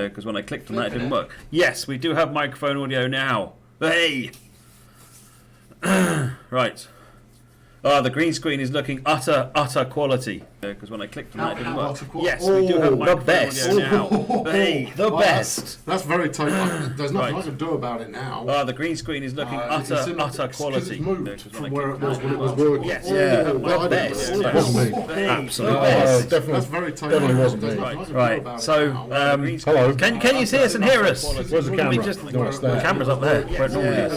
Because when I clicked on that, it didn't work. Yes, we do have microphone audio now. Hey! Right. The green screen is looking utter quality. Because when I clicked on that, it didn't work. Yes, we do have microphone audio now. Hey, the best. That's very tight. There's nothing I can do about it now. The green screen is looking utter quality. It's moved from where it was when it was working. Yes, the best. That wasn't me. Absolutely. Definitely. That's very tight. Definitely wasn't me. Right. So, hello. Can you see us and hear us? Where's the camera? The camera's up there, where it normally is.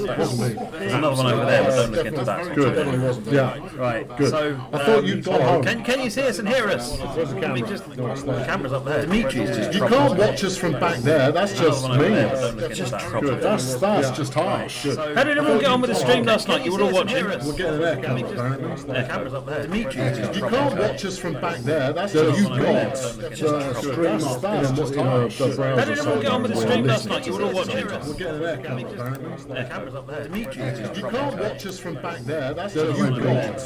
That wasn't me. There's another one over there, but don't look into that. Good. Definitely wasn't me. Yeah. Right. Good. So, I thought you'd gone home. Can you see us and hear us? Where's the camera? The camera's up there. Dimitri's just You can't watch us from back there. That's just me. Good. That's just harsh. How did everyone get on with the stream last night? You were all watching. We're getting an echo, apparently. The camera's up there. Dimitri's just You can't watch us from back there. That's just you got stream up. That's just harsh. How did everyone get on with the stream last night? You were all watching. We're getting an echo, apparently. The camera's up there. Dimitri's just You can't watch us from back there. That's just you got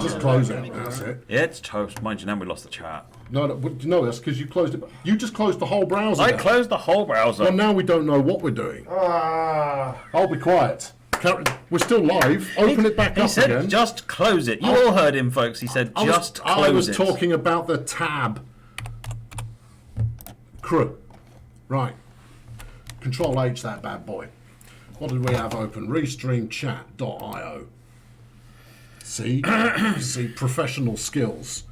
Just close it. That's it. Yeah, it's toast. Mind you, now we lost the chat. No, that's because you closed it. You just closed the whole browser. I closed the whole browser. Well, now we don't know what we're doing. I'll be quiet. We're still live. Open it back up again. He said, just close it. You all heard him, folks. He said, just close it. I was talking about the tab. Right. Control H that bad boy. What did we have open? Restreamchat.io. See? See, professional skills.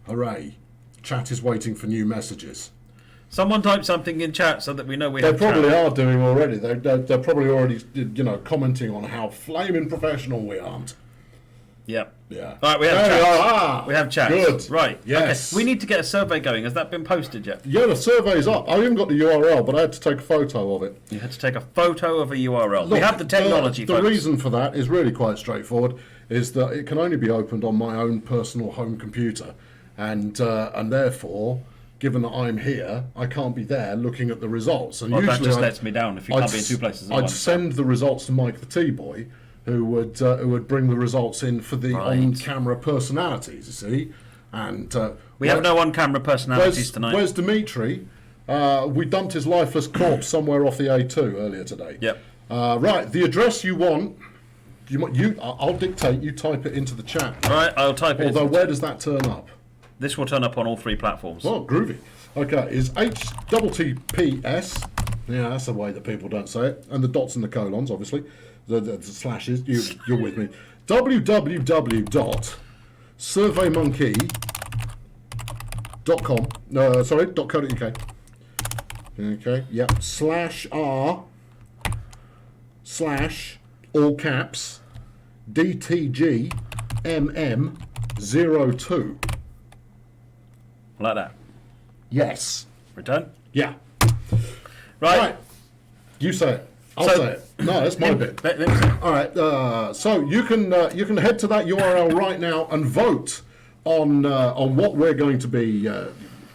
Hooray. Chat is waiting for new messages. Someone type something in chat so that we know we have They probably chat. are doing already. They're probably already, commenting on how flaming professional we aren't. Yep. Yeah. Right, we have chat. We have chat. Good. Right. Yes. Okay. We need to get a survey going. Has that been posted yet? Yeah, the survey's up. I haven't got the URL, but I had to take a photo of it. You had to take a photo of a URL. We have the technology, The reason for that is really quite straightforward, is that it can only be opened on my own personal home computer. And therefore, given that I'm here, I can't be there looking at the results. And usually that just lets me down if you can't be in two places at once. I'd send the results to Mike the T-Boy, who would bring the results in for the on-camera personalities, you see. And we have no on-camera personalities tonight. Where's Dimitri? We dumped his lifeless corpse somewhere off the A2 earlier today. Yep. Right, the address you want, I'll dictate, you type it into the chat. All right, I'll type it. Although, where does that turn up? This will turn up on all three platforms. Oh, groovy. Okay, is HTTPS. Yeah, that's the way that people don't say it. And the dots and the colons, obviously. The slashes. You're with me. www.surveymonkey.com. .co.uk. Okay, yep. /r/ all caps DTGMM02. Like that. Yes. Return? Yeah. Right. You say it. I'll say it. No, that's my bit. All right. So you can head to that URL right now and vote on what we're going to be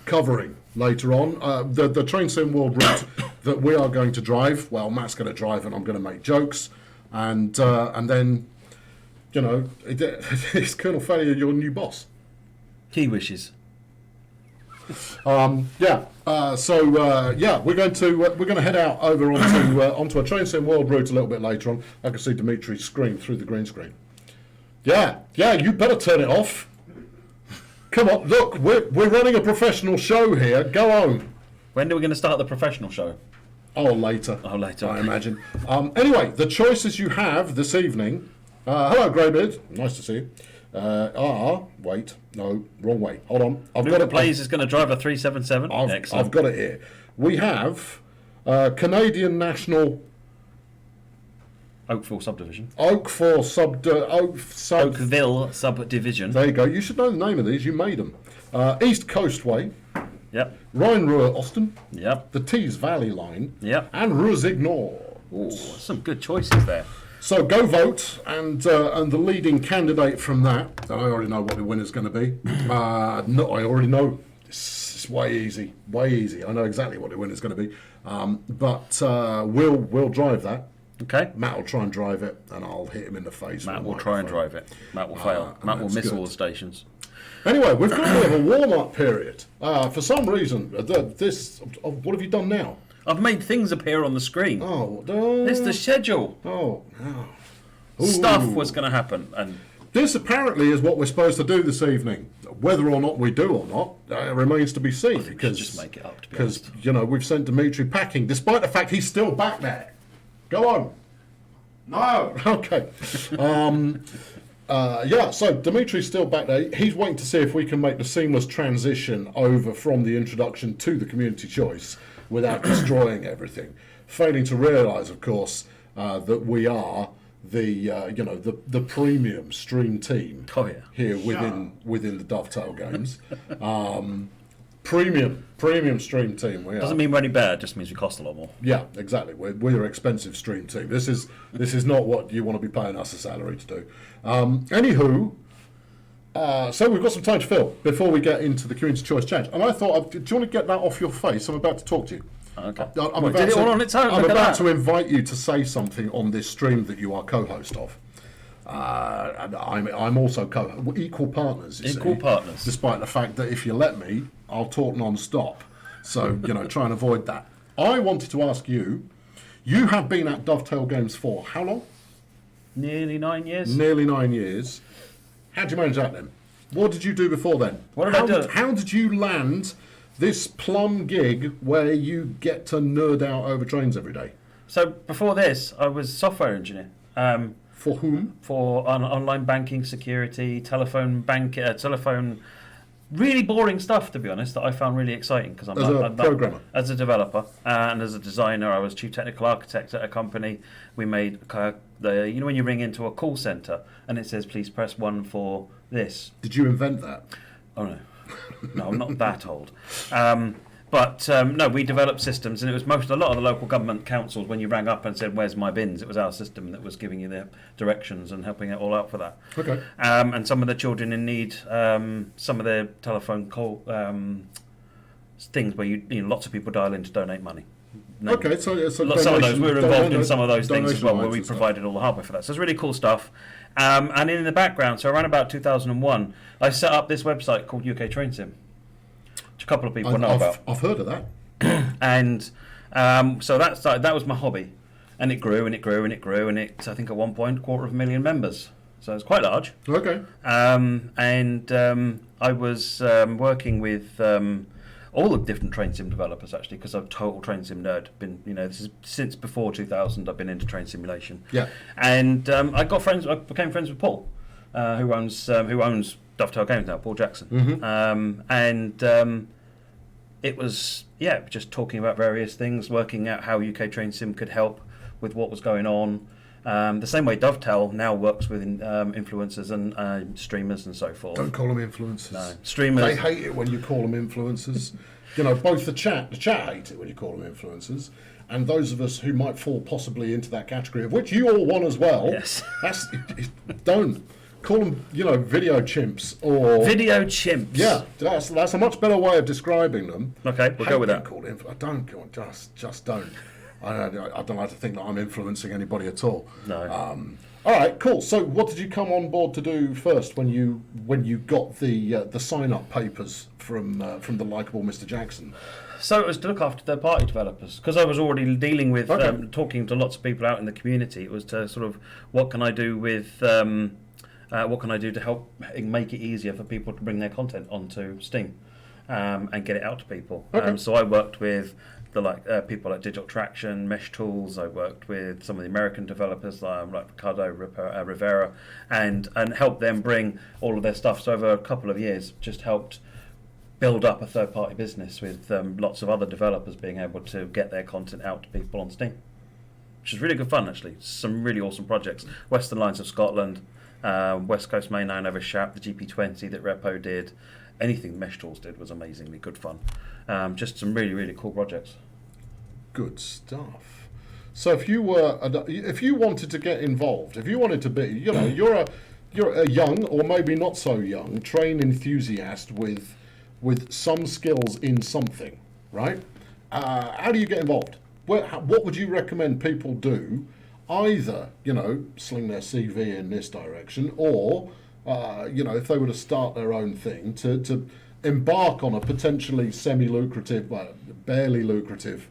covering later on. The Train Sim World route that we are going to drive. Well, Matt's going to drive, and I'm going to make jokes, and then, is Colonel Failure your new boss? He wishes. We're going to head out over onto a Train Sim World route a little bit later on. I can see Dimitri's screen through the green screen. Yeah, you better turn it off. Come on, look, we're running a professional show here. Go on. When are we going to start the professional show? Oh, later. I imagine. Anyway, the choices you have this evening. Hello, Greybeard. Nice to see you. Wait, no, wrong way. Hold on. I've got it. Plays is going to drive a 377. I've got it here. We have Canadian National Oakville subdivision. Oakville Oakville subdivision. There you go. You should know the name of these. You made them. East Coastway. Yep. Rhine-Ruhr Austin. Yep. The Tees Valley Line. Yep. And Rossignol. Ooh, some good choices there. So go vote, and the leading candidate from that, I already know what the winner's going to be. I already know. It's way easy. I know exactly what the winner's going to be. But we'll drive that. Okay. Matt will try and drive it, and I'll hit him in the face. Matt will try and drive it. Matt will fail. Matt will miss all the stations. Anyway, we've got a bit of a warm-up period. For some reason, what have you done now? I've made things appear on the screen. Oh, it's the schedule. Oh, no. Stuff was going to happen, and this apparently is what we're supposed to do this evening. Whether or not we do or not remains to be seen. Because just make it up. Because we've sent Dimitri packing, despite the fact he's still back there. Go on. No. Okay. So Dimitri's still back there. He's waiting to see if we can make the seamless transition over from the introduction to the community choice without destroying everything. Failing to realise, of course, that we are the premium stream team here within the Dovetail games. Premium stream team. We doesn't mean we're any bad. Just means we cost a lot more. Yeah, exactly. We're an expensive stream team. This is not what you want to be paying us a salary to do. Anywho, so we've got some time to fill before we get into the community choice challenge. And I thought, do you want to get that off your face? I'm about to talk to you. Okay. I'm about to invite you to say something on this stream that you are co-host of. And I'm also equal partners. Equal partners. Despite the fact that if you let me, I'll talk non-stop. So, try and avoid that. I wanted to ask you, you have been at Dovetail Games for how long? Nearly 9 years. Nearly 9 years. How did you manage that then? What did you do before then? What did I do? How did you land this plum gig where you get to nerd out over trains every day? So before this, I was a software engineer. For whom? For online banking, security, telephone, really boring stuff, to be honest, that I found really exciting because I'm a programmer, as a developer, and as a designer. I was chief technical architect at a company. We made when you ring into a call center and it says please press 1 for this. Did you invent that? Oh no, no, I'm not that old. No, we developed systems, and it was a lot of the local government councils. When you rang up and said, "Where's my bins?" it was our system that was giving you the directions and helping it all out for that. Okay. And some of the children in need, some of their telephone call things where lots of people dial in to donate money. Okay, so some of those we were involved in some of those things as well, where we provided all the hardware for that. So it's really cool stuff. And in the background, so around about 2001, I set up this website called UK Train Sim, which a couple of people know about. I've heard of that. And so that was my hobby, and it grew and it grew and it grew, and I think at one point 250,000 members. So it's quite large. Okay. I was working with all the different train sim developers actually, because I'm a total train sim nerd. This is since before 2000. I've been into train simulation. Yeah. And I became friends with Paul, who owns Dovetail Games now, Paul Jackson. Mm-hmm. It was just talking about various things, working out how UK Train Sim could help with what was going on. The same way Dovetail now works with influencers and streamers and so forth. Don't call them influencers. No, streamers. They hate it when you call them influencers. Both the chat hate it when you call them influencers, and those of us who might fall possibly into that category, of which you all want as well. Yes. Don't call them, video chimps or video chimps. Yeah, that's a much better way of describing them. Okay, we'll go with that. Just don't. I don't like to think that I'm influencing anybody at all. No. All right, cool. So, what did you come on board to do first when you got the sign-up papers from the likeable Mr. Jackson? So it was to look after third-party developers, because I was already dealing with talking to lots of people out in the community. It was to sort of what can I do to help make it easier for people to bring their content onto Steam and get it out to people. Okay. So I worked with people like Digital Traction, Mesh Tools. I worked with some of the American developers like Ricardo Rivera, and helped them bring all of their stuff. So over a couple of years, just helped build up a third-party business with lots of other developers being able to get their content out to people on Steam, which is really good fun actually. Some really awesome projects. Western Lines of Scotland, West Coast Main Line over Shap, the GP20 that Repo did. Anything Mesh Tools did was amazingly good fun. Just some really, really cool projects. Good stuff. So if you wanted to get involved, if you wanted to be, you're a young or maybe not so young train enthusiast with some skills in something, right? How do you get involved? What would you recommend people do? Either sling their CV in this direction, or if they were to start their own thing, to embark on a potentially semi-lucrative, barely lucrative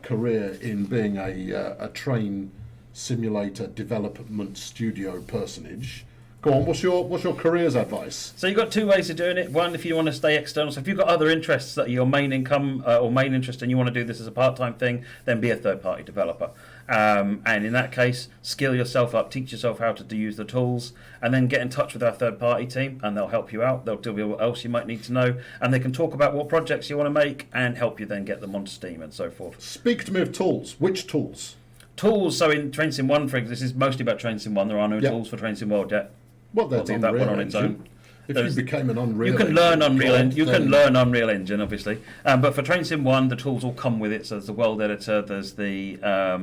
career in being a train simulator development studio personage. Go on, what's your career's advice? So you've got two ways of doing it. One, if you want to stay external. So if you've got other interests that are your main income or main interest and you want to do this as a part-time thing, then be a third-party developer. And in that case, skill yourself up, teach yourself how to use the tools, and then get in touch with our third-party team, and they'll help you out. They'll tell you what else you might need to know, and they can talk about what projects you want to make and help you then get them onto Steam and so forth. Speak to me of tools. Which tools? Tools, so in Train Sim 1, for example, this is mostly about Train Sim 1. There are no tools for Train Sim World yet. Well, that's that one on its own. If you became an Unreal you can learn Unreal Engine. You can learn Unreal Engine, obviously. But for Train Sim 1, the tools all come with it. So there's the world editor, there's the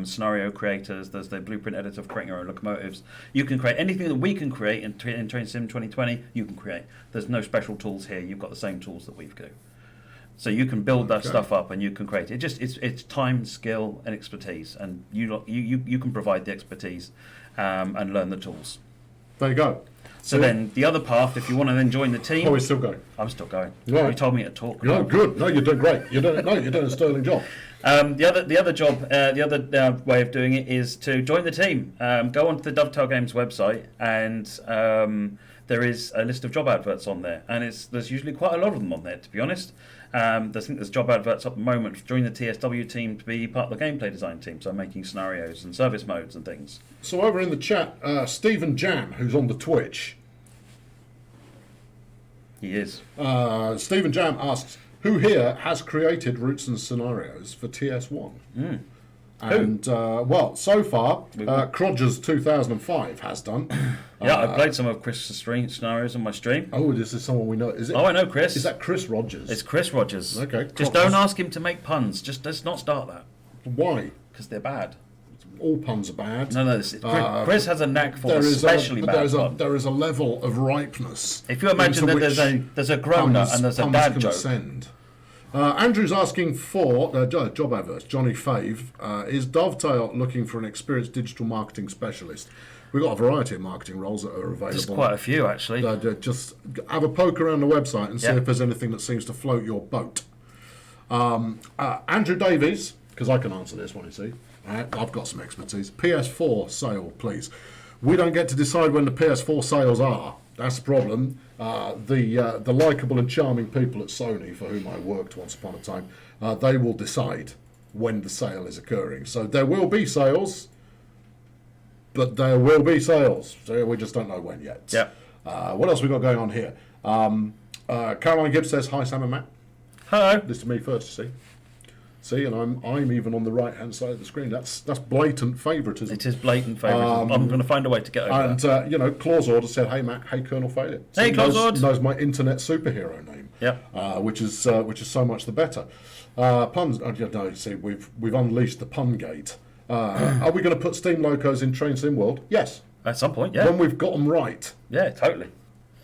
scenario creators, there's the blueprint editor for creating your own locomotives. You can create anything that we can create in Train Sim 2020. You can create. There's no special tools here. You've got the same tools that we've got. So you can build that stuff up and you can create it. It's time, skill, and expertise, and you can provide the expertise and learn the tools. There you go. So then the other path, if you want to then join the team. Oh, we're still going. I'm still going. Right. You told me to talk. No, good. No, you're doing great. You're doing a sterling job. The other way of doing it is to join the team. Go onto the Dovetail Games website, and there is a list of job adverts on there, and there's usually quite a lot of them on there, to be honest. I think there's job adverts at the moment join the TSW team to be part of the gameplay design team, so making scenarios and service modes and things. So over in the chat, Stephen Jam, who's on the Twitch. He is. Stephen Jam asks, who here has created routes and scenarios for TS1? And, so far, Crodgers 2005 has done. Yeah, I played some of Chris' scenarios on my stream. Oh, this is someone we know. Is it? Oh, I know Chris. Is that Chris Rogers? It's Chris Rogers. Okay. Just don't ask him to make puns. Just let's not start that. Why? Because they're bad. All puns are bad. No. Chris has a knack for especially bad puns. There is a level of ripeness. If you imagine that there's a grown-up and there's a dad joke. Ascend. Andrew's asking for job adverts. Johnny Fave is Dovetail looking for an experienced digital marketing specialist. We've got a variety of marketing roles that are available. There's quite a few, actually. Just have a poke around the website and see if there's anything that seems to float your boat. Andrew Davies, because I can answer this one, you see. All right, I've got some expertise. PS4 sale, please. We don't get to decide when the PS4 sales are. That's the problem. The likeable and charming people at Sony, for whom I worked once upon a time, they will decide when the sale is occurring. So there will be sales, but there will be sales. So we just don't know when yet. Yep. What else we got going on here? Caroline Gibbs says, hi, Sam and Matt. Hello. This to me first, See, and I'm even on the right-hand side of the screen. That's blatant favouritism. It is blatant favouritism. I'm going to find a way to get over that. And, Claus Order said, hey, Mac, hey, Colonel Failure. Hey, Claus Order. Knows my internet superhero name. Yep. Which is so much the better. Puns, see, we've unleashed the pun gate. Are we going to put Steam locos in Train Sim World? Yes. At some point, yeah. When we've got them right. Yeah, totally.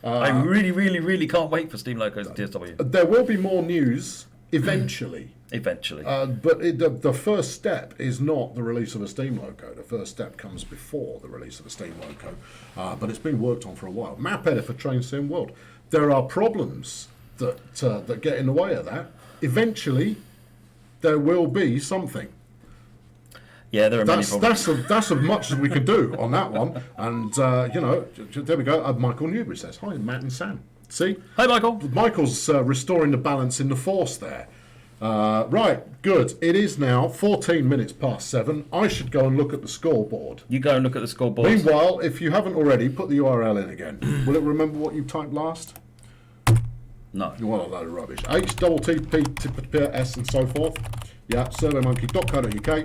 I really, really, really can't wait for Steam locos in TSW. There will be more news eventually. But the first step is not the release of a Steam loco. The first step comes before the release of a Steam loco. But it's been worked on for a while. Map editor for Train Sim World. There are problems that get in the way of that. Eventually, there will be something. Yeah, there are many problems. That's as much as we could do on that one. And, there we go. Michael Newbury says, hi, Matt and Sam. See? Hey, Michael. Michael's restoring the balance in the force there. Right, good. It is now 14 minutes past 7. I should go and look at the scoreboard. You go and look at the scoreboard. Meanwhile, if you haven't already, put the URL in again. Will it remember what you typed last? No. You want a load of rubbish. HTTPS and so forth. Yeah, surveymonkey.co.uk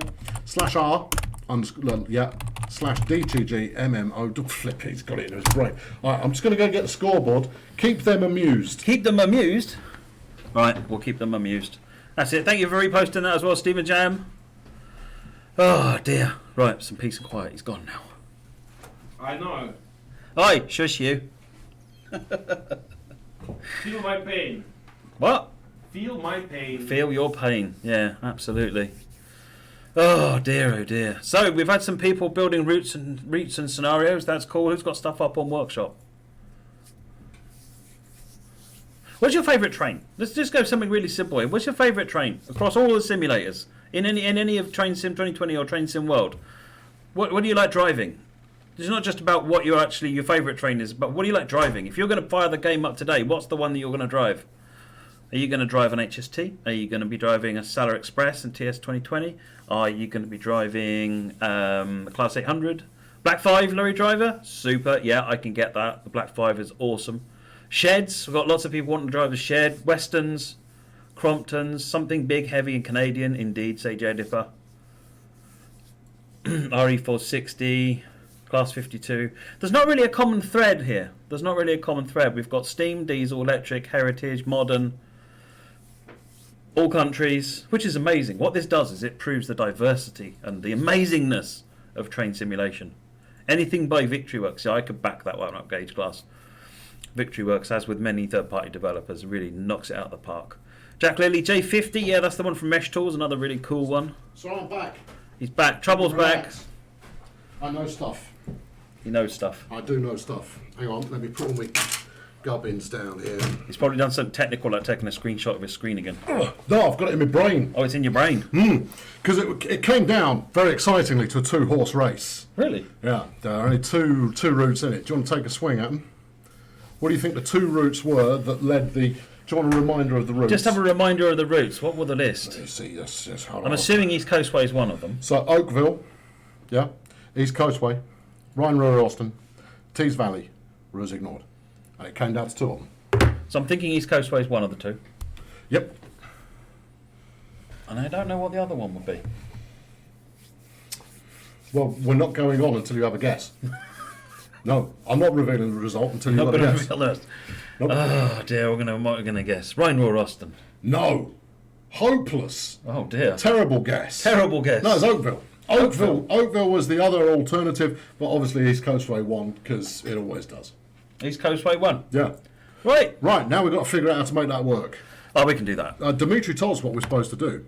/R/DTGMMO. Flip, he's got it in his brain. All right, I'm just going to go get the scoreboard. Keep them amused. Keep them amused? Right, we'll keep them amused. That's it. Thank you for reposting that as well, Stephen Jam. Oh, dear. Right, some peace and quiet. He's gone now. I know. Oi, shush you. Feel my pain. What? Feel my pain. Feel your pain. Yeah, absolutely. Oh, dear, oh, dear. So, we've had some people building routes and scenarios. That's cool. Who's got stuff up on Workshop? What's your favourite train? Let's just go something really simple here. What's your favourite train across all the simulators in any of Train Sim 2020 or Train Sim World? What do you like driving? It's not just about what your favourite train is, but what do you like driving? If you're going to fire the game up today, what's the one that you're going to drive? Are you going to drive an HST? Are you going to be driving a Salar Express and TS 2020? Are you going to be driving the Class 800? Black 5 lorry driver? Super. Yeah, I can get that. The Black 5 is awesome. Sheds. We've got lots of people wanting to drive a shed. Westerns, Cromptons, something big, heavy and Canadian. Indeed, say J Dipper. RE460. Class 52. There's not really a common thread here. We've got steam, diesel, electric, heritage, modern, all countries, which is amazing. What this does is it proves the diversity and the amazingness of train simulation. Anything by VictoryWorks, yeah, I could back that one up, Gauge Class. VictoryWorks, as with many third-party developers, really knocks it out of the park. Jack Lilly, J50, yeah, that's the one from Mesh Tools, another really cool one. So I'm back. He's back. Trouble's back. I know stuff. He knows stuff. I do know stuff. Hang on, let me put all my gubbins down here. He's probably done something technical like taking a screenshot of his screen again. No, I've got it in my brain. Oh, it's in your brain? Because it came down, very excitingly, to a 2-horse race. Really? Yeah, there are only two routes in it. Do you want to take a swing at them? What do you think the 2 routes were that led the... Do you want a reminder of the routes? Just have a reminder of the routes. What were the list? Let me see, yes, hold on. I'm assuming East Coastway is one of them. So, Oakville, yeah, East Coastway, Rhine-Ruhr Austin, Tees Valley, Ruhr's ignored. And it came down to 2 of them. So I'm thinking East Coastway is one of the 2. Yep. And I don't know what the other one would be. Well, we're not going on until you have a guess. No, I'm not revealing the result until you have a guess. Nope. Oh dear, what are we gonna guess? Rhine-Ruhr Austin. No. Hopeless. Oh dear. Terrible guess. Terrible guess. No, it's Oakville. Oakville was the other alternative, but obviously East Coastway won because it always does. East Coastway won. Yeah. Right. Right, now we've got to figure out how to make that work. Oh, we can do that. Dimitri told us what we're supposed to do.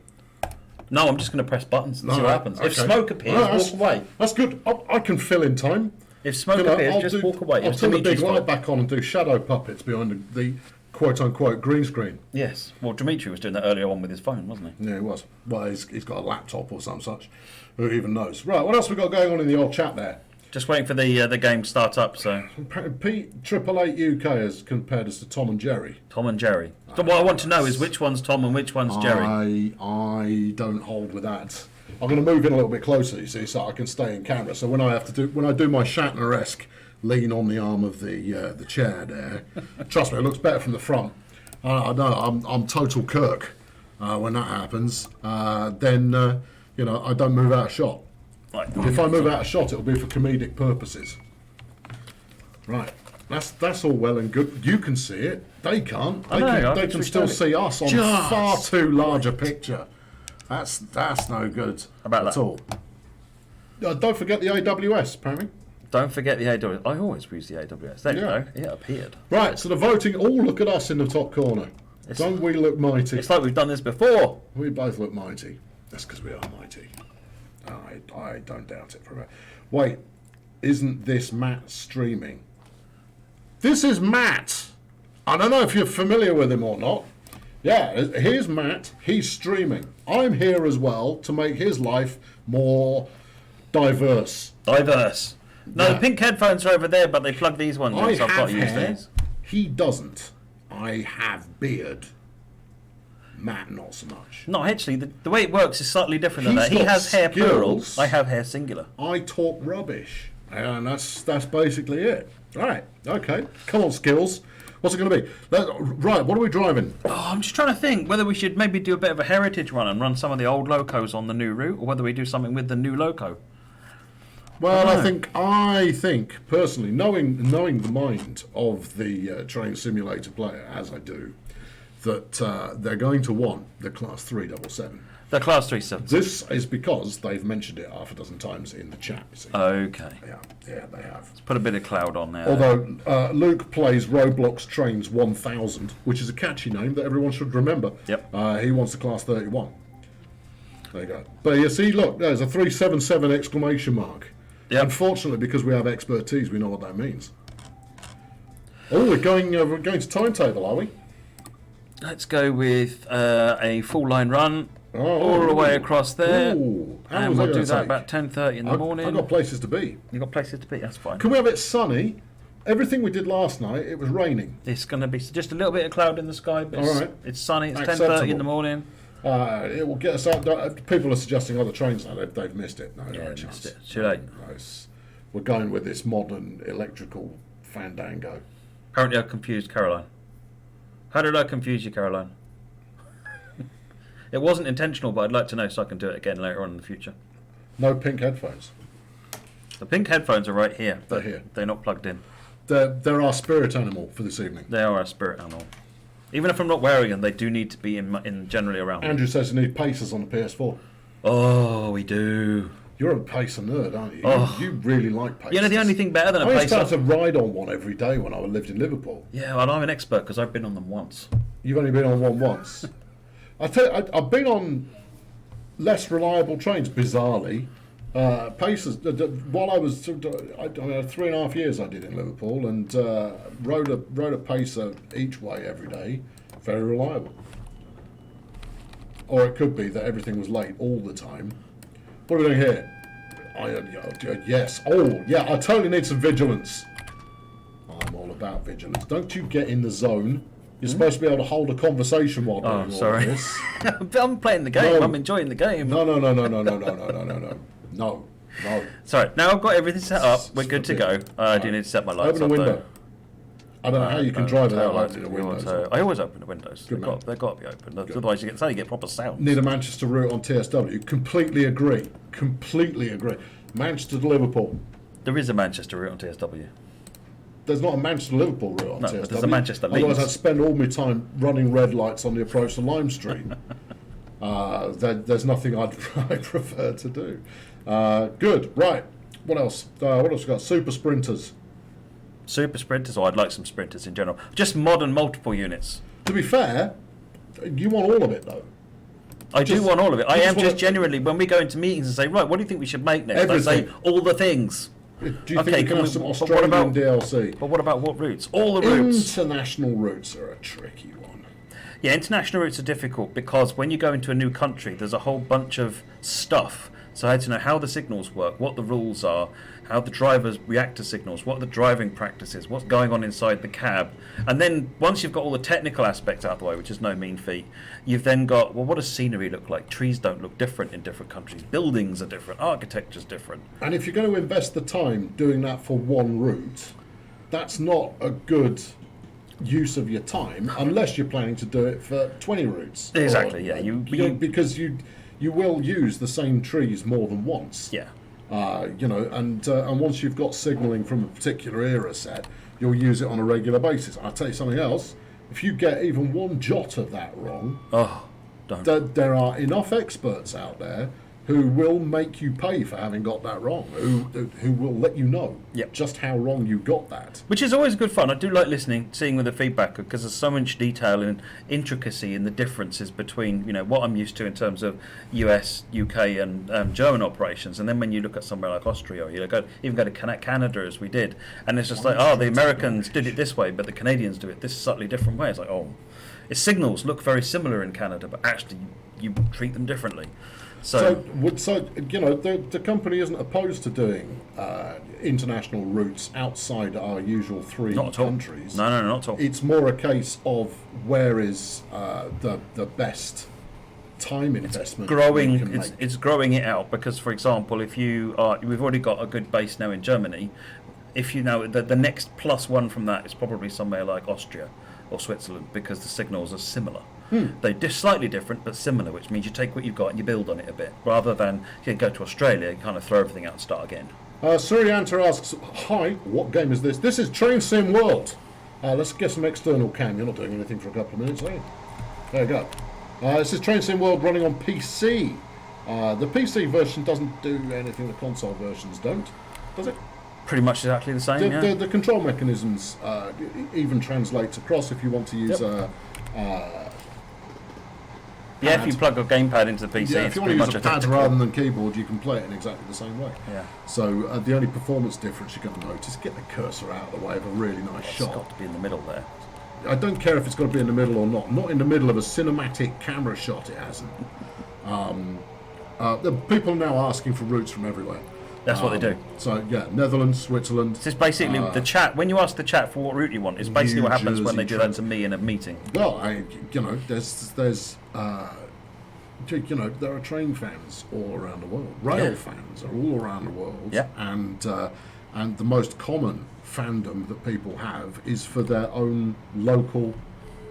No, I'm just going to press buttons and see what happens. Okay. If smoke appears, walk away. That's good. I can fill in time. If smoke appears, just walk away. I'll turn the big light back on and do shadow puppets behind the quote-unquote green screen. Yes. Well, Dimitri was doing that earlier on with his phone, wasn't he? Yeah, he was. Well, he's got a laptop or some such. Who even knows? Right, what else we got going on in the old chat there? Just waiting for the game to start up, so... P888 UK has compared us to Tom and Jerry. Tom and Jerry. So what I want to know is which one's Tom and which one's Jerry. I don't hold with that. I'm going to move in a little bit closer, you see, so I can stay in camera. So when I do my Shatner-esque lean on the arm of the chair there, trust me, it looks better from the front. I know I'm total Kirk when that happens. Then I don't move out of shot. Right. If I move out of shot, it'll be for comedic purposes. Right. That's all well and good. You can see it. They can't. They can still see us on far too large a picture. That's no good at all. Don't forget the AWS, apparently. Don't forget the AWS. I always use the AWS. There you go. It appeared. Right, so the voting. Oh, look at us in the top corner. Don't we look mighty? It's like we've done this before. We both look mighty. That's because we are mighty. I don't doubt it for a minute. Wait, isn't this Matt streaming? This is Matt. I don't know if you're familiar with him or not. Yeah, here's Matt. He's streaming. I'm here as well to make his life more diverse. Diverse. No, the pink headphones are over there, but they plug these ones in, so I've got to use these. He doesn't. I have beard. Matt, not so much. No, actually, the way it works is slightly different than that. He has hair plural. I have hair singular. I talk rubbish, and that's basically it. All right, okay. Come on, skills. What's it going to be? Right, what are we driving? Oh, I'm just trying to think whether we should maybe do a bit of a heritage run and run some of the old locos on the new route, or whether we do something with the new loco. Well, I think personally, knowing the mind of the train simulator player, as I do, that they're going to want the Class 377. The Class 377. This is because they've mentioned it half a dozen times in the chat. You see. Okay. Yeah, they have. Let's put a bit of cloud on there. Although Luke plays Roblox Trains 1000, which is a catchy name that everyone should remember. Yep. He wants the Class 31. There you go. But you see, look, there's a 377 exclamation mark. Yep. Unfortunately, because we have expertise, we know what that means. Oh, we're going to timetable, are we? Let's go with a full line run all the way across there. And we'll do that about 10:30 in the morning. I've got places to be. You've got places to be, that's fine. Can we have it sunny? Everything we did last night, it was raining. It's going to be just a little bit of cloud in the sky, but it's sunny. It's 10:30 in the morning. It will get us out. People are suggesting other trains now. They've missed it. No, Yeah, no missed chance. it. Too late. No, we're going with this modern electrical fandango. Apparently I confused Caroline. How did I confuse you, Caroline? It wasn't intentional, but I'd like to know so I can do it again later on in the future. No pink headphones. The pink headphones are right here. They're here. They're not plugged in. They're our spirit animal for this evening. They are our spirit animal. Even if I'm not wearing them, they do need to be in generally around. Andrew says you need pacers on the PS4. Oh, we do. You're a pacer nerd, aren't you? Oh. You really like pacers. You know, the only thing better than a I used to pacer... have to ride on one every day when I lived in Liverpool. Yeah, well, I'm an expert because I've been on them once. You've only been on one once. I tell you, I've been on less reliable trains, bizarrely. Pacers. While I was, I 3.5 years I did in Liverpool, and rode a pacer each way every day. Very reliable. Or it could be that everything was late all the time. What are we doing here? Yes. Oh, yeah. I totally need some vigilance. I'm all about vigilance. Don't you get in the zone. You're supposed to be able to hold a conversation while doing all this. I'm playing the game. No. I'm enjoying the game. No. Sorry. Now I've got everything set up. We're good to go. I do need to set my lights Open up. a window. Though. I don't know how you can drive without lights opening a window. so I always open the windows. Good They've got to be open. Otherwise, you get proper sound. Need a Manchester route on TSW. Completely agree. Manchester to Liverpool. There is a Manchester route on TSW. There's not a Manchester Liverpool route on TSW. But there's a Manchester Leeds. Otherwise, I'd spend all my time running red lights on the approach to Lime Street. There's nothing I prefer to do. Good. Right. What else? What else we got? Super sprinters. Super sprinters, or I'd like some sprinters in general. Just modern multiple units. To be fair, you want all of it though. I do want all of it. I am just wanna- genuinely, when we go into meetings and say, right, what do you think we should make next? Everything. I say, all the things. Do you think we can have some Australian DLC? But what about what routes? All the routes. International routes are a tricky one. Yeah, international routes are difficult because when you go into a new country, there's a whole bunch of stuff. So I had to know how the signals work, what the rules are, how the drivers react to signals, what are the driving practices, what's going on inside the cab. And then once you've got all the technical aspects out of the way, which is no mean feat, you've then got, well, what does scenery look like? Trees don't look different in different countries. Buildings are different. Architecture's different. And if you're going to invest the time doing that for one route, that's not a good use of your time unless you're planning to do it for 20 routes. Exactly, yeah. Because you will use the same trees more than once. Yeah. And once you've got signalling from a particular era set, you'll use it on a regular basis. I'll tell you something else. If you get even one jot of that wrong, there are enough experts out there who will make you pay for having got that wrong, who will let you know just how wrong you got that. Which is always good fun. I do like listening, seeing with the feedback, because there's so much detail and intricacy in the differences between, what I'm used to in terms of US, UK and German operations. And then when you look at somewhere like Austria, or even go to Canada as we did, and it's just like, the Americans did it this way, but the Canadians do it this subtly different way. It's like, its signals look very similar in Canada, but actually you treat them differently. So the company isn't opposed to doing international routes outside our usual three countries. No, not at all. It's more a case of where is the best time investment. It's growing it out because, for example, we've already got a good base now in Germany. If you know the next plus one from that is probably somewhere like Austria or Switzerland because the signals are similar. They're slightly different but similar, which means you take what you've got and you build on it a bit, rather than you go to Australia and kind of throw everything out and start again. Suryanta asks, hi, what game is this? This is Train Sim World. Let's get some external cam. You're not doing anything for a couple of minutes, are you? There you go. This is Train Sim World running on PC. The PC version doesn't do anything the console versions don't, does it? Pretty much exactly the same, the control mechanisms even translates across if you want to use if you plug a gamepad into the PC, if you want to use a pad rather than keyboard, you can play it in exactly the same way. Yeah. So the only performance difference you're going to notice, get the cursor out of the way of a really nice shot. It's got to be in the middle there. I don't care if it's got to be in the middle or not. Not in the middle of a cinematic camera shot. It hasn't. The people are now asking for routes from everywhere. That's what they do. So yeah, Netherlands, Switzerland. This is basically the chat. When you ask the chat for what route you want, it's basically what happens when they do that to me in a meeting. Well, there's there are train fans all around the world. Rail fans are all around the world. Yeah. And the most common fandom that people have is for their own local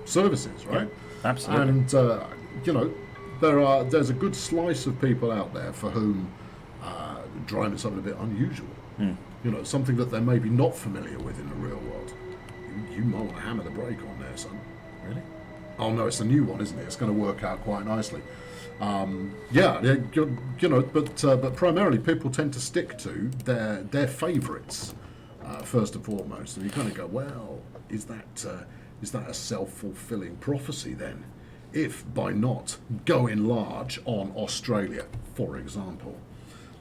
services, right? Yeah, absolutely. And there's a good slice of people out there for whom driving is something a bit unusual. Something that they're maybe not familiar with in the real world. You might want to hammer the brake on there, son. Really? Oh no, it's a new one, isn't it? It's going to work out quite nicely. But primarily people tend to stick to their favourites first and foremost, and you kind of go, well, is that a self-fulfilling prophecy then? If by not going large on Australia, for example,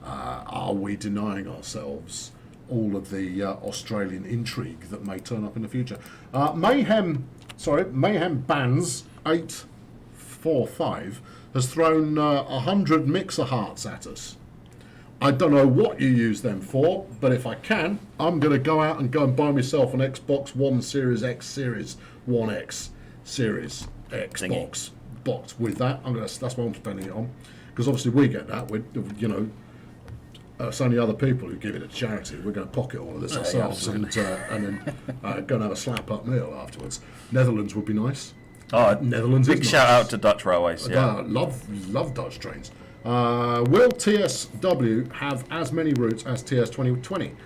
are we denying ourselves all of the Australian intrigue that may turn up in the future? Mayhem Bands 845 has thrown 100 mixer hearts at us. I don't know what you use them for, but if I can, I'm going to go out and buy myself an Xbox One Series X, Series One X, Series Xbox box with that. That's what I'm spending it on, because obviously we get that. It's only other people who give it to charity. We're going to pocket all of this ourselves and then go and have a slap up meal afterwards. Netherlands would be nice. Netherlands. Big is shout nice. out to Dutch Railways. Yeah. Love Dutch trains. Will TSW have as many routes as TS 2020?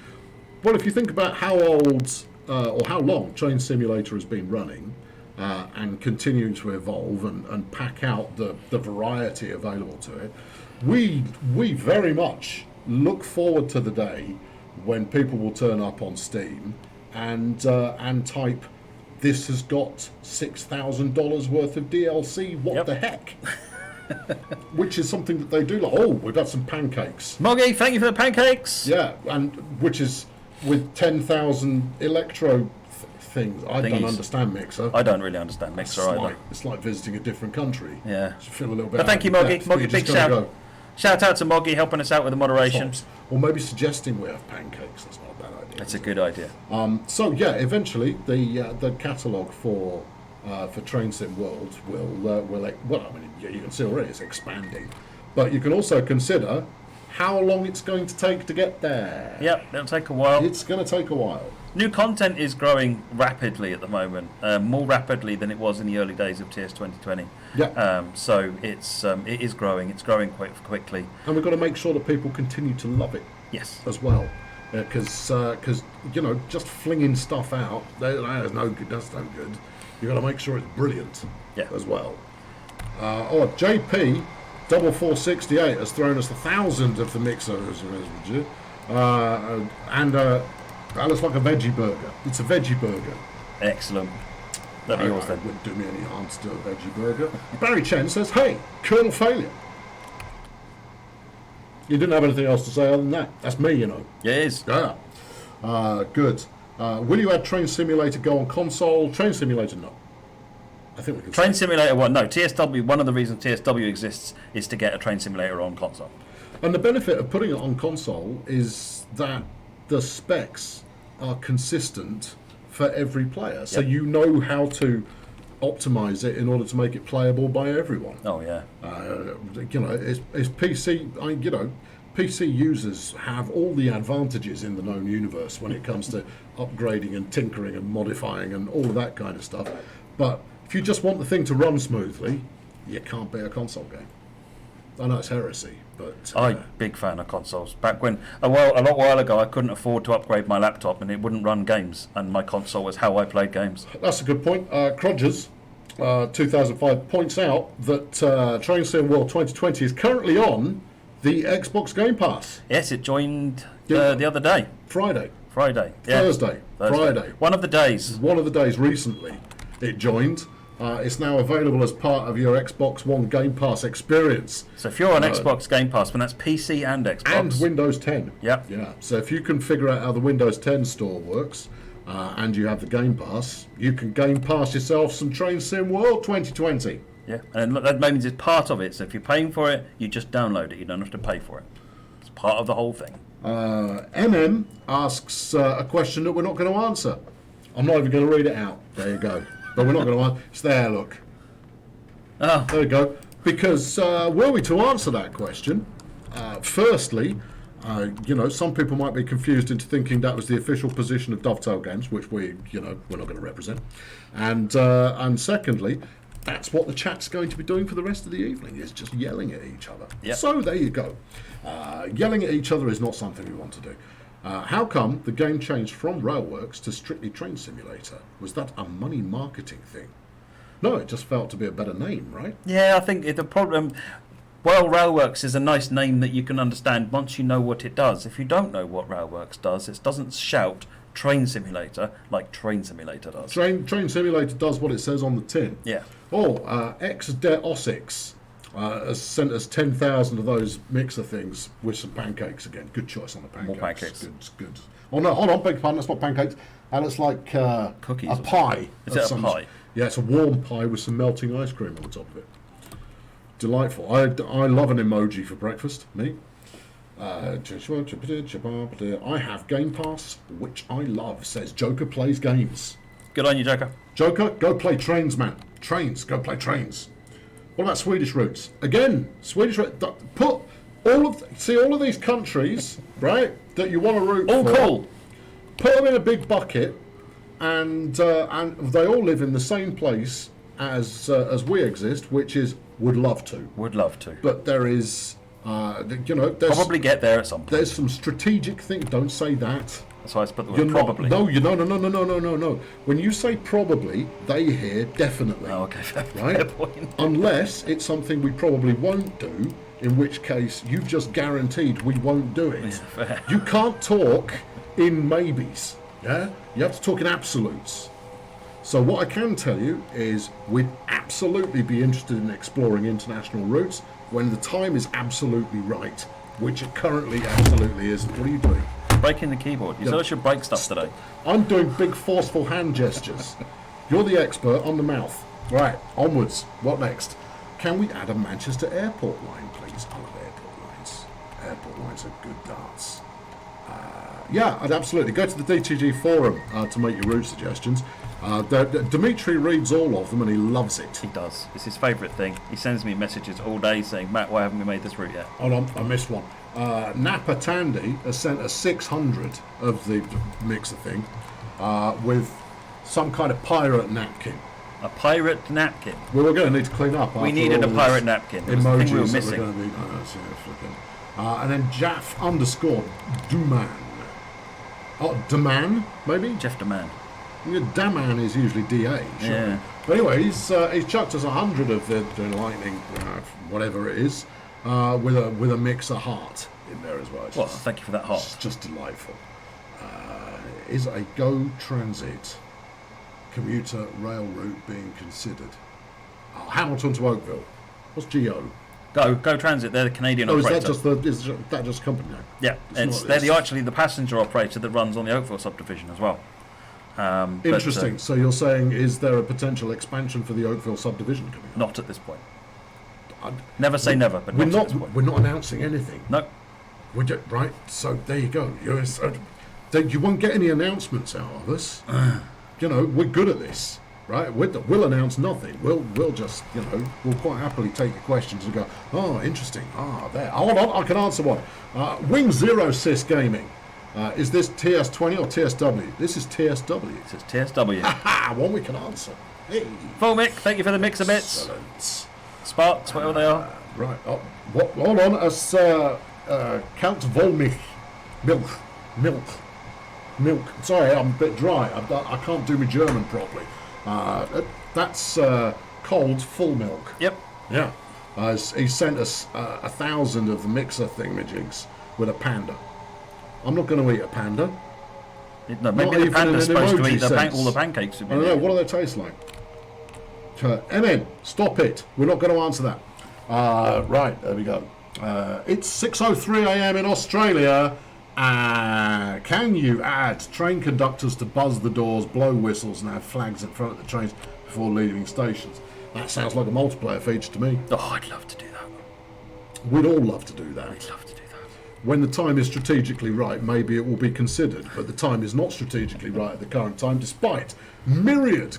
Well, if you think about how old or how long Train Simulator has been running and continuing to evolve and pack out the variety available to it, we very much look forward to the day when people will turn up on Steam and type, "This has got $6,000 worth of DLC. What the heck?" Which is something that they do. Like, oh, we've got some pancakes. Moggy, thank you for the pancakes. Yeah, and which is with 10,000 electro things. I don't understand Mixer. I don't really understand Mixer either. It's like visiting a different country. Yeah. You feel a little bit. But thank you, Moggy. Moggy, big shout. Shout out to Moggy helping us out with the moderation. Tops. Or maybe suggesting we have pancakes. That's not a bad idea. That's a good idea. So yeah, eventually the catalogue for Train Sim World will I mean, you can see already it's expanding, but you can also consider how long it's going to take to get there. Yep, it'll take a while. It's going to take a while. New content is growing rapidly at the moment, more rapidly than it was in the early days of TS 2020. Yeah. So it is growing. It's growing quite quickly. And we've got to make sure that people continue to love it. Yes. As well, because just flinging stuff out, that's no good. That's no good. You've got to make sure it's brilliant. Yeah. As well. JP 4468 has thrown us 1,000 of the mixers, and that looks like a veggie burger. It's a veggie burger. Excellent. That'd be yours then. Wouldn't do me any harm to do a veggie burger. Barry Chen says, "Hey, Colonel Failure." You didn't have anything else to say other than that. That's me, Yeah, it is. Yeah. Good. Will you add Train Simulator go on console? Train Simulator, no. I think we can Train Simulator 1, no. TSW, one of the reasons TSW exists is to get a Train Simulator on console. And the benefit of putting it on console is that the specs are consistent for every player. So you know how to optimize it in order to make it playable by everyone. Oh, yeah. It's PC, PC users have all the advantages in the known universe when it comes to upgrading and tinkering and modifying and all of that kind of stuff. But if you just want the thing to run smoothly, you can't beat a console game. I know it's heresy, but... I'm a big fan of consoles. Back when, a lot while ago, I couldn't afford to upgrade my laptop and it wouldn't run games, and my console was how I played games. That's a good point. Crodgers, 2005, points out that Train Sim World 2020 is currently on the Xbox Game Pass. Yes, it joined the other day. Friday. Yeah. Thursday. Friday. One of the days. One of the days recently it joined. It's now available as part of your Xbox One Game Pass experience. So if you're on Xbox Game Pass, and that's PC and Xbox. And Windows 10. Yep. Yeah. So if you can figure out how the Windows 10 store works, and you have the Game Pass, you can Game Pass yourself some Train Sim World 2020. Yeah, and that means it's part of it. So if you're paying for it, you just download it. You don't have to pay for it. It's part of the whole thing. MM asks a question that we're not going to answer. I'm not even going to read it out. There you go. But we're not going to answer. It's there, look. Oh. There you go. Because were we to answer that question, firstly, some people might be confused into thinking that was the official position of Dovetail Games, which we're not going to represent. And secondly, that's what the chat's going to be doing for the rest of the evening, is just yelling at each other. Yep. So there you go. Yelling at each other is not something we want to do. How come the game changed from Railworks to strictly Train Simulator? Was that a money marketing thing? No, it just felt to be a better name, right? Yeah, I think the problem... Well, Railworks is a nice name that you can understand once you know what it does. If you don't know what Railworks does, it doesn't shout Train Simulator like Train Simulator does. Train Simulator does what it says on the tin. Yeah. Ex de Ossix has sent us 10,000 of those mixer things with some pancakes again. Good choice on the pancakes. More pancakes. Good. Oh no, hold on, beg your pardon, that's not pancakes. And it's like cookies. A pie. Is it a pie? Yeah, it's a warm pie with some melting ice cream on the top of it. Delightful. I love an emoji for breakfast, me. I have Game Pass, which I love, says Joker Plays Games. Good on you, Joker. Joker, go play trains, man. Trains, go play trains. What about Swedish roots? Again, Swedish roots. Put all of these countries, right, that you want to root all for. Cool. Put them in a big bucket, and they all live in the same place as we exist, which is would love to. Would love to. But there is, there's probably get there at some point. There's some strategic things. Don't say that. That's why I put the word probably. No. When you say probably, they hear definitely. Oh, okay, fair point. Unless it's something we probably won't do, in which case you've just guaranteed we won't do it. Yeah, you can't talk in maybes. Yeah, you have to talk in absolutes. So what I can tell you is we'd absolutely be interested in exploring international routes when the time is absolutely right, which it currently absolutely isn't. What are you doing? Breaking the keyboard. You said I should break stuff today. I'm doing big forceful hand gestures. You're the expert on the mouth. Right, onwards. What next? Can we add a Manchester airport line, please? I love airport lines. Airport lines are good darts. Yeah, I'd absolutely. Go to the DTG forum to make your route suggestions. Dimitri reads all of them and he loves it. He does. It's his favourite thing. He sends me messages all day saying, Matt, why haven't we made this route yet? Hold on, I missed one. Napa Tandy has sent us 600 of the mixer thing with some kind of pirate napkin. A pirate napkin? We were going to need to clean up. We needed a pirate napkin. It was the thing we were missing. And then Jaff _ Duman. Oh, Daman, maybe? Jeff Daman. Yeah, Daman is usually DA. Sure. Yeah. But anyway, he's chucked us 100 of the lightning, whatever it is, with a mixer heart in there as well. Well, thank you for that heart. It's just delightful. Is a Go Transit commuter rail route being considered? Oh, Hamilton to Oakville. What's GO? Go Transit. They're the Canadian operator. Is that just company name? Yeah, they're actually the passenger operator that runs on the Oakville subdivision as well. Interesting. So you're saying, is there a potential expansion for the Oakville subdivision coming up? Not at this point. Never say never, but we're not at this point. We're not announcing anything. No. Right. So there you go. You won't get any announcements out of us. We're good at this. Right, we'll announce nothing. We'll just, we'll quite happily take your questions and go, oh, interesting. There. Hold on, I can answer one. Wing Zero Sys Gaming. Is this TS20 or TSW? This is TSW. This is TSW. One we can answer. Hey. Mick, thank you for the mixer bits. Excellent. Sparks, whatever they are. Right. Hold on. As Count Volmich. Milk. Sorry, I'm a bit dry. I can't do my German properly. That's cold, full milk. Yep. Yeah. He sent us 1,000 of the mixer thingamajigs with a panda. I'm not going to eat a panda. No, maybe the panda's supposed to eat all the pancakes. I don't know. What do they taste like? MN, stop it. We're not going to answer that. Right, there we go. It's 6:03 a.m. in Australia. Can you add train conductors to buzz the doors, blow whistles, and have flags in front of the trains before leaving stations? That sounds like a multiplayer feature to me. Oh, I'd love to do that. We'd all love to do that. I'd love to do that. When the time is strategically right, maybe it will be considered, but the time is not strategically right at the current time, despite myriad...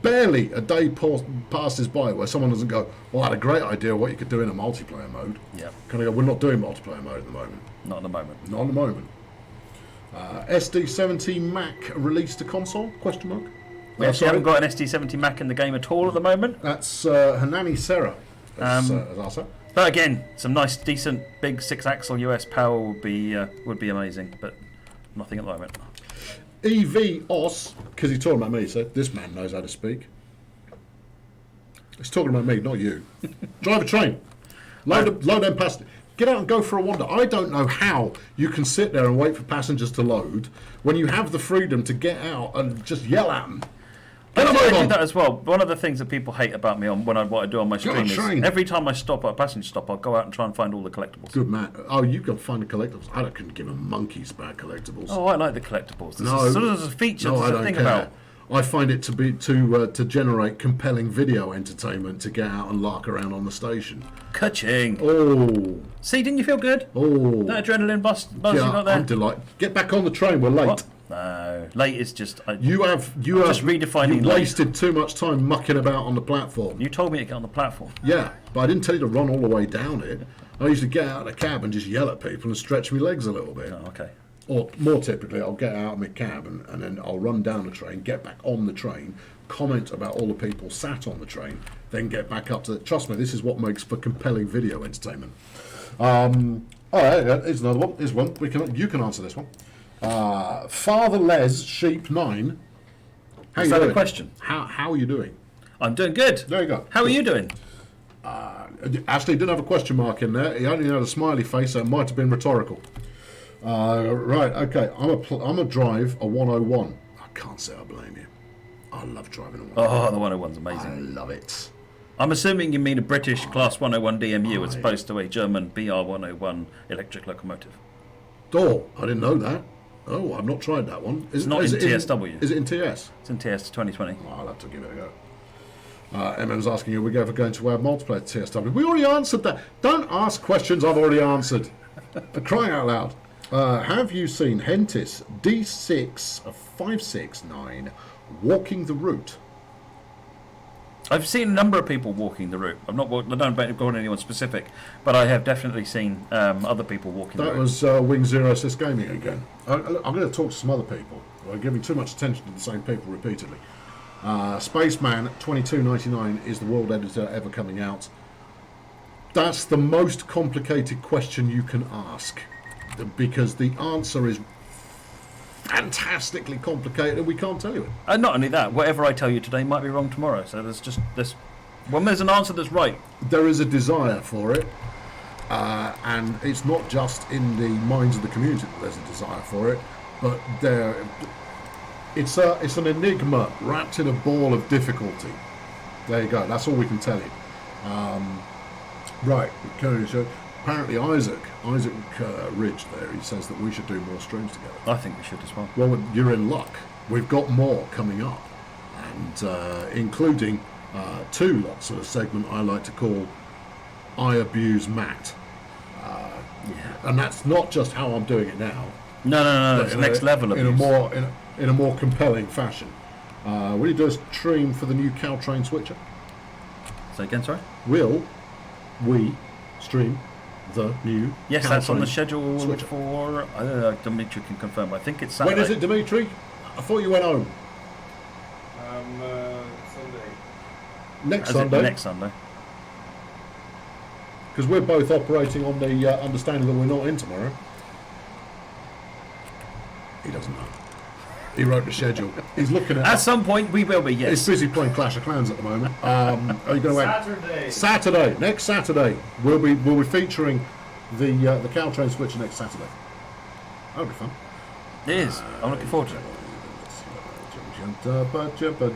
barely a day passes by where someone doesn't go, well, I had a great idea of what you could do in a multiplayer mode. Yeah. Can I go, we're not doing multiplayer mode at the moment. Not at the moment. Not at the moment. SD70 Mac released to console? Question mark. We actually haven't got an SD70 Mac in the game at all at the moment. That's Hanani Serra, as I said. But again, some nice, decent, big 6-axle US power would be amazing. But nothing at the moment. EV Os, because he's talking about me, so this man knows how to speak. He's talking about me, not you. Drive a train. Load them passengers. Get out and go for a wander. I don't know how you can sit there and wait for passengers to load when you have the freedom to get out and just yell at them. I do that as well. One of the things that people hate about me on what I do on my stream is every time I stop at a passenger stop, I'll go out and try and find all the collectibles. Good man. Oh, you can find the collectibles. I couldn't give a monkey's about collectibles. Oh, I like the collectibles. There's a feature. No, there's I a don't thing care. about. I find it to be to generate compelling video entertainment to get out and lark around on the station. Ka-ching. Oh. See, didn't you feel good? Oh. That adrenaline buzz you got there? I'm delighted. Get back on the train. We're late. What? No, late is just. You have just redefining. You wasted too much time mucking about on the platform. You told me to get on the platform. Yeah, but I didn't tell you to run all the way down it. I used to get out of the cab and just yell at people and stretch my legs a little bit. Oh, okay. Or more typically, I'll get out of my cab and then I'll run down the train, get back on the train, comment about all the people sat on the train, then get back up to the... Trust me, this is what makes for compelling video entertainment. All right, here's another one. Here's one. You can answer this one. Father Les Sheep 9. Is that a question? How are you doing? I'm doing good. There you go. How are you doing? Ashley didn't have a question mark in there. He only had a smiley face, so it might have been rhetorical. Right, okay. I'm a drive a 101. I can't say I blame you. I love driving a 101. Oh, the 101's amazing. I love it. I'm assuming you mean a British Class 101 DMU as opposed to a German BR101 electric locomotive. Oh, I didn't know that. Oh, I've not tried that one. It's not in TSW. Is it in TS? It's in TS 2020. Oh, I'll have to give it a go. Emma's asking, are we ever going to multiplayer TSW? We already answered that. Don't ask questions I've already answered. For crying out loud. Have you seen Hentis D6569 walking the route? I've seen a number of people walking the route. I don't got anyone specific, but I have definitely seen other people walking the route. That was Wing Zero Assist Gaming again. I'm going to talk to some other people. We're giving too much attention to the same people repeatedly. Spaceman 2299 is the world editor ever coming out. That's the most complicated question you can ask, because the answer is fantastically complicated and we can't tell you it. And not only that, whatever I tell you today might be wrong tomorrow. So there's just this. When there's an answer that's right, there is a desire for it, and it's not just in the minds of the community that there's a desire for it, but it's an enigma wrapped in a ball of difficulty. There you go. That's all we can tell you. Right. So apparently Isaac Ridge there, he says that we should do more streams together. I think we should as well. Well, you're in luck. We've got more coming up, and including two lots of a segment I like to call I Abuse Matt. And that's not just how I'm doing it now. No. It's next level of in a more compelling fashion. Will you do a stream for the new Caltrain switcher? Say again, sorry? Will we stream the new Yes, that's on the schedule switcher for... Dimitri can confirm, but I think it's Saturday. When is it, Dimitri? I thought you went home. Sunday. Next Sunday? Next Sunday. Because we're both operating on the understanding that we're not in tomorrow. He doesn't know. He wrote the schedule. He's looking at... At some point, we will be, yes. He's busy playing Clash of Clans at the moment. Are you going to Saturday. Next Saturday. We'll be featuring the Caltrain switcher next Saturday. That'll be fun. It is. I'm looking forward to it.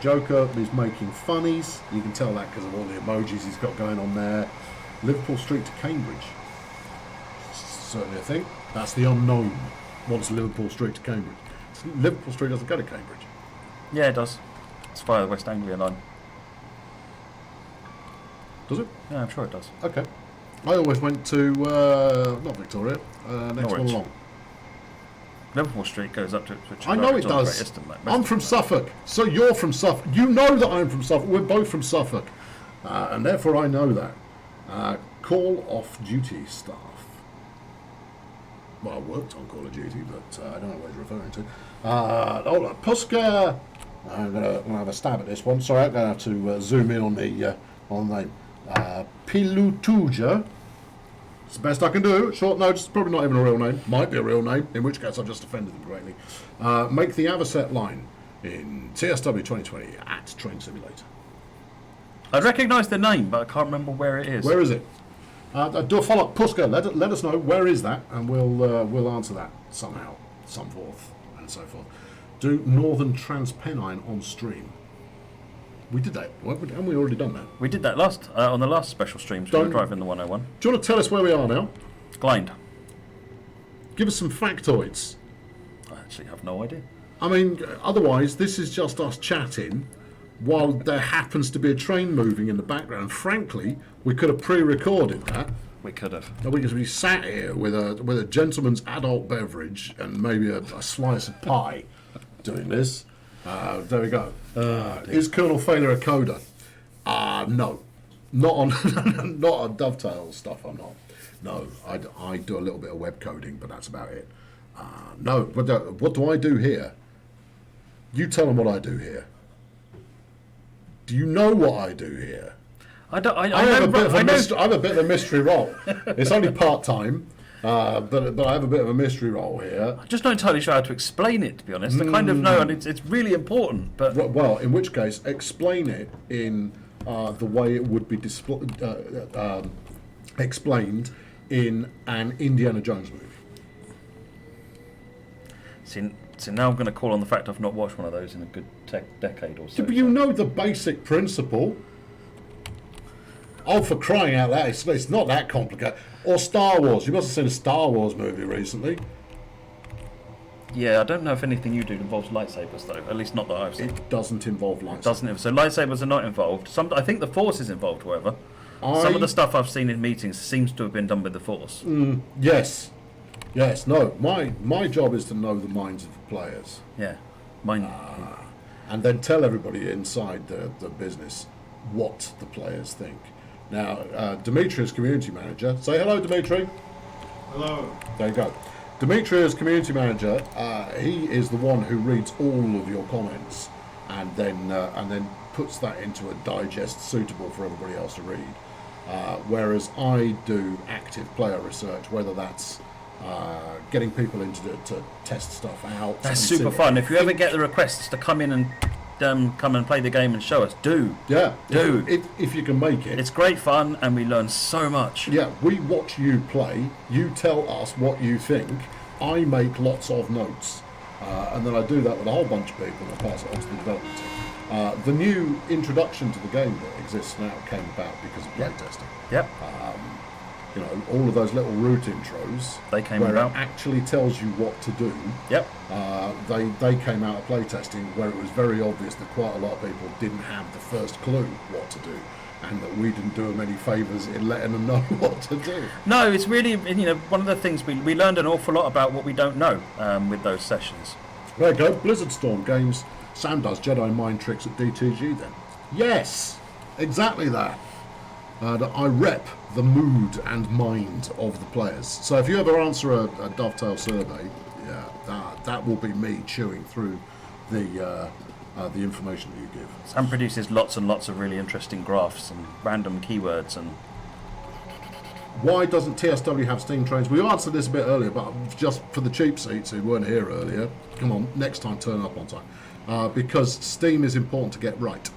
Joker is making funnies. You can tell that because of all the emojis he's got going on there. Liverpool Street to Cambridge. certainly a thing. That's the unknown. What's Liverpool Street to Cambridge? Liverpool Street doesn't go to Cambridge. Yeah, it does. It's via the West Anglia line. Does it? Yeah, I'm sure it does. Okay. I always went to, not Victoria, next one along. Liverpool Street goes up to Ipswich. I know it does. I'm from Suffolk, so you're from Suffolk. You know that I'm from Suffolk. We're both from Suffolk. And therefore I know that. Call of Duty staff. Well, I worked on Call of Duty, but I don't know what he's referring to. Hold on. Puska. I'm going to have a stab at this one. Sorry, I'm going to have to zoom in on the name. Pilutuja. It's the best I can do. Short notice, probably not even a real name. Might be a real name, in which case I've just offended them greatly. Make the Avocet line in TSW 2020 at Train Simulator. I recognise the name, but I can't remember where it is. Where is it? Do a follow-up. Puska, let us know where is that, and we'll answer that somehow, some forth, and so forth. Do Northern Transpennine on stream. We did that, haven't we already done that? We did that last on the last special streams. We were driving the 101. Do you want to tell us where we are now? Blind. Give us some factoids. I actually have no idea. I mean, otherwise, this is just us chatting while there happens to be a train moving in the background. Frankly, we could have pre-recorded that. We could have. And we could be sat here with a gentleman's adult beverage and maybe a slice of pie doing this. There we go. Is Colonel Failure a coder? No. Not on not on Dovetail stuff, I'm not. No, I do a little bit of web coding, but that's about it. No, but what do I do here? You tell them what I do here. Do you know what I do here? I don't. I have a bit of a mystery role. It's only part-time. But I have a bit of a mystery role here. I'm just not entirely sure how to explain it, to be honest. I kind of know, and it's really important. But well, in which case, explain it in the way it would be explained in an Indiana Jones movie. See, now I'm going to call on the fact I've not watched one of those in a good decade or so. But you know the basic principle. Oh, for crying out loud, it's not that complicated. Or Star Wars. You must have seen a Star Wars movie recently. Yeah, I don't know if anything you do involves lightsabers, though. At least not that I've seen. It doesn't involve lightsabers. So lightsabers are not involved. I think the Force is involved, however. Some of the stuff I've seen in meetings seems to have been done with the Force. Yes. No. My job is to know the minds of the players. Yeah. Mine. And then tell everybody inside the business what the players think. Now, Dimitri is community manager. Say hello, Dimitri. Hello. There you go. Dimitri is community manager. He is the one who reads all of your comments and then puts that into a digest suitable for everybody else to read. Whereas I do active player research, whether that's getting people to test stuff out. That's super fun. If you ever get the requests to come in and come and play the game and show us, do. If you can make it. It's great fun and we learn so much. Yeah, we watch you play, you tell us what you think, I make lots of notes, and then I do that with a whole bunch of people and I pass it on to the development team. The new introduction to the game that exists now came about because of playtesting. Yep. All of those little route intros, they came where about. It actually tells you what to do. Yep. They came out of playtesting where it was very obvious that quite a lot of people didn't have the first clue what to do, and that we didn't do them any favours in letting them know what to do. No, it's really one of the things we learned an awful lot about what we don't know with those sessions. There you go. Blizzard Storm games. Sam does Jedi mind tricks at DTG then. Yes, exactly that. I rep the mood and mind of the players. So if you ever answer a Dovetail survey, that will be me chewing through the information that you give. Sam produces lots and lots of really interesting graphs and random keywords. And why doesn't TSW have Steam trains? We answered this a bit earlier, but just for the cheap seats who weren't here earlier, come on, next time turn up on time. Because Steam is important to get right.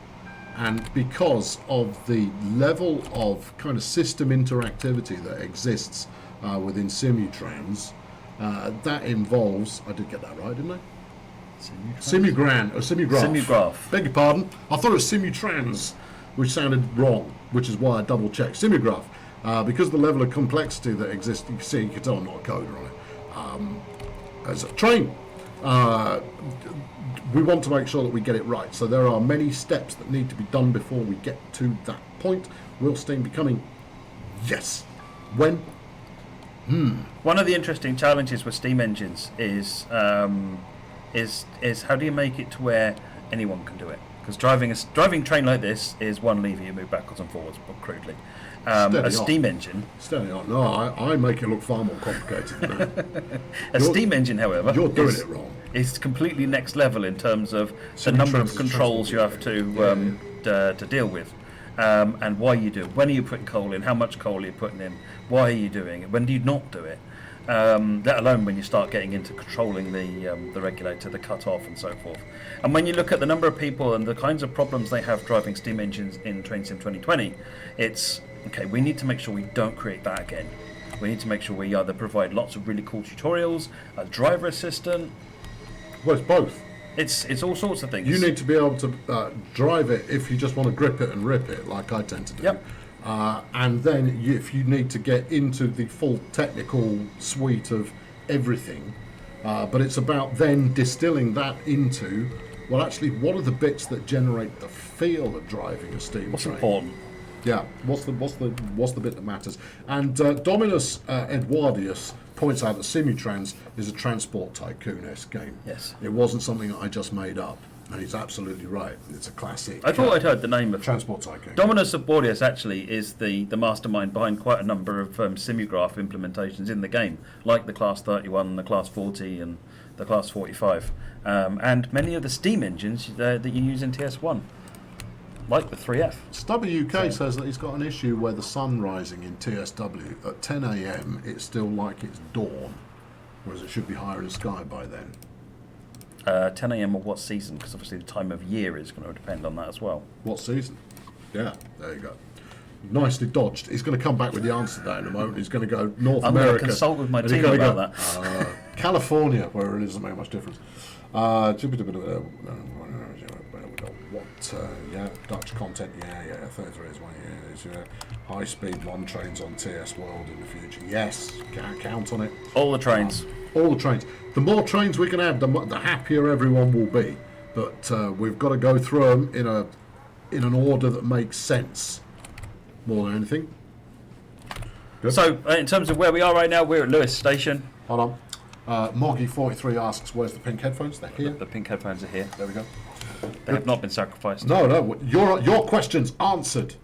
And because of the level of kind of system interactivity that exists within Simutrans, that involves, I did get that right, didn't I? Simugraph. Simugraph. Beg your pardon. I thought it was Simutrans, which sounded wrong, which is why I double checked. Simugraph. because of the level of complexity that exists. You can see, you can tell I'm not a coder on it. As a train, we want to make sure that we get it right. So there are many steps that need to be done before we get to that point. Will Steam be coming? Yes. When? One of the interesting challenges with steam engines is how do you make it to where anyone can do it? Because driving a train like this is one lever, you move backwards and forwards, but crudely. A steam engine. Steady on. No, I make it look far more complicated than that. A steam engine, however, you're doing it wrong. It's completely next level in terms of the number of controls you have to deal with. And why you do it. When are you putting coal in? How much coal are you putting in? Why are you doing it? When do you not do it? Let alone when you start getting into controlling the regulator, the cut-off and so forth. And when you look at the number of people and the kinds of problems they have driving steam engines in Train Sim 2020, it's, okay, we need to make sure we don't create that again. We need to make sure we either provide lots of really cool tutorials, a driver assistant. Well, it's both. It's all sorts of things. You need to be able to drive it if you just want to grip it and rip it, like I tend to do. Yep. And then if you need to get into the full technical suite of everything, but it's about then distilling that into, well, actually, what are the bits that generate the feel of driving a steam What's train? important? Yeah. What's the bit that matters? And Dominus Eduardius points out that Simutrans is a transport tycoon-esque game. Yes. It wasn't something that I just made up. And he's absolutely right. It's a classic. I thought I'd heard the name of Transport Tycoon. Dominus Bordius actually is the mastermind behind quite a number of Simograph implementations in the game, like the Class 31, the Class 40, and the Class 45, and many of the steam engines that you use in TS1, like the 3F. Stubby UK says that he's got an issue where the sun rising in TSW at 10 a.m. it's still like it's dawn, whereas it should be higher in the sky by then. 10 a.m. of what season? Because obviously the time of year is going to depend on that as well. What season? Yeah, there you go. Nicely dodged. He's going to come back with the answer to that in a moment. He's going to go North I'm America. going to consult with my and he's team gonna about go, that. California, where it doesn't make much difference. Dutch content, 33 is one, high speed one trains on TS World in the future. Yes, can't count on it. All the trains. All the trains. The more trains we can have, the happier everyone will be. But we've got to go through them in an order that makes sense, more than anything. Good. So, in terms of where we are right now, we're at Lewis Station. Hold on. Moggy43 asks, where's the pink headphones? They're here. The pink headphones are here. There we go. They have not been sacrificed. No. Your question's answered.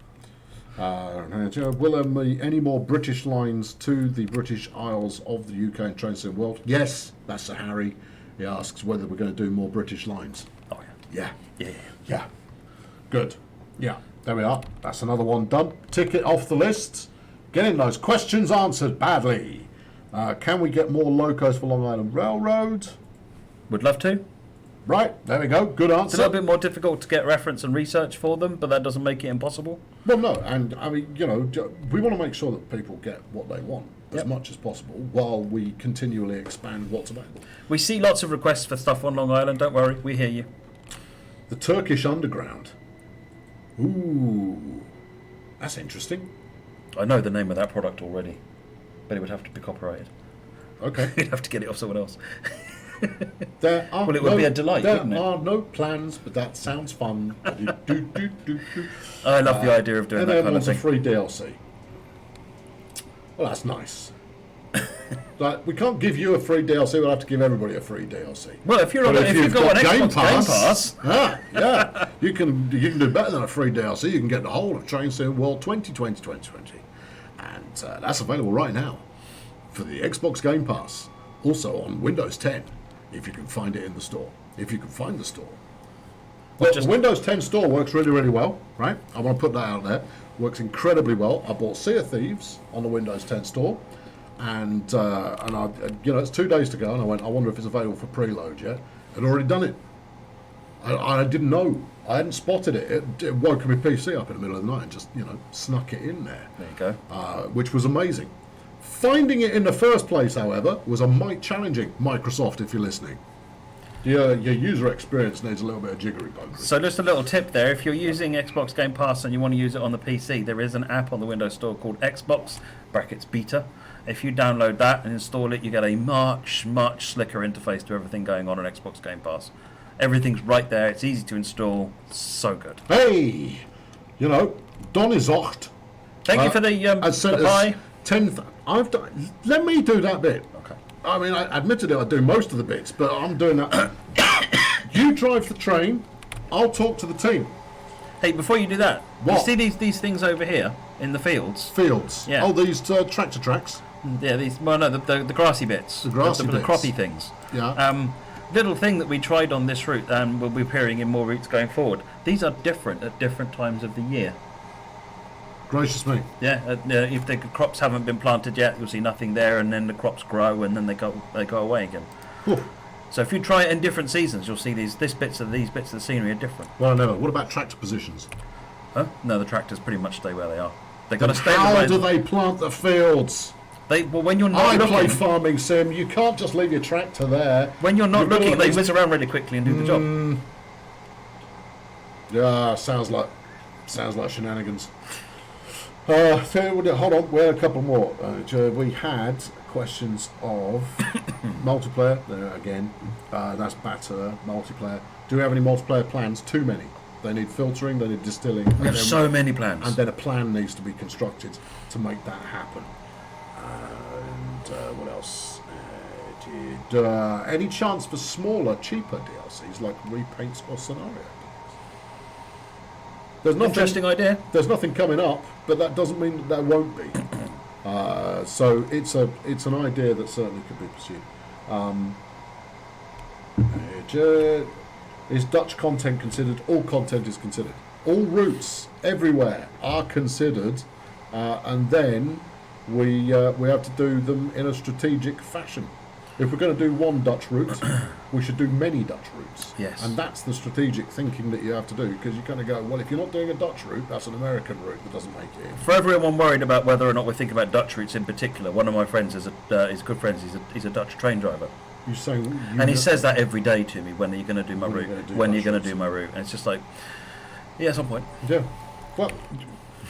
Will there be any more British lines to the British Isles of the UK and Train Sim World? Yes, that's Sir Harry. He asks whether we're going to do more British lines. Oh, Yeah. yeah. Good. Yeah, there we are. That's another one done. Tick it off the list. Getting those questions answered badly. Can we get more locos for Long Island Railroad? Would love to. Right, there we go. Good It's a answer. little bit more difficult to get reference and research for them, but that doesn't make it impossible. Well, no, and I mean, we want to make sure that people get what they want as much as possible while we continually expand what's available. We see lots of requests for stuff on Long Island. Don't worry, we hear you. The Turkish Underground. Ooh, that's interesting. I know the name of that product already, but it would have to be copyrighted. Okay. You'd have to get it off someone else. There are Well, it would be a delight, wouldn't it? There are no plans, but that sounds fun. Do. I love the idea of doing And that then kind of wants a thing. free DLC. Well, that's nice. Like, we can't give you a free DLC. We'll have to give everybody a free DLC. Well, if you've you've got an Xbox Game Pass, yeah, you can do better than a free DLC. You can get the whole of Train Sim World 2020, and that's available right now for the Xbox Game Pass. Also on Windows 10, if you can find it in the store. If you can find the store. Well, the Windows 10 store works really, really well, right? I want to put that out there. Works incredibly well. I bought Sea of Thieves on the Windows 10 store, and I, it's 2 days to go, and I went, I wonder if it's available for preload yet. I'd already done it. I didn't know. I hadn't spotted it. It woke my PC up in the middle of the night and just, snuck it in there. there you go. Which was amazing. Finding it in the first place, however, was a mite challenging. Microsoft, if you're listening. your user experience needs a little bit of jiggery pokery. So just a little tip there, if you're using Xbox Game Pass and you want to use it on the PC, there is an app on the Windows Store called Xbox (Beta). If you download that and install it, you get a much slicker interface to everything going on Xbox Game Pass. Everything's right there, it's easy to install, so good. Hey, Don is ocht. Thank you for the pie. 10th. Let me do that bit. Okay. I mean, I admitted it, I do most of the bits, but I'm doing that. You drive the train, I'll talk to the team. Hey, before you do that, What? you see these things over here in the fields? Fields. Yeah. Oh, these tractor tracks. Yeah, the grassy bits. The grassy the bits. croppy things. Yeah. Little thing that we tried on this route and will be appearing in more routes going forward. These are different at different times of the year. Gracious me. Yeah, if the crops haven't been planted yet, you'll see nothing there, and then the crops grow, and then they go away again. Whew. So if you try it in different seasons, you'll see these bits of the scenery are different. Well, no. What about tractor positions? Huh? No, the tractors pretty much stay where they are. They've got to stay. How do they plant the fields? When you're not I looking, play farming sim. You can't just leave your tractor there. when you're not You've got looking, all they these- whiz around really quickly and do the job. Yeah, sounds like shenanigans. Hold on, we had a couple more. We had questions of multiplayer. There again, that's better multiplayer. Do we have any multiplayer plans? Too many. They need filtering. They need distilling. We have so many plans. And then a plan needs to be constructed to make that happen. And what else? Any chance for smaller, cheaper DLCs like repaints or scenario? There's nothing, Interesting idea. There's nothing coming up, but that doesn't mean that there won't be. So it's an idea that certainly could be pursued. Is Dutch content considered? All content is considered. All routes everywhere are considered, and then we have to do them in a strategic fashion. If we're going to do one Dutch route, we should do many Dutch routes. Yes. And that's the strategic thinking that you have to do, because you kind of go, well, if you're not doing a Dutch route, that's an American route that doesn't make it in. For everyone worried about whether or not we're thinking about Dutch routes in particular, one of my friends is good friends. He's a Dutch train driver, You say, and he says that every day to me. When are you going to do my route? When are you going to do my route? And it's just like, yeah, at some point. Yeah. Well,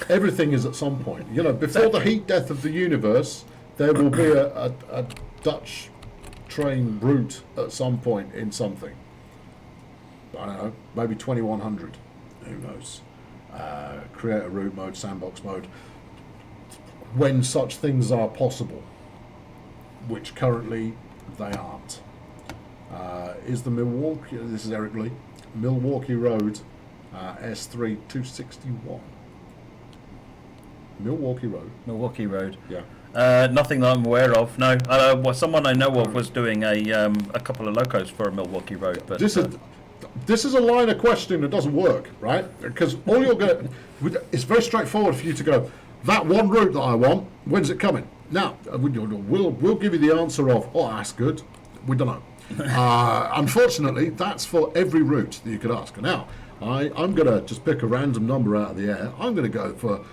everything is at some point. Before the heat death of the universe, there will be a Dutch train route at some point in something. I don't know, maybe 2100. Who knows? Create a route mode, sandbox mode. When such things are possible, which currently they aren't. Is the Milwaukee, this is Eric Lee, Milwaukee Road S3 261. Milwaukee Road. Yeah. Nothing that I'm aware of. No. Someone I know of was doing a couple of locos for a Milwaukee Road. But this is a line of questioning that doesn't work, right? Because all you're going to... It's very straightforward for you to go, that one route that I want, when's it coming? Now, we'll give you the answer of, oh, that's good. We don't know. Unfortunately, that's for every route that you could ask. Now, I'm going to just pick a random number out of the air. I'm going to go for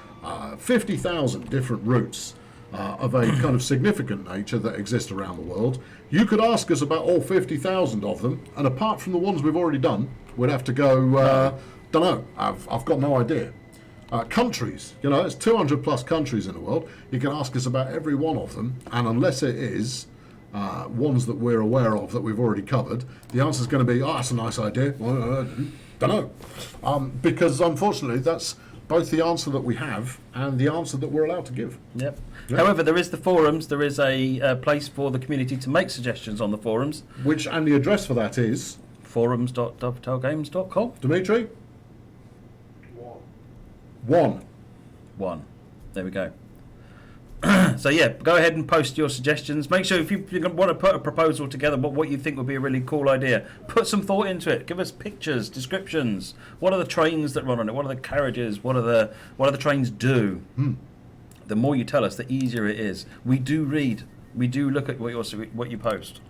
50,000 different routes of a kind of significant nature that exist around the world. You could ask us about all 50,000 of them, and apart from the ones we've already done, we'd have to go, don't know, I've got no idea. Countries, there's 200 plus countries in the world. You can ask us about every one of them, and unless it is ones that we're aware of that we've already covered, the answer is going to be, oh, that's a nice idea. Well, don't know. Because unfortunately, that's both the answer that we have and the answer that we're allowed to give. Yep. However, there is the forums. There is a place for the community to make suggestions on the forums. And the address for that is? forums.dovetailgames.com. Dimitri? 1. There we go. So yeah, go ahead and post your suggestions. Make sure if you want to put a proposal together, what you think would be a really cool idea, put some thought into it. Give us pictures, descriptions. What are the trains that run on it? What are the carriages? What are the trains do? The more you tell us, the easier it is. We do read. We do look at what you post.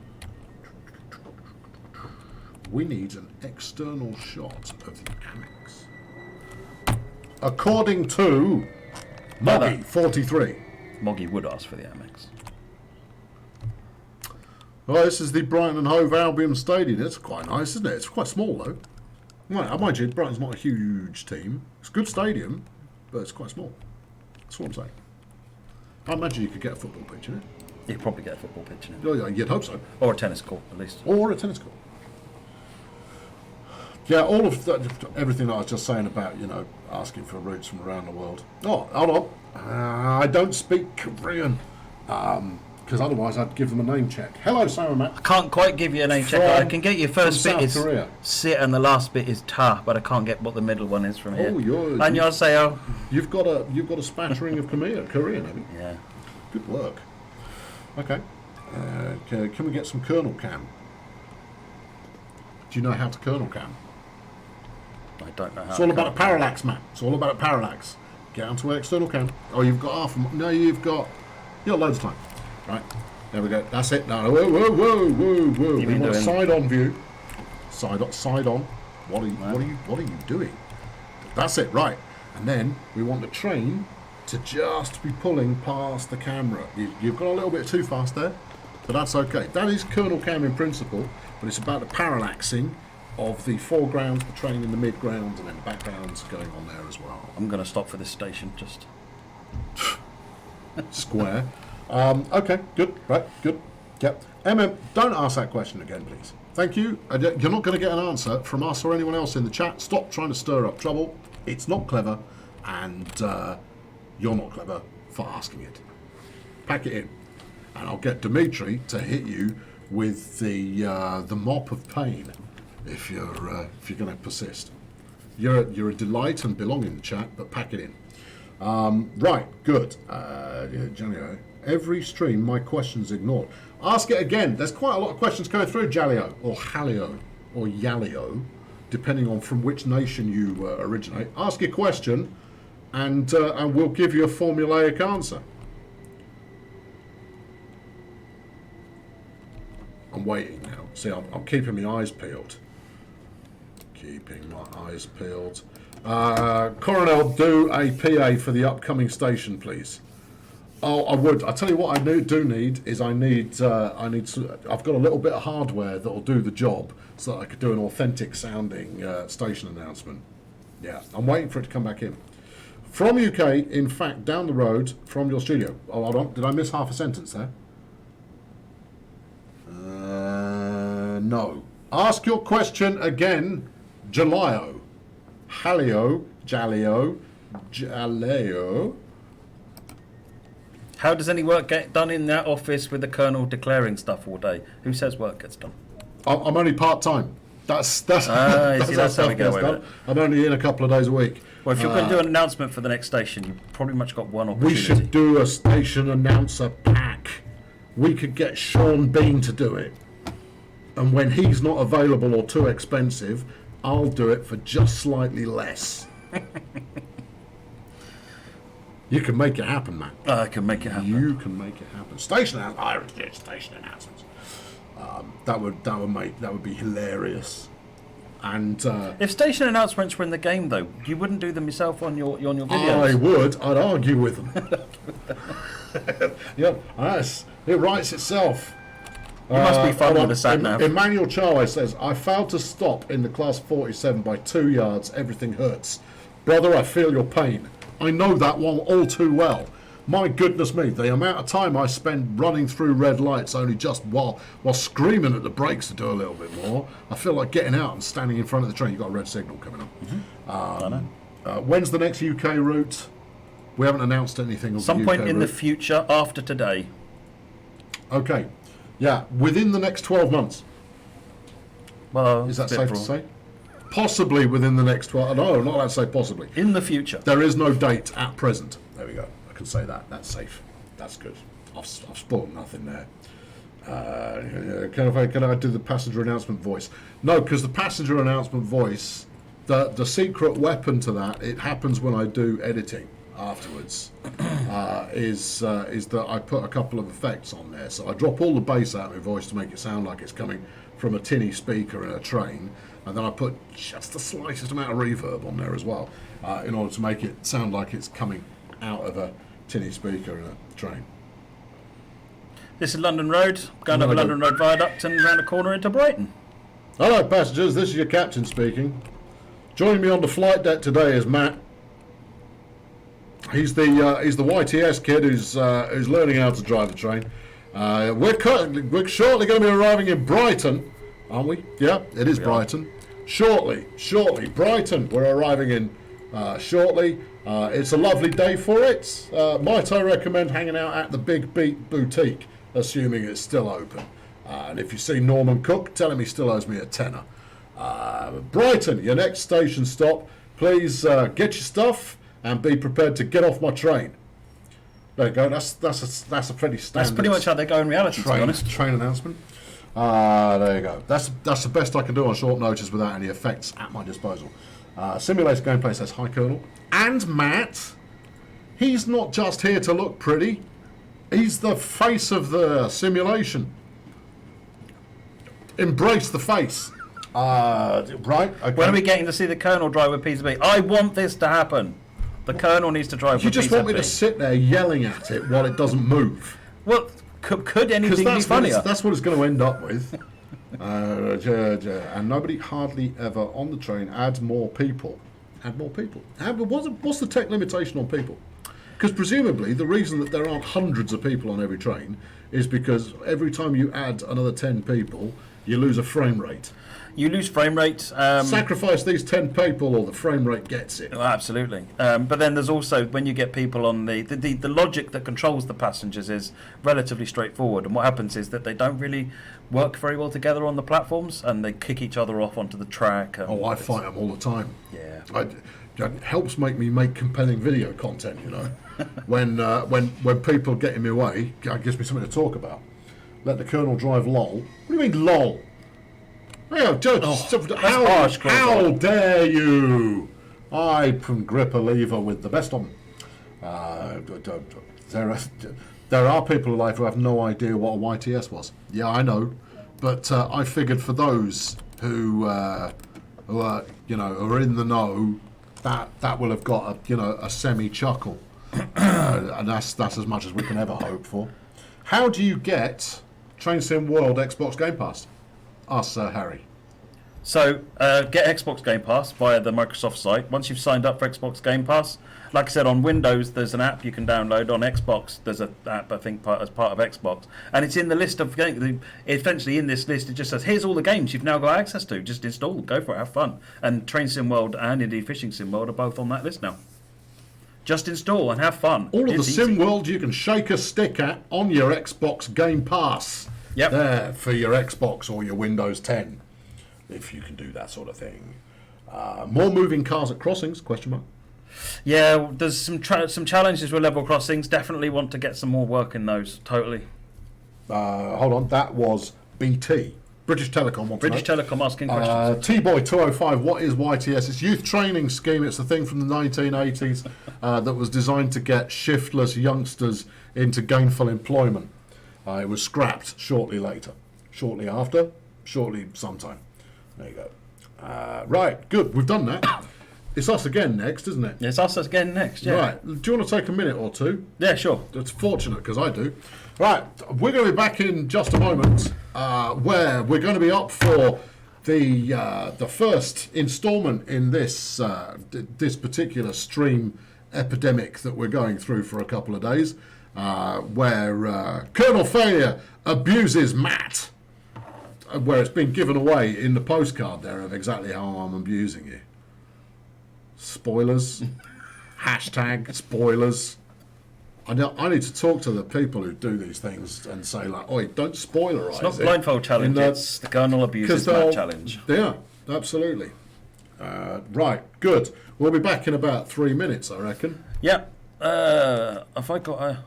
We need an external shot of the annex. According to Moggy 43. Moggy would ask for the Amex. Oh, this is the Brighton and Hove Albion Stadium. It's quite nice, isn't it? It's quite small, though. Right, mind you, Brighton's not a huge team. It's a good stadium, but it's quite small. That's what I'm saying. I imagine you could get a football pitch in it. You could probably get a football pitch in it. Oh, yeah, you'd hope so. Or a tennis court, at least. Or a tennis court. Yeah, all of that, everything that I was just saying about, asking for routes from around the world. Oh, hold on. I don't speak Korean. Because otherwise I'd give them a name check. Hello, Simon Matt. I can't quite give you a name check. I can get your first bit South is Korea. sit and the last bit is ta, but I can't get what the middle one is from here. Oh, 안녕하세요. You've got a spattering of Korean, haven't you? Yeah. Good work. Okay. Can we get some kernel cam? Do you know how to kernel cam? I don't know how. It's all about a parallax, Matt. It's all about a parallax. Get onto external cam. Oh, you've got half. No, you've got loads of time. Right. There we go. That's it. No. Whoa. We want a side-on view. Side on. What are you doing? That's it. Right. And then we want the train to just be pulling past the camera. You've got a little bit too fast there, but that's okay. That is kernel cam in principle, but it's about the parallaxing of the foregrounds, the train in the midgrounds, and then backgrounds going on there as well. I'm going to stop for this station, just... Square. Okay, good, right, good. Yep. Don't ask that question again, please. Thank you. You're not going to get an answer from us or anyone else in the chat. Stop trying to stir up trouble. It's not clever, and you're not clever for asking it. Pack it in, and I'll get Dimitri to hit you with the mop of pain if you're going to persist. You're a delight and belong in the chat, but pack it in. Right, good. Jalio, every stream my question's ignored. Ask it again. There's quite a lot of questions coming through, Jalio, or Halio, or Yalio, depending on from which nation you originate. Ask your question, and we'll give you a formulaic answer. I'm waiting now. See, I'm keeping my eyes peeled. Keeping my eyes peeled. Coronel, do a PA for the upcoming station, please. Oh, I would. I tell you what, I've got a little bit of hardware that'll do the job, so that I could do an authentic sounding station announcement. Yeah, I'm waiting for it to come back in. From UK, in fact, down the road from your studio. Oh, hold on. Did I miss half a sentence there? No. Ask your question again, Jalio. Jalio. How does any work get done in that office with the colonel declaring stuff all day? Who says work gets done? I'm only part-time. That's how we get away with it. I'm only in a couple of days a week. Well, if you're going to do an announcement for the next station, you've probably much got one opportunity. We should do a station announcer pack. We could get Sean Bean to do it. And when he's not available or too expensive, I'll do it for just slightly less. You can make it happen, man. I can make it happen. You can make it happen. Station announcements. That would be hilarious. And if station announcements were in the game, though, you wouldn't do them yourself on your videos. I would. I'd argue with them. Yeah, yes, it writes itself. You must be fun with a sat nav. Emmanuel Charlie says, I failed to stop in the class 47 by 2 yards. Everything hurts. Brother, I feel your pain. I know that one all too well. My goodness me, the amount of time I spend running through red lights only just while screaming at the brakes to do a little bit more. I feel like getting out and standing in front of the train. You've got a red signal coming up. Mm-hmm. When's the next UK route? We haven't announced anything. Some point in the future, after today. Okay. Yeah, within the next 12 months. Well, is that safe to say? Possibly within the next 12. No, not allowed to say possibly. In the future. There is no date at present. There we go. I can say that. That's safe. That's good. I've spoiled nothing there. Can I do the passenger announcement voice? No, because the passenger announcement voice, the secret weapon to that, it happens when I do editing afterwards, is that I put a couple of effects on there. So I drop all the bass out of my voice to make it sound like it's coming from a tinny speaker in a train, and then I put just the slightest amount of reverb on there as well, in order to make it sound like it's coming out of a tinny speaker in a train. This is London Road, going over London Road Viaduct and round the corner into Brighton. Hello, passengers. This is your captain speaking. Joining me on the flight deck today is Matt. He's the YTS kid who's learning how to drive the train. We're shortly going to be arriving in Brighton, aren't we? Yeah, it is Brighton. Shortly, Brighton. We're arriving in shortly. It's a lovely day for it. Might I recommend hanging out at the Big Beat Boutique, assuming it's still open. And if you see Norman Cook, tell him he still owes me a tenner. Brighton, your next station stop. Please get your stuff and be prepared to get off my train. There you go. That's a pretty standard. That's pretty much how they go in reality, to be honest. Train announcement. There you go. That's the best I can do on short notice without any effects at my disposal. Simulator Gameplay says, hi, Colonel. And Matt, he's not just here to look pretty. He's the face of the simulation. Embrace the face. Right? Okay. When are we getting to see the Colonel drive with PCB? I want this to happen. The Colonel needs to drive with PCB. You just want me to sit there yelling at it while it doesn't move? Well, could anything be funnier? That's what it's going to end up with. And nobody hardly ever on the train adds more people. Add more people. What's the tech limitation on people? Because presumably the reason that there aren't hundreds of people on every train is because every time you add another 10 people, you lose a frame rate. You lose frame rate. Sacrifice these 10 people or the frame rate gets it. Oh, absolutely. But then there's also, when you get people on the logic that controls the passengers is relatively straightforward. And what happens is that they don't really work very well together on the platforms and they kick each other off onto the track. I fight them all the time. Yeah. It helps make me make compelling video content, you know. when people get in my way, it gives me something to talk about. Let the Colonel drive lol. What do you mean lol? How dare you? I can grip a lever with the best of them. There are people alive who have no idea what a YTS was. Yeah, I know, but I figured for those who are in the know, that will have got a semi chuckle, and that's as much as we can ever hope for. How do you get Train Sim World Xbox Game Pass? Ask Sir Harry. So, get Xbox Game Pass via the Microsoft site. Once you've signed up for Xbox Game Pass, like I said, on Windows there's an app you can download. On Xbox there's an app, I think, as part of Xbox. And it's in the list of games. Essentially in this list it just says, here's all the games you've now got access to. Just install them, go for it, have fun. And Train Sim World and indeed Fishing Sim World are both on that list now. Just install and have fun. All of the Sim World you can shake a stick at on your Xbox Game Pass. Yep. There for your Xbox or your Windows 10, if you can do that sort of thing. More moving cars at crossings? Question mark. Yeah, there's some challenges with level crossings. Definitely want to get some more work in those. Totally. Hold on, that was BT. British Telecom. British Telecom asking questions. T-Boy 205, what is YTS? It's youth training scheme. It's a thing from the 1980s that was designed to get shiftless youngsters into gainful employment. It was scrapped shortly later. Shortly after? Shortly sometime. There you go. Right, good. We've done that. It's us again next, isn't it? It's us again next, yeah. Right. Do you want to take a minute or two? Yeah, sure. It's fortunate because I do. Right. We're going to be back in just a moment where we're going to be up for the first instalment in this particular stream epidemic that we're going through for a couple of days. Where Colonel Failure abuses Matt, where it's been given away in the postcard there of exactly how I'm abusing you. Spoilers. Hashtag spoilers. I need to talk to the people who do these things and say, like, oi, don't spoilerize it. It's not Blindfold challenge, it's the Colonel abuses Matt challenge. Yeah, absolutely. Right, good. We'll be back in about 3 minutes, I reckon. Yep. Have I got a...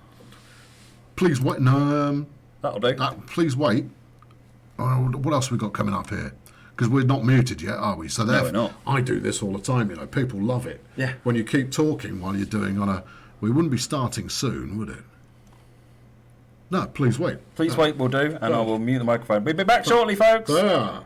Please wait. No, that'll do. Please wait. What else have we got coming up here? Because we're not muted yet, are we? So no, we're not. I do this all the time. People love it. Yeah. When you keep talking while you're doing on a, we wouldn't be starting soon, would it? No, please wait. Please wait. We'll do, and I will mute the microphone. We'll be back shortly, folks. Yeah.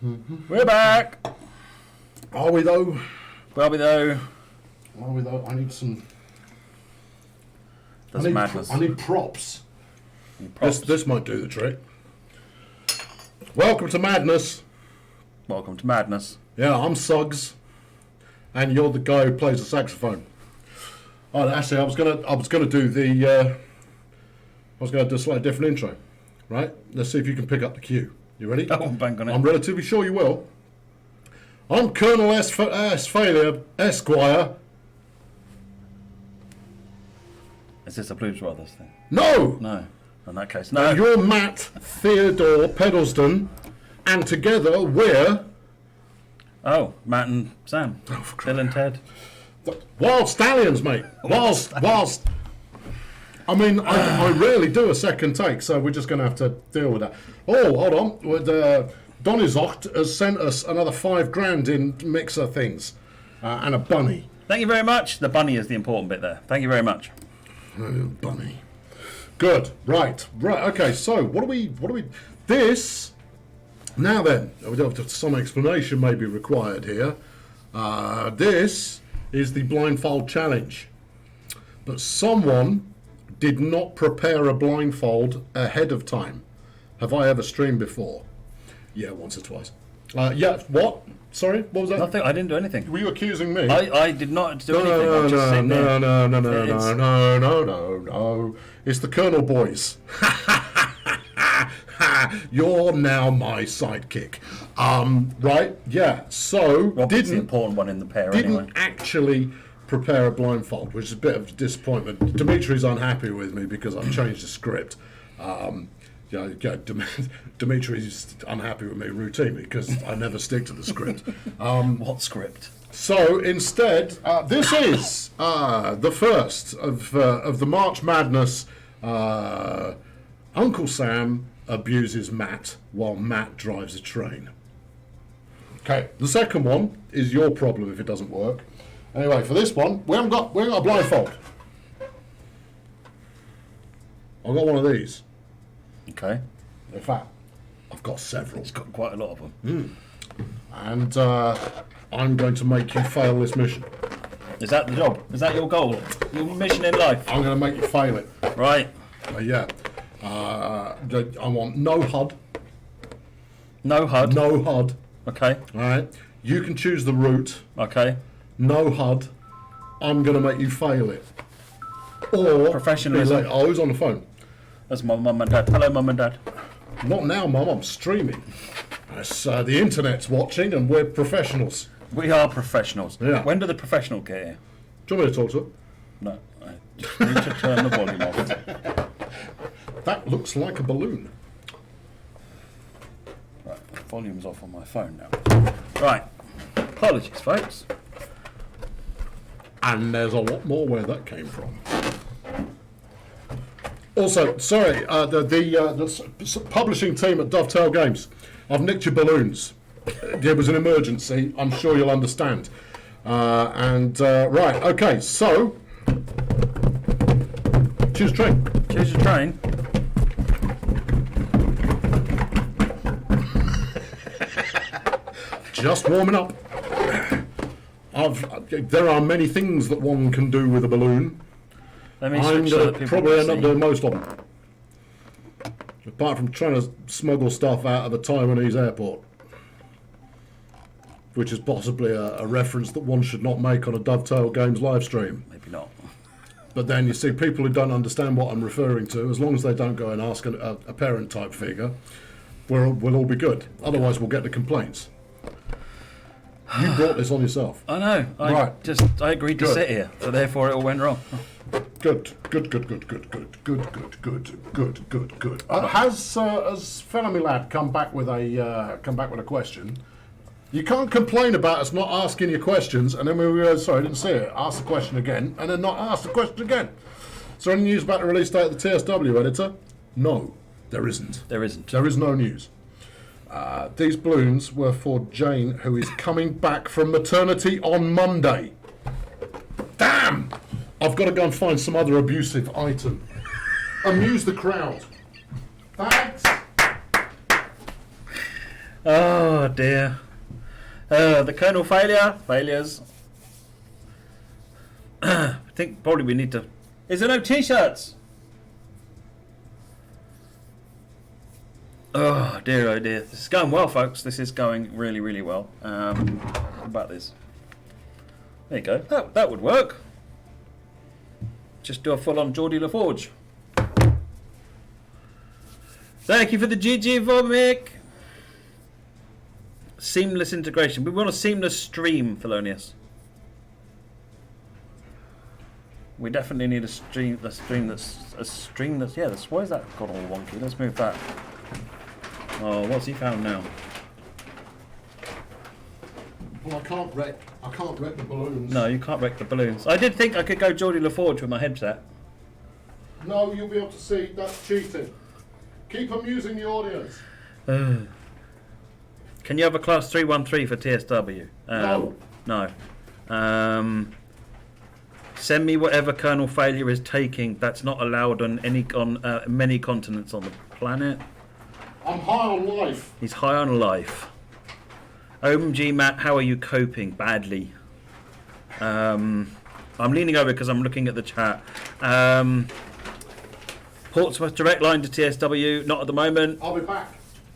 We're back. Are we though? Well, we though. Are we though? I need some. That's madness. I need props. Props. This might do the trick. Welcome to Madness. Welcome to madness. Yeah, I'm Suggs, and you're the guy who plays the saxophone. Oh, actually, I was gonna do the. I was gonna do a slightly different intro, right? Let's see if you can pick up the cue. You ready? Oh, I'm banking on it. I'm relatively sure you will. I'm Colonel S. Failure, Esquire. Is this a Blues Brothers thing? No! No. In that case, no. And you're Matt Theodore Peddleston, and together we're... Oh, Matt and Sam. Oh, for Bill and Ted. Wild Stallions, mate. Whilst... I mean, I rarely do a second take, so we're just going to have to deal with that. Oh, hold on. Donizocht has sent us another $5,000 in mixer things. And a bunny. Thank you very much. The bunny is the important bit there. Thank you very much. Bunny. Good. Right. Okay. So what do we? This. Now then, some explanation may be required here. This is the blindfold challenge, but someone did not prepare a blindfold ahead of time. Have I ever streamed before? Yeah, once or twice. Yeah. What? Sorry. What was that? Nothing. I didn't do anything. Were you accusing me? I did not do anything. I was just sitting there. No. It's the Colonel boys. You're now my sidekick. Right? Yeah. So Robert's the important one in the pair anyway. Didn't actually prepare a blindfold, which is a bit of a disappointment. Dimitri's unhappy with me because I've changed the script. Dimitri's unhappy with me routinely because I never stick to the script. What script? So instead, this is the first of the March Madness. Uncle Sam abuses Matt while Matt drives a train. Okay, the second one is your problem if it doesn't work. Anyway, for this one, we haven't got a blindfold. I've got one of these. Okay. In fact, I've got several. It's got quite a lot of them. And I'm going to make you fail this mission. Is that the job? Is that your goal? Your mission in life? I'm going to make you fail it. Right. Yeah. I want no HUD. No HUD? No HUD. Okay. All right. You can choose the route. Okay. No HUD. I'm going to make you fail it. Or... Professionalism. Oh, who's on the phone? That's my mum and dad. Hello, mum and dad. Not now, Mum. I'm streaming. The internet's watching and we're professionals. We are professionals. Yeah. When do the professional get here? Do you want me to talk to her? No. I just need to turn the volume off. That looks like a balloon. Right. Volume's off on my phone now. Right. Apologies, folks. And there's a lot more where that came from. Also, sorry, the publishing team at Dovetail Games, I've nicked your balloons. It was an emergency, I'm sure you'll understand. Right, okay, so, choose a train. Choose a train? Just warming up. There are many things that one can do with a balloon. Let me I'm switch so going that to people probably can end up see. doing most of them. Apart from trying to smuggle stuff out of a Taiwanese airport. Which is possibly a reference that one should not make on a Dovetail Games live stream. Maybe not. But then you see people who don't understand what I'm referring to, as long as they don't go and ask a parent type figure, we'll all be good. Otherwise we'll get the complaints. You brought this on yourself. I know. I agreed to sit here, so therefore it all went wrong. Good. Has Felony Lad come back with a question? You can't complain about us not asking you questions, and then we realize, sorry, I didn't see it. Ask the question again, and then not ask the question again. Is there any news about the release date of the TSW editor? No, there isn't. There isn't. There is no news. These balloons were for Jane, who is coming back from maternity on Monday. Damn! I've got to go and find some other abusive item. Amuse the crowd. Thanks. Oh dear. The kernel failures. I think probably we need to. Is there no t-shirts? Oh dear. This is going well, folks. This is going really, really well. How about this? There you go. That would work. Just do a full-on Geordie LaForge. Thank you for the GG, Vomic. Seamless integration. We want a seamless stream, Thelonious. We definitely need a stream that's yeah. Why is that got all wonky? Let's move that. Oh, what's he found now? Well, I can't wreck the balloons. No, you can't wreck the balloons. I did think I could go Geordie LaForge with my headset. No, you'll be able to see. That's cheating. Keep amusing the audience. Can you have a class 313 for TSW? No. No. Send me whatever kernel failure is taking. That's not allowed on many continents on the planet. I'm high on life. He's high on life. OMG, Matt, how are you coping? Badly. I'm leaning over because I'm looking at the chat. Portsmouth direct line to TSW, not at the moment. I'll be back.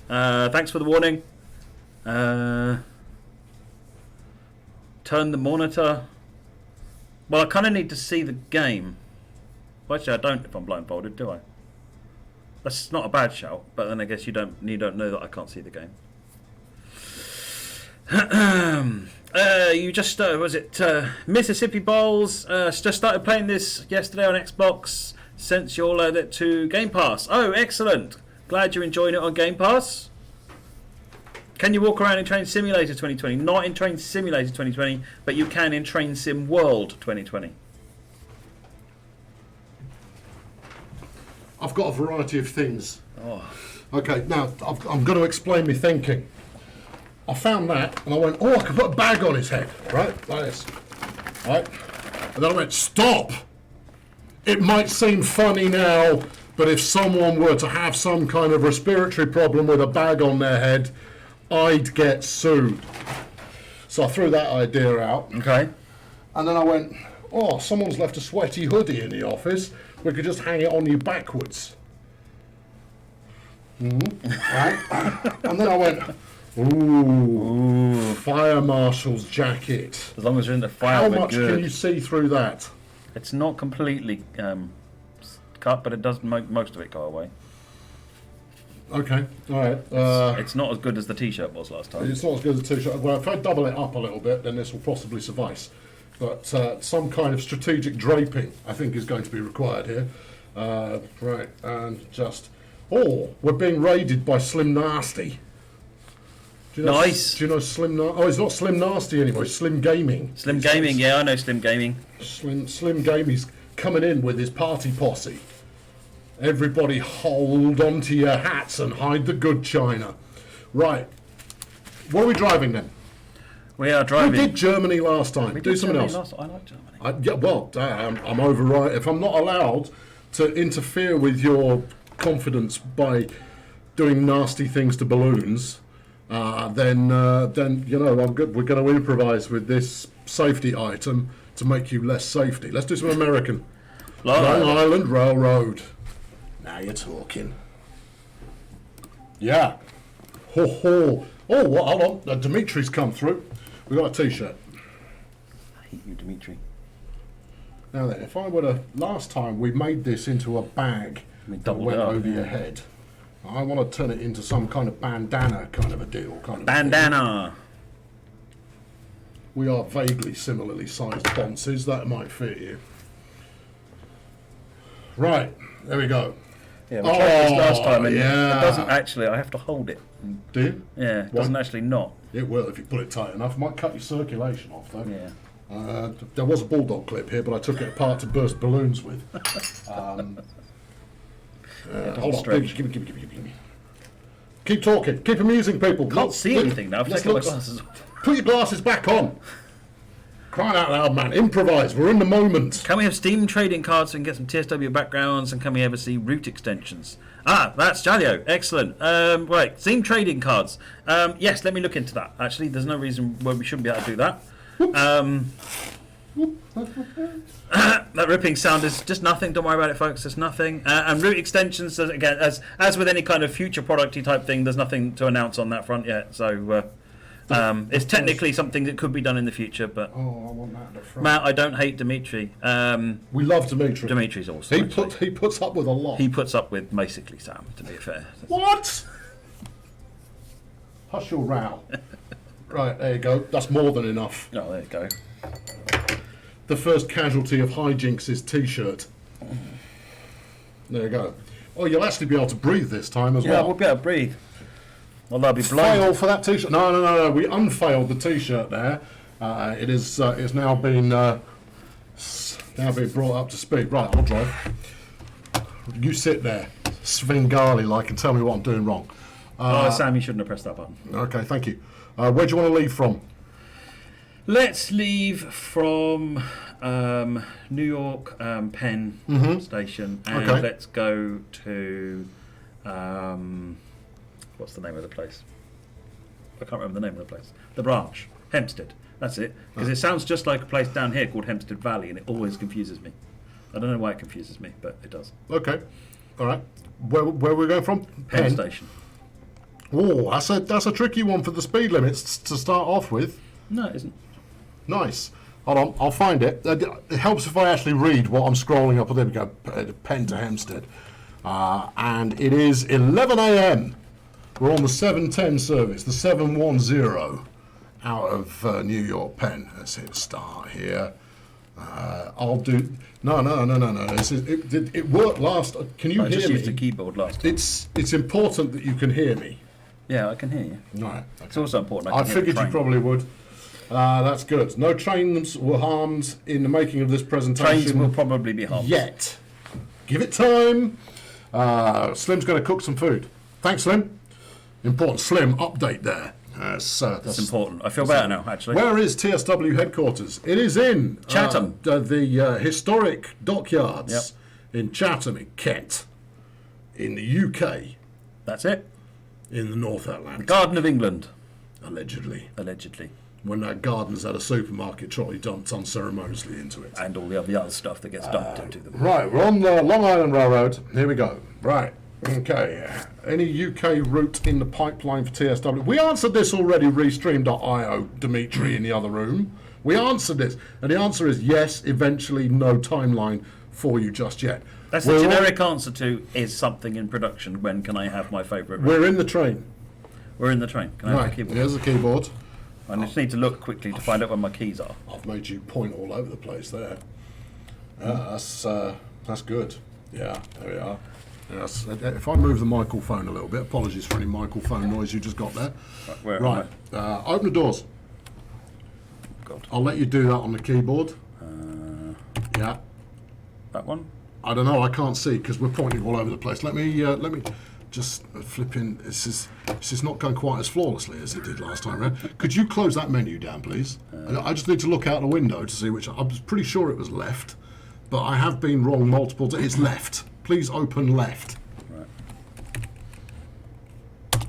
Thanks for the warning. Turn the monitor. Well, I kind of need to see the game. Well, actually, I don't if I'm blindfolded, do I? That's not a bad shout, but then I guess you don't know that I can't see the game. You just was it Mississippi Bowls? Just started playing this yesterday on Xbox. Since you'll load it to Game Pass. Oh, excellent! Glad you're enjoying it on Game Pass. Can you walk around in Train Simulator 2020? Not in Train Simulator 2020, but you can in Train Sim World 2020. I've got a variety of things. Oh. Okay, now I'm going to explain my thinking. I found that and I went, oh, I could put a bag on his head, right? Like this. Right? And then I went, stop! It might seem funny now, but if someone were to have some kind of respiratory problem with a bag on their head, I'd get sued. So I threw that idea out. Okay. And then I went, oh, someone's left a sweaty hoodie in the office. We could just hang it on you backwards. Right? And then I went, ooh, fire marshal's jacket. As long as you're in the fire, How we're much good. can you see through that? It's not completely cut, but it does make most of it go away. Okay, all right. It's not as good as the t-shirt was last time. It's not as good as a t-shirt. Well, if I double it up a little bit, then this will possibly suffice. But some kind of strategic draping, I think, is going to be required here. Right, and just... Oh, we're being raided by Slim Nasty. Do you know, Nice. Do you know Slim Nasty? Oh, it's not Slim Nasty anymore. It's Slim Gaming. Slim Gaming, yeah, I know Slim Gaming. Slim Gaming's coming in with his party posse. Everybody hold on to your hats and hide the good china. Right. What are we driving then? We are driving. We did Germany last time. We Do did something Germany else. I like Germany. Yeah, well, I'm override. If I'm not allowed to interfere with your confidence by doing nasty things to balloons, then you know I'm good. We're going to improvise with this safety item to make you less safety. Let's do some American. Long Island Railroad. Now you're talking. Yeah. Ho ho. Oh, well, hold on. Dimitri's come through. We got a T-shirt. I hate you, Dimitri. Now then, if I were to... Last time we made this into a bag that went over your head. I want to turn it into some kind of bandana kind of a deal. Bandana! We are vaguely similarly sized bonces. That might fit you. Right, there we go. Yeah, we tried this last time and yeah. it doesn't actually... I have to hold it. Do you? Yeah, it doesn't actually not. It will if you pull it tight enough. It might cut your circulation off though. Yeah. There was a bulldog clip here, but I took it apart to burst balloons with. Hold on. Give me. Keep talking. Keep amusing people. Can't see anything now. I've let's taken my look. glasses off. Put your glasses back on. Crying out loud, man. Improvise. We're in the moment. Can we have Steam trading cards so we can get some TSW backgrounds? And can we ever see root extensions? Ah, that's Jalio. Excellent. Right, Steam trading cards. Yes, let me look into that. Actually, there's no reason why we shouldn't be able to do that. That ripping sound is just nothing. Don't worry about it, folks. It's nothing. And root extensions, again, as with any kind of future producty type thing, there's nothing to announce on that front yet. So it's technically something that could be done in the future. But I want that at the front. Matt, I don't hate Dimitri. We love Dimitri. Dimitri's awesome. He puts up with a lot. He puts up with basically Sam, to be fair. What? Hush your row. Right, there you go. That's more than enough. Oh, there you go. The first casualty of Hijinks' T-shirt. There you go. Oh, you'll actually be able to breathe this time as well. Yeah, we'll be able to breathe. Well, I'll be blind. Fail for that T-shirt. No. We unfailed the T-shirt there. It is. It's now been brought up to speed. Right, I'll drive. You sit there, Svengali-like, and tell me what I'm doing wrong. Sam, you shouldn't have pressed that button. Okay, thank you. Where do you want to leave from? Let's leave from New York Penn Station, and let's go to what's the name of the place? I can't remember the name of the place. The branch, Hempstead. That's it. Because it sounds just like a place down here called Hempstead Valley, and it always confuses me. I don't know why it confuses me, but it does. Okay, all right. Where are we going from? Penn Station. Oh, that's a tricky one for the speed limits to start off with. No, it isn't. Nice. Hold on, I'll find it. It helps if I actually read what I'm scrolling up. There we go. Penn to Hempstead. And it is 11 a.m. We're on the 710 service, the 710 out of New York Penn. Let's hit start here. I'll do... No. It worked last... Can you hear me? I just used the keyboard last time. It's important that you can hear me. Yeah, I can hear you. Right. Okay. It's also important. I figured you probably would. That's good. No trains were harmed in the making of this presentation. Trains will probably be harmed. Yet. Give it time. Slim's going to cook some food. Thanks, Slim. Important. Slim, update there. That's important. I feel better now, actually. Where is TSW headquarters? It is in Chatham. The historic dockyards in Chatham, in Kent, in the UK. That's it. In the North Atlantic. Garden of England. Allegedly. When that garden's had a supermarket trolley dumped unceremoniously into it. And all the other stuff that gets dumped into them. Right, we're on the Long Island Railroad. Here we go. Right, okay. Any UK route in the pipeline for TSW? We answered this already, Restream.io, Dimitri, in the other room. We answered this. And the answer is yes, eventually, no timeline for you just yet. That's the generic answer to, is something in production? When can I have my favourite route? We're in the train. We're in the train. Can I have the keyboard? Here's the keyboard. I just need to look quickly to find out where my keys are. I've made you point all over the place there. That's good. Yeah, there we are. Yes. If I move the microphone a little bit, apologies for any microphone noise you just got there. Right. Open the doors. God. I'll let you do that on the keyboard. Yeah. That one? I don't know. I can't see because we're pointing all over the place. Let me just flip in. This is not going quite as flawlessly as it did last time around. Could you close that menu down, please? I just need to look out the window to see which. I was pretty sure it was left, but I have been wrong multiple times. It's left. Please open left. Right.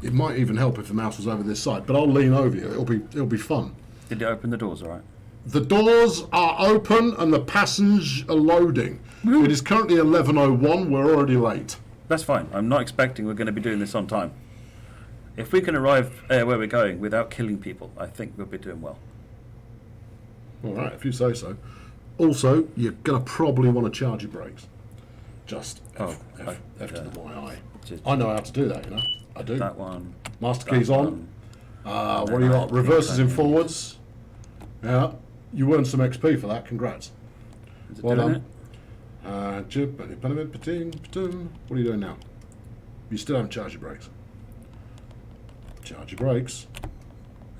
It might even help if the mouse was over this side, but I'll lean over you. It'll be fun. Did you open the doors all right? The doors are open and the passengers are loading. It is currently 11:01. We're already late. That's fine. I'm not expecting we're going to be doing this on time. If we can arrive where we're going without killing people, I think we'll be doing well. All right, if you say so. Also, you're going to probably want to charge your brakes. Just F to the YI. I know how to do that, you know. I do. That one. Master keys on. What do you got? Reverses in forwards. Yeah. You earned some XP for that. Congrats. Is it Well doing done. What are you doing now? You still haven't charged your brakes. Charge your brakes.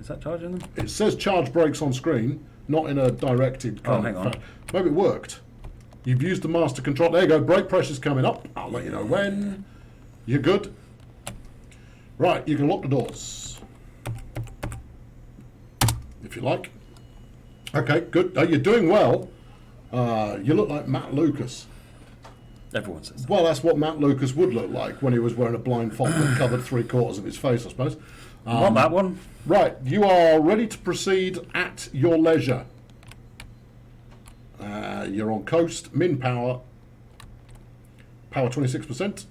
Is that charging them? It says charge brakes on screen, not in a directed kind hang of on. fa- Maybe it worked. You've used the master control. There you go. Brake pressure's coming up. I'll let you know when. You're good. Right, you can lock the doors. If you like. Okay, good. You're doing well. You look like Matt Lucas. Everyone says that. Well, that's what Matt Lucas would look like when he was wearing a blindfold that covered 3/4 of his face, I suppose. Want that one? Right, you are ready to proceed at your leisure. You're on coast, min power 26%.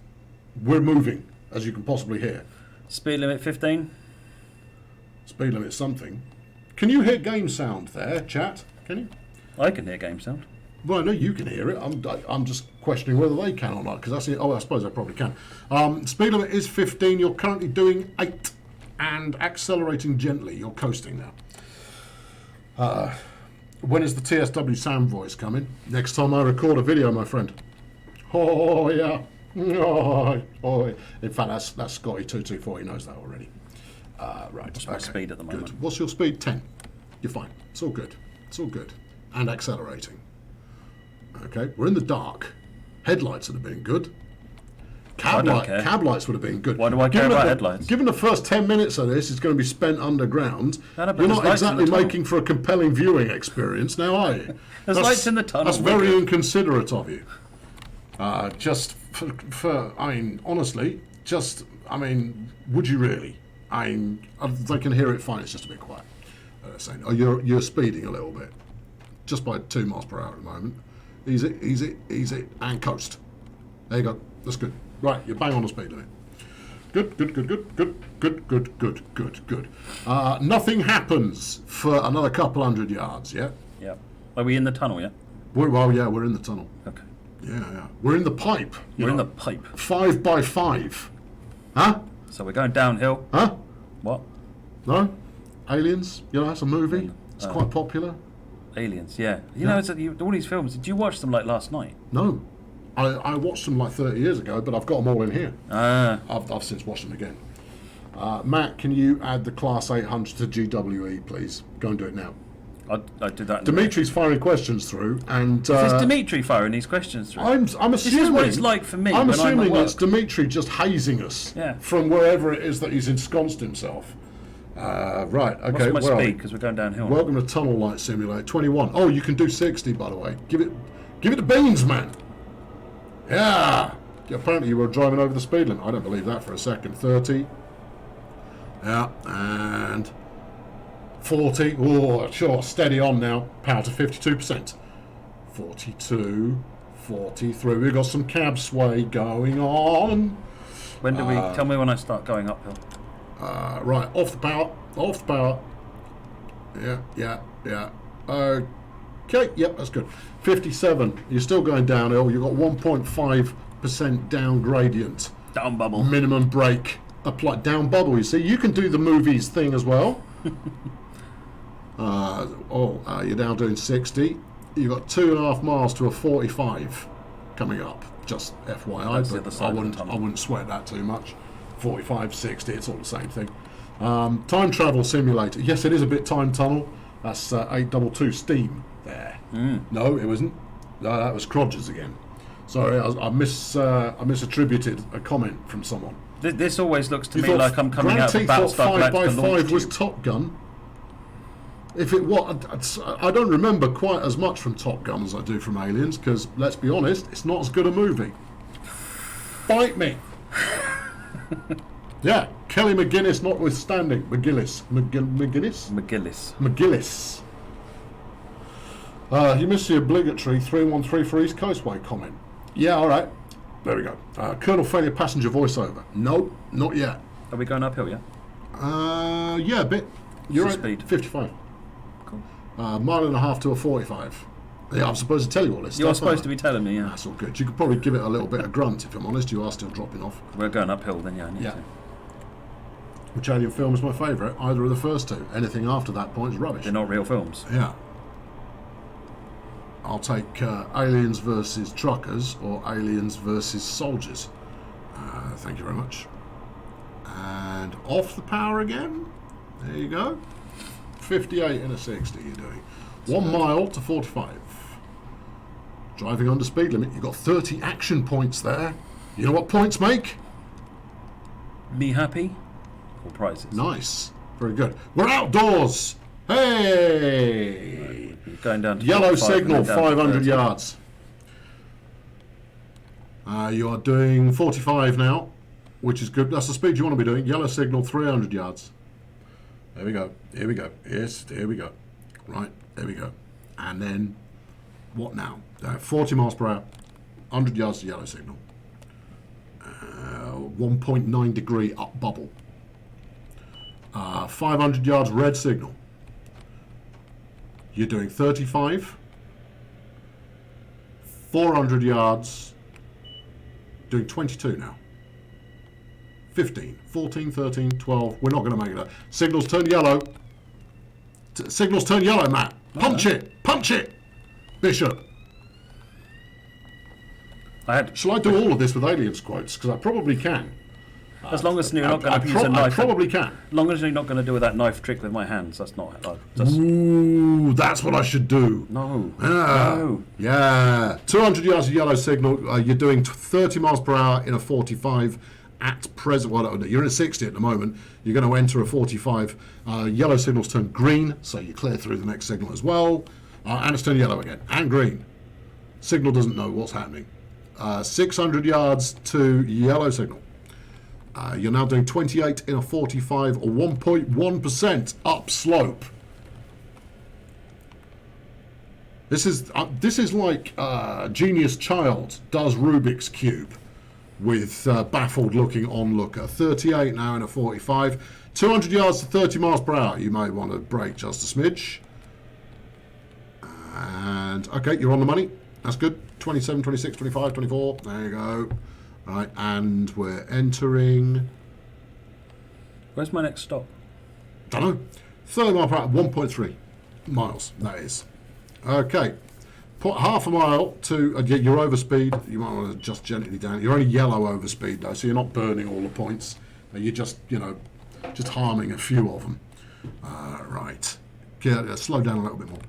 We're moving, as you can possibly hear. Speed limit 15. Speed limit something. Can you hear game sound there, chat? Can you? I can hear game sound. Well, I know you can hear it. I'm just questioning whether they can or not, because that's it. Oh, I suppose they probably can. Speed limit is 15. You're currently doing 8 and accelerating gently. You're coasting now. When is the TSW sound voice coming? Next time I record a video, my friend. Oh, yeah. Oh. In fact, that's Scotty 224. He knows that already. Right. What's my speed at the moment? Good. What's your speed? 10. You're fine. It's all good. It's all good. And accelerating. Okay, we're in the dark. Headlights would have been good. Cab lights would have been good. Why do I care about headlights? Given the first 10 minutes of this is going to be spent underground, No, but you're there's not lights in exactly the tunnel. making for a compelling viewing experience now, are you? There's lights in the tunnel. That's very inconsiderate of you. Just for, I mean, honestly, would you really? They can hear it fine, it's just a bit quiet. Saying, you're speeding a little bit. Just by 2 miles per hour at the moment. Easy, and coast. There you go. That's good. Right, you're bang on the speed limit. Good. Nothing happens for another couple 100 yards, yeah? Yeah. Are we in the tunnel yet? We're in the tunnel. Okay. Yeah. We're in the pipe. We're in the pipe. 5 by 5. Huh? So we're going downhill. Huh? What? No? Aliens? That's a movie. It's quite popular. Aliens, yeah. You know, all these films, did you watch them like last night? No. I watched them like 30 years ago, but I've got them all in here. I've since watched them again. Matt, can you add the Class 800 to GWE, please? Go and do it now. I did that. Dimitri's firing questions through, and Is this Dimitri firing these questions through? I'm assuming this is what it's like for me. I'm when assuming I'm at it's work. Dimitri just hazing us from wherever it is that he's ensconced himself. Right, okay. What's my speed? Because we're going downhill. Welcome to Tunnel Light Simulator 21. Oh, you can do 60, by the way. Give it the beans, man. Yeah. Apparently you were driving over the speed limit. I don't believe that for a second. 30. Yeah, and 40. Oh, sure. Steady on now. Power to 52%. 42. 43. We've got some cab sway going on. When do we? Tell me when I start going uphill. Right, off the power. Yeah. Okay, yep, that's good. 57, you're still going downhill. You've got 1.5% down gradient. Down bubble. Minimum brake applied. Down bubble, you see. You can do the movies thing as well. You're now doing 60. You've got 2.5 miles to a 45 coming up. Just FYI, but I wouldn't sweat that too much. 45, 60, it's all the same thing. Time travel simulator. Yes, it is a bit time tunnel. That's 822 Steam there. No, it wasn't. No, that was Crodgers again. Sorry, I misattributed a comment from someone. This always looks to me like I'm coming out of a Battlestar 5x5 was Top Gun. If it was, I don't remember quite as much from Top Gun as I do from Aliens, because let's be honest, it's not as good a movie. Bite me. Yeah, Kelly McGuinness notwithstanding. McGillis. You missed the obligatory 313 for East Coastway comment. Yeah, all right. There we go. Colonel Failure passenger voiceover. Nope, not yet. Are we going uphill, yeah? Yeah, a bit. You're What's at the speed? 55. Cool. Mile and a half to a 45. Yeah, I'm supposed to tell you all this stuff. You're supposed to be telling me, yeah. That's all good. You could probably give it a little bit of grunt, if I'm honest. You are still dropping off. We're going uphill then, yeah. I need to. Which alien film is my favourite? Either of the first two. Anything after that point is rubbish. They're not real films. Yeah. I'll take Aliens versus Truckers or Aliens versus Soldiers. Thank you very much. And off the power again. There you go. 58 and a 60 you're doing. 1 mile to 45. Driving under speed limit. You've got 30 action points there. You know what points make? Me happy? Or prizes? Nice. Very good. We're outdoors. Hey! Going down to Yellow 45 signal, and then down to 500 30. yards. You are doing 45 now, which is good. That's the speed you want to be doing. Yellow signal, 300 yards. There we go. Here we go. Yes, here we go. Right, there we go. And then, what now? 40 miles per hour, 100 yards to yellow signal. 1.9 degree up bubble. 500 yards red signal. You're doing 35. 400 yards. Doing 22 now. 15, 14, 13, 12. We're not going to make it up. Signals turn yellow. Signals turn yellow, Matt. Punch it. Punch it. Bishop. Shall I do all of this with aliens quotes? Because I probably can. As long as you're not going to use a I knife. probably can. As long as you're not going to do that knife trick with my hands. That's not. Ooh, that's what I should do. No. No. Yeah. 200 yards of yellow signal. You're doing 30 miles per hour in a 45 at present. Well, you're in a 60 at the moment. You're going to enter a 45. Yellow signals turn green, so you clear through the next signal as well. And it's turned yellow again. And green. Signal doesn't know what's happening. 600 yards to yellow signal. You're now doing 28 in a 45 or 1.1% upslope. This is like Genius Child does Rubik's Cube with baffled looking onlooker. 38 now in a 45. 200 yards to 30 miles per hour. You may want to brake just a smidge. And okay, you're on the money. That's good. 27, 26, 25, 24. There you go. Right, and we're entering. Where's my next stop? Don't know. 30 mile per hour, 1.3 miles. That is. Okay. Put half a mile to your overspeed. You might want to adjust gently down. You're only yellow overspeed though, so you're not burning all the points. You're just, just harming a few of them. Right. Slow down a little bit more.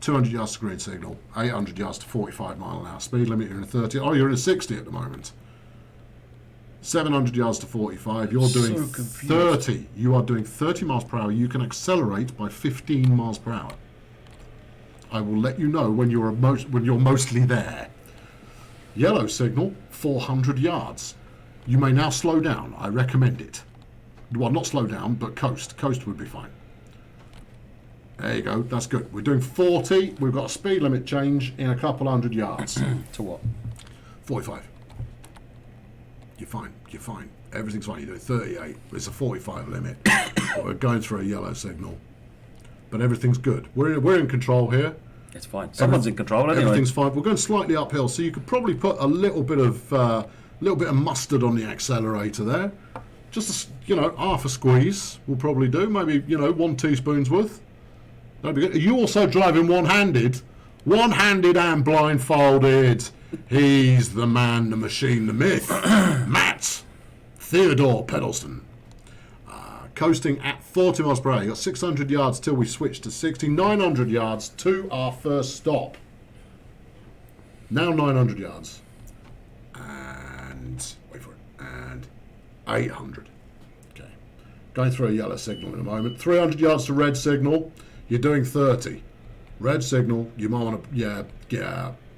200 yards to green signal, 800 yards to 45 mile an hour. Speed limit, you're in a 30. Oh, you're in a 60 at the moment. 700 yards to 45. You're doing 30. You are doing 30 miles per hour. You can accelerate by 15 miles per hour. I will let you know when you're mostly there. Yellow signal, 400 yards. You may now slow down. I recommend it. Well, not slow down, but coast. Coast would be fine. There you go. That's good. We're doing 40. We've got a speed limit change in a couple hundred yards. To what? 45. You're fine. You're fine. Everything's fine. You're doing 38. It's a 45 limit. We're going through a yellow signal. But everything's good. We're in control here. It's fine. Someone's in control anyway. Everything's fine. We're going slightly uphill, so you could probably put a little bit of mustard on the accelerator there. Just half a squeeze will probably do. Maybe 1 teaspoon's worth. That'd be good. Are you also driving one-handed? One-handed and blindfolded. He's the man, the machine, the myth. Matt Theodore Pedalston. Coasting at 40 miles per hour. You've got 600 yards till we switch to 60. 900 yards to our first stop. Now 900 yards. And, wait for it, and 800. Okay. Going through a yellow signal in a moment. 300 yards to red signal. You're doing 30. Red signal, you might want to, yeah,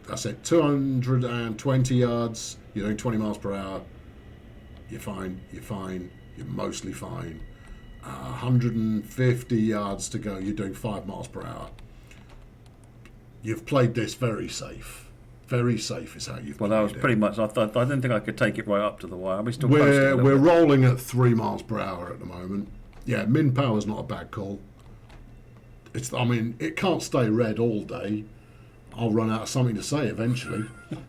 that's it. 220 yards, you're doing 20 miles per hour. You're fine, you're mostly fine. 150 yards to go, you're doing 5 miles per hour. You've played this very safe. Very safe is how you've played it. Well, that was pretty much, I didn't think I could take it right up to the wire. Are we still We're rolling at 3 miles per hour at the moment. Yeah, min power's not a bad call. It can't stay red all day. I'll run out of something to say eventually.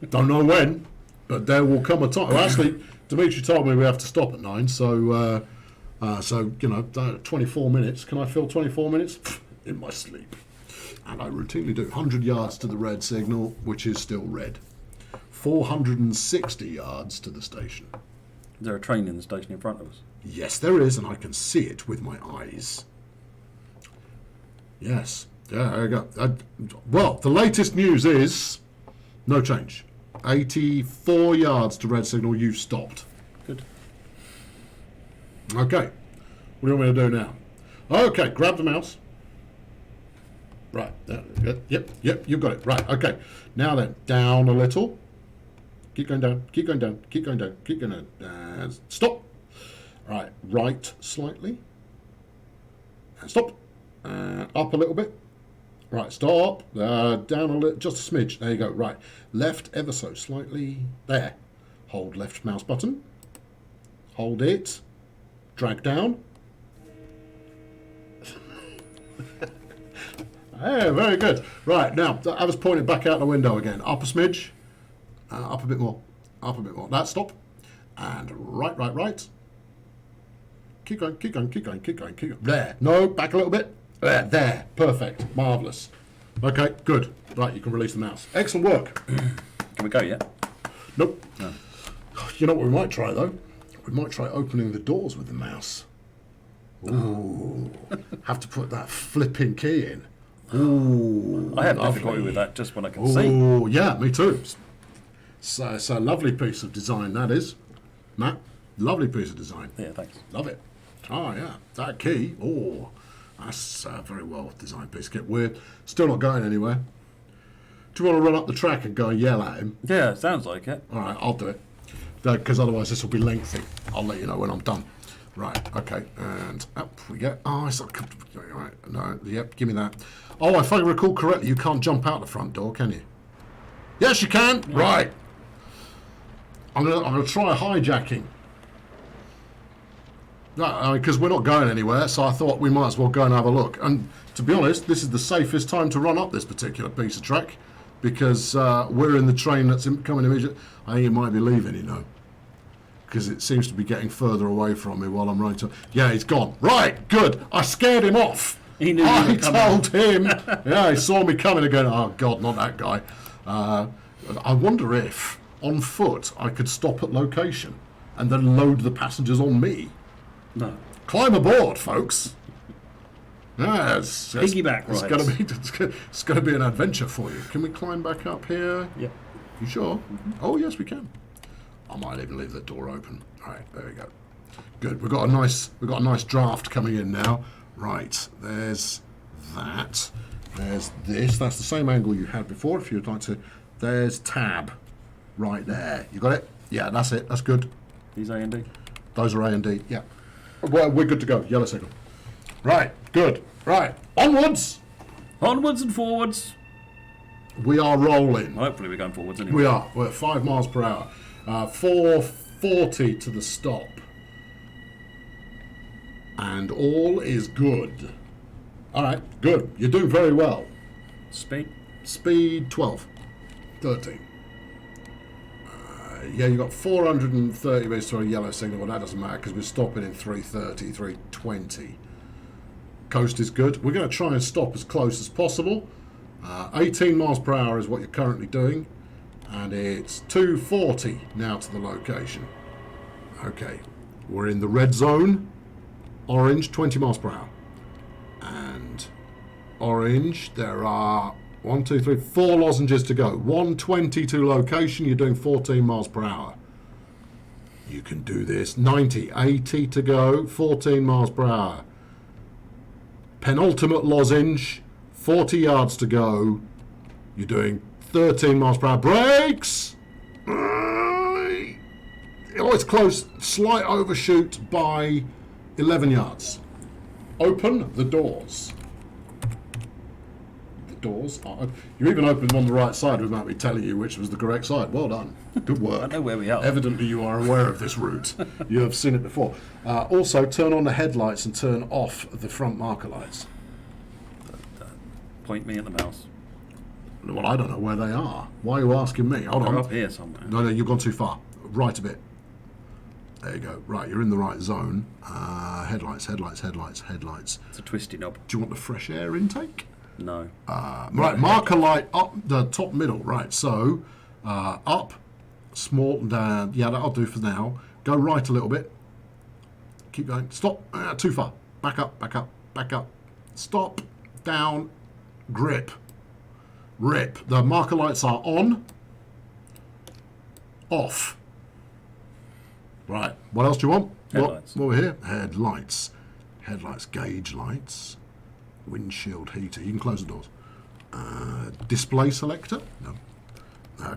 Don't know when, but there will come a time. Well, actually, Dimitri told me we have to stop at 9, so 24 minutes. Can I fill 24 minutes? In my sleep. And I routinely do. 100 yards to the red signal, which is still red. 460 yards to the station. Is there a train in the station in front of us? Yes, there is, and I can see it with my eyes. Yes. Yeah, there you go. Well, the latest news is no change. 84 yards to red signal, you've stopped. Good. Okay. What do you want me to do now? Okay, grab the mouse. Right. Yep. You've got it. Right. Okay. Now then, down a little. Keep going down. Keep going down. Keep going down. Keep going down. Stop. Right. Right slightly. Stop. Up a little bit. Right. Stop. Down a little. Just a smidge. There you go. Right. Left ever so slightly. There. Hold left mouse button. Hold it. Drag down. Hey, very good. Right, now, I was pointing back out the window again. Up a smidge. Up a bit more. Up a bit more. That, stop. And right. Keep going, keep going, keep going, keep going, keep going. There. No, back a little bit. There. Perfect. Marvellous. Okay, good. Right, you can release the mouse. Excellent work. Can we go yet? Nope. No. You know what we might try, though? We might try opening the doors with the mouse. Ooh. Have to put that flipping key in. Ooh. I have difficulty with that just when I can see. Oh, yeah, me too. So it's a lovely piece of design, that is. Matt, lovely piece of design. Yeah, thanks. Love it. Oh, yeah. That key, that's a very well designed piece of kit. We're still not going anywhere. Do you want to run up the track and go and yell at him? Yeah, sounds like it. All right, I'll do it. Because otherwise this will be lengthy. I'll let you know when I'm done. Right, okay, and up we go. Oh, it's not... Right, no, yep, give me that. Oh, if I recall correctly, you can't jump out the front door, can you? Yes, you can. Yeah. Right. I'm gonna try hijacking. No, because we're not going anywhere, so I thought we might as well go and have a look. And to be honest, this is the safest time to run up this particular piece of track, because we're in the train that's coming immediately. I think it might be leaving, you know, because it seems to be getting further away from me while I'm running to... Yeah, he's gone. Right, good. I scared him off. He knew I told him. Yeah, he saw me coming again. Oh, God, not that guy. I wonder if, on foot, I could stop at location and then load the passengers on me. No. Climb aboard, folks. Yeah, it's piggyback rides. It's going to be an adventure for you. Can we climb back up here? Yep. You sure? Mm-hmm. Oh, yes, we can. I might even leave the door open. All right, there we go. Good. We've got a nice draft coming in now. Right, there's that. There's this. That's the same angle you had before. If you'd like to, there's tab, right there. You got it? Yeah, that's it. That's good. These A and D. Those are A and D. Yeah. Well, we're good to go. Yellow signal. Right. Good. Right. Onwards. Onwards and forwards. We are rolling. Hopefully we're going forwards anyway. We are. We're at 5 miles per hour. 440 to the stop. And all is good. All right, good. You're doing very well. Speed? Speed 12. 13. Yeah, you got 430 meters to a yellow signal. Well, that doesn't matter because we're stopping in 330, 320. Coast is good. We're going to try and stop as close as possible. 18 miles per hour is what you're currently doing. And it's 240 now to the location. Okay, we're in the red zone. Orange, 20 miles per hour. And orange, there are 4 lozenges to go. 120 to location, you're doing 14 miles per hour. You can do this. 90, 80 to go, 14 miles per hour. Penultimate lozenge, 40 yards to go. You're doing 13 miles per hour. Brakes! Oh, it's close. Slight overshoot by 11 yards. Open the doors. The doors are open. You even opened them on the right side without me telling you which was the correct side. Well done. Good work. I know where we are. Evidently you are aware of this route. You have seen it before. Also, turn on the headlights and turn off the front marker lights. Point me at the mouse. Well, I don't know where they are. Why are you asking me? Hold on. They're up here somewhere. No, you've gone too far. Right a bit. There you go. Right, you're in the right zone. Headlights. It's a twisty knob. Do you want the fresh air intake? No. Right, marker light up the top middle. Right, so up, small, down. Yeah, that'll do for now. Go right a little bit. Keep going. Stop. Too far. Back up. Stop. Down. Grip. Rip. The marker lights are on. Off. Right. What else do you want? Headlights. What we're here? Headlights. Gauge lights. Windshield heater. You can close the doors. Display selector? No.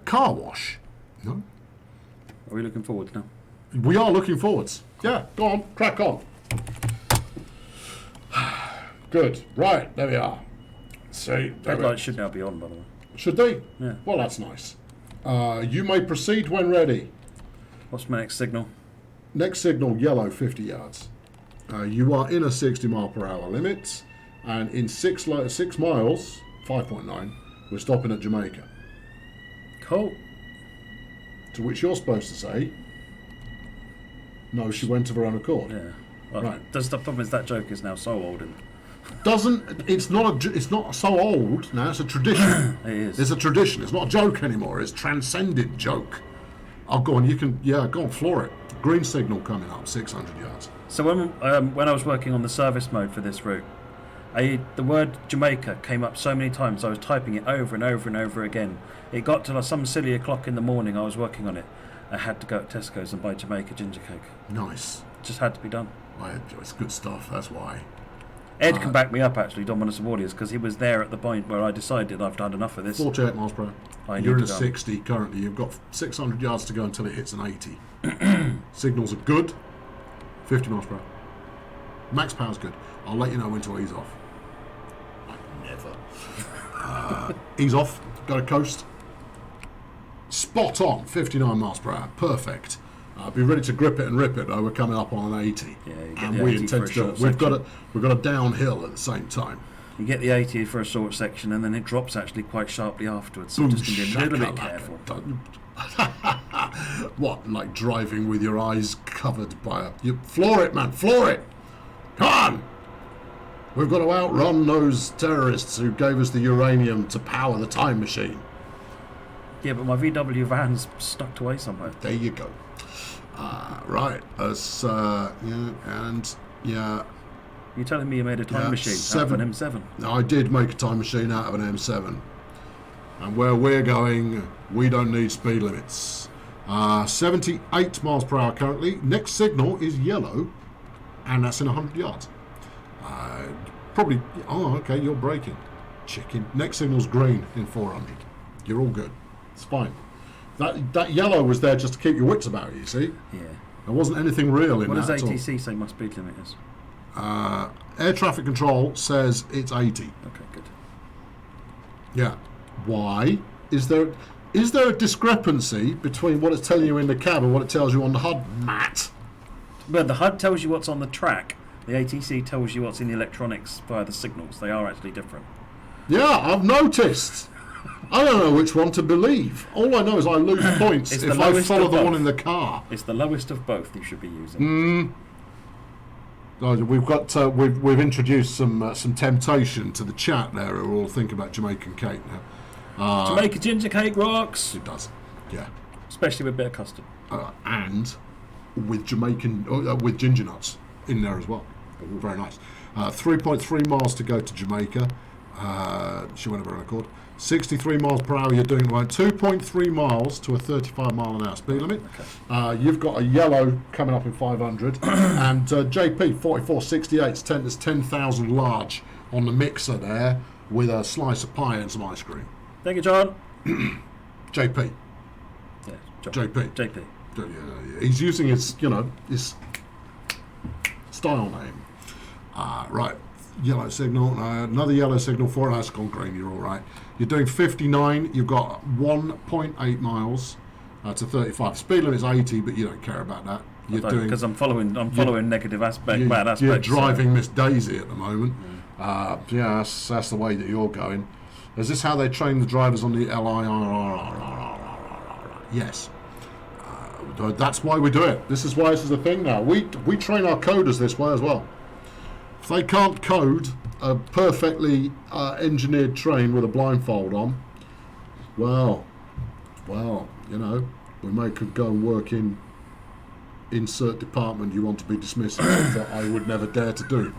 Car wash? No. Are we looking forward now? We are looking forwards. Yeah, go on, crack on. Good. Right, there we are. See, Headlights should now be on, by the way. Should they? Yeah. Well, that's nice. You may proceed when ready. What's my next signal? Next signal, yellow, 50 yards. You are in a 60 mile per hour limit, and in 6 miles, 5.9, we're stopping at Jamaica. Cool. To which you're supposed to say, no, she went of her own accord. Yeah. Well, Right. the problem is that joke is now so old and It's not so old now. It's a tradition. it is. It's a tradition. It's not a joke anymore. It's transcended joke. Oh, go on. You can. Yeah, go on. Floor it. Green signal coming up. 600 yards. So when I was working on the service mode for this route, the word Jamaica came up so many times. I was typing it over and over and over again. It got to some silly o'clock in the morning. I was working on it. I had to go to Tesco's and buy Jamaica ginger cake. Nice. Just had to be done. Well, it's good stuff. That's why. Ed can back me up, actually, Dominus Awardius, because he was there at the point where I decided I've done enough of this. 48 miles per hour. You're in 60 currently. You've got 600 yards to go until it hits an 80. Signals are good. 50 miles per hour. Max power's good. I'll let you know when to ease off. I never. Ease off. Got a coast. Spot on. 59 miles per hour. Perfect. Be ready to grip it and rip it. Though we're coming up on an 80, Yeah, you get and the we 80 intend for to a do it. short We've got a downhill at the same time. You get the 80 for a short section, and then it drops actually quite sharply afterwards. So Boom, just need to be a little bit shakalaka. careful. What, like driving with your eyes covered by a... You floor it, man, floor it! Come on! We've got to outrun those terrorists who gave us the uranium to power the time machine. Yeah, but my VW van's stuck away somewhere. There you go. Right, yeah. You're telling me you made a time machine out of an M7? I did make a time machine out of an M7. And where we're going, we don't need speed limits. 78 miles per hour currently. Next signal is yellow, and that's in 100 yards. Probably, oh, okay, you're braking. Chicken. Next signal's green in 400. You're all good. It's fine. That yellow was there just to keep your wits about you, you see? Yeah. There wasn't anything real in What that does at all. ATC say my speed limit is? Air traffic control says it's 80. Okay, good. Yeah. Why? Is there a discrepancy between what it's telling you in the cab and what it tells you on the HUD, Matt? But the HUD tells you what's on the track. The ATC tells you what's in the electronics via the signals. They are actually different. Yeah, I've noticed. I don't know which one to believe. All I know is I lose points It's if the I lowest follow of the both. one in the car. It's the lowest of both you should be using. We've got we've introduced some temptation to the chat there, who are all thinking about Jamaican cake now. Jamaica ginger cake rocks! It does, yeah, Especially with a bit of custard. and with with ginger nuts in there as well. Very nice. 3.3 miles to go to Jamaica. She went over her accord. 63 miles per hour. You're doing right. 2.3 miles to a 35 mile an hour speed limit. Okay. You've got a yellow coming up in 500, and JP 4468. There's 10,000 large on the mixer there with a slice of pie and some ice cream. Thank you, John. JP. Yeah, John. JP. JP. He's using his his style name. Right. Yellow signal, another yellow signal for it. That's gone green. You're all right. You're doing 59. You've got 1.8 miles to 35. Speed limit's 80, but you don't care about that. You're doing because I'm following negative aspect, bad aspects. You're driving Miss Daisy at the moment. Yeah, that's the way that you're going. Is this how they train the drivers on the LIRR? Yes. That's why we do it. This is why this is a thing now. We train our coders this way as well. If they can't code a perfectly engineered train with a blindfold on, well, we could go and work in insert department you want to be dismissed that I would never dare to do,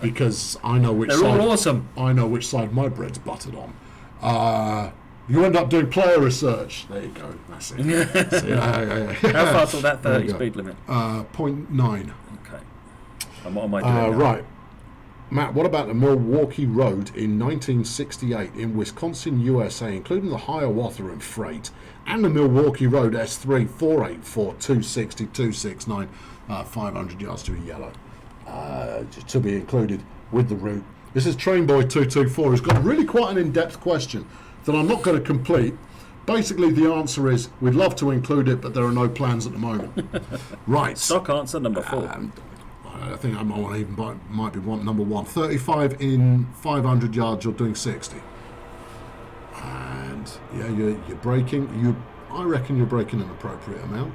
because I know which They're side. all awesome. I know which side my bread's buttered on. You end up doing player research. There you go. That's it. Yeah. How far till that 30 There you go. speed limit? 0.9. Okay. And what am I doing now? Right. Matt, what about the Milwaukee Road in 1968 in Wisconsin, USA, including the Hiawatha and Freight, and the Milwaukee Road S3 484 260 269, 500 yards to a yellow, to be included with the route. This is Trainboy224, who's got really quite an in-depth question that I'm not going to complete. Basically, the answer is we'd love to include it, but there are no plans at the moment. Right. Stock answer number 4. I think I might be number 1. 35 in 500 yards, you're doing 60. And yeah, you're braking. I reckon you're braking an appropriate amount.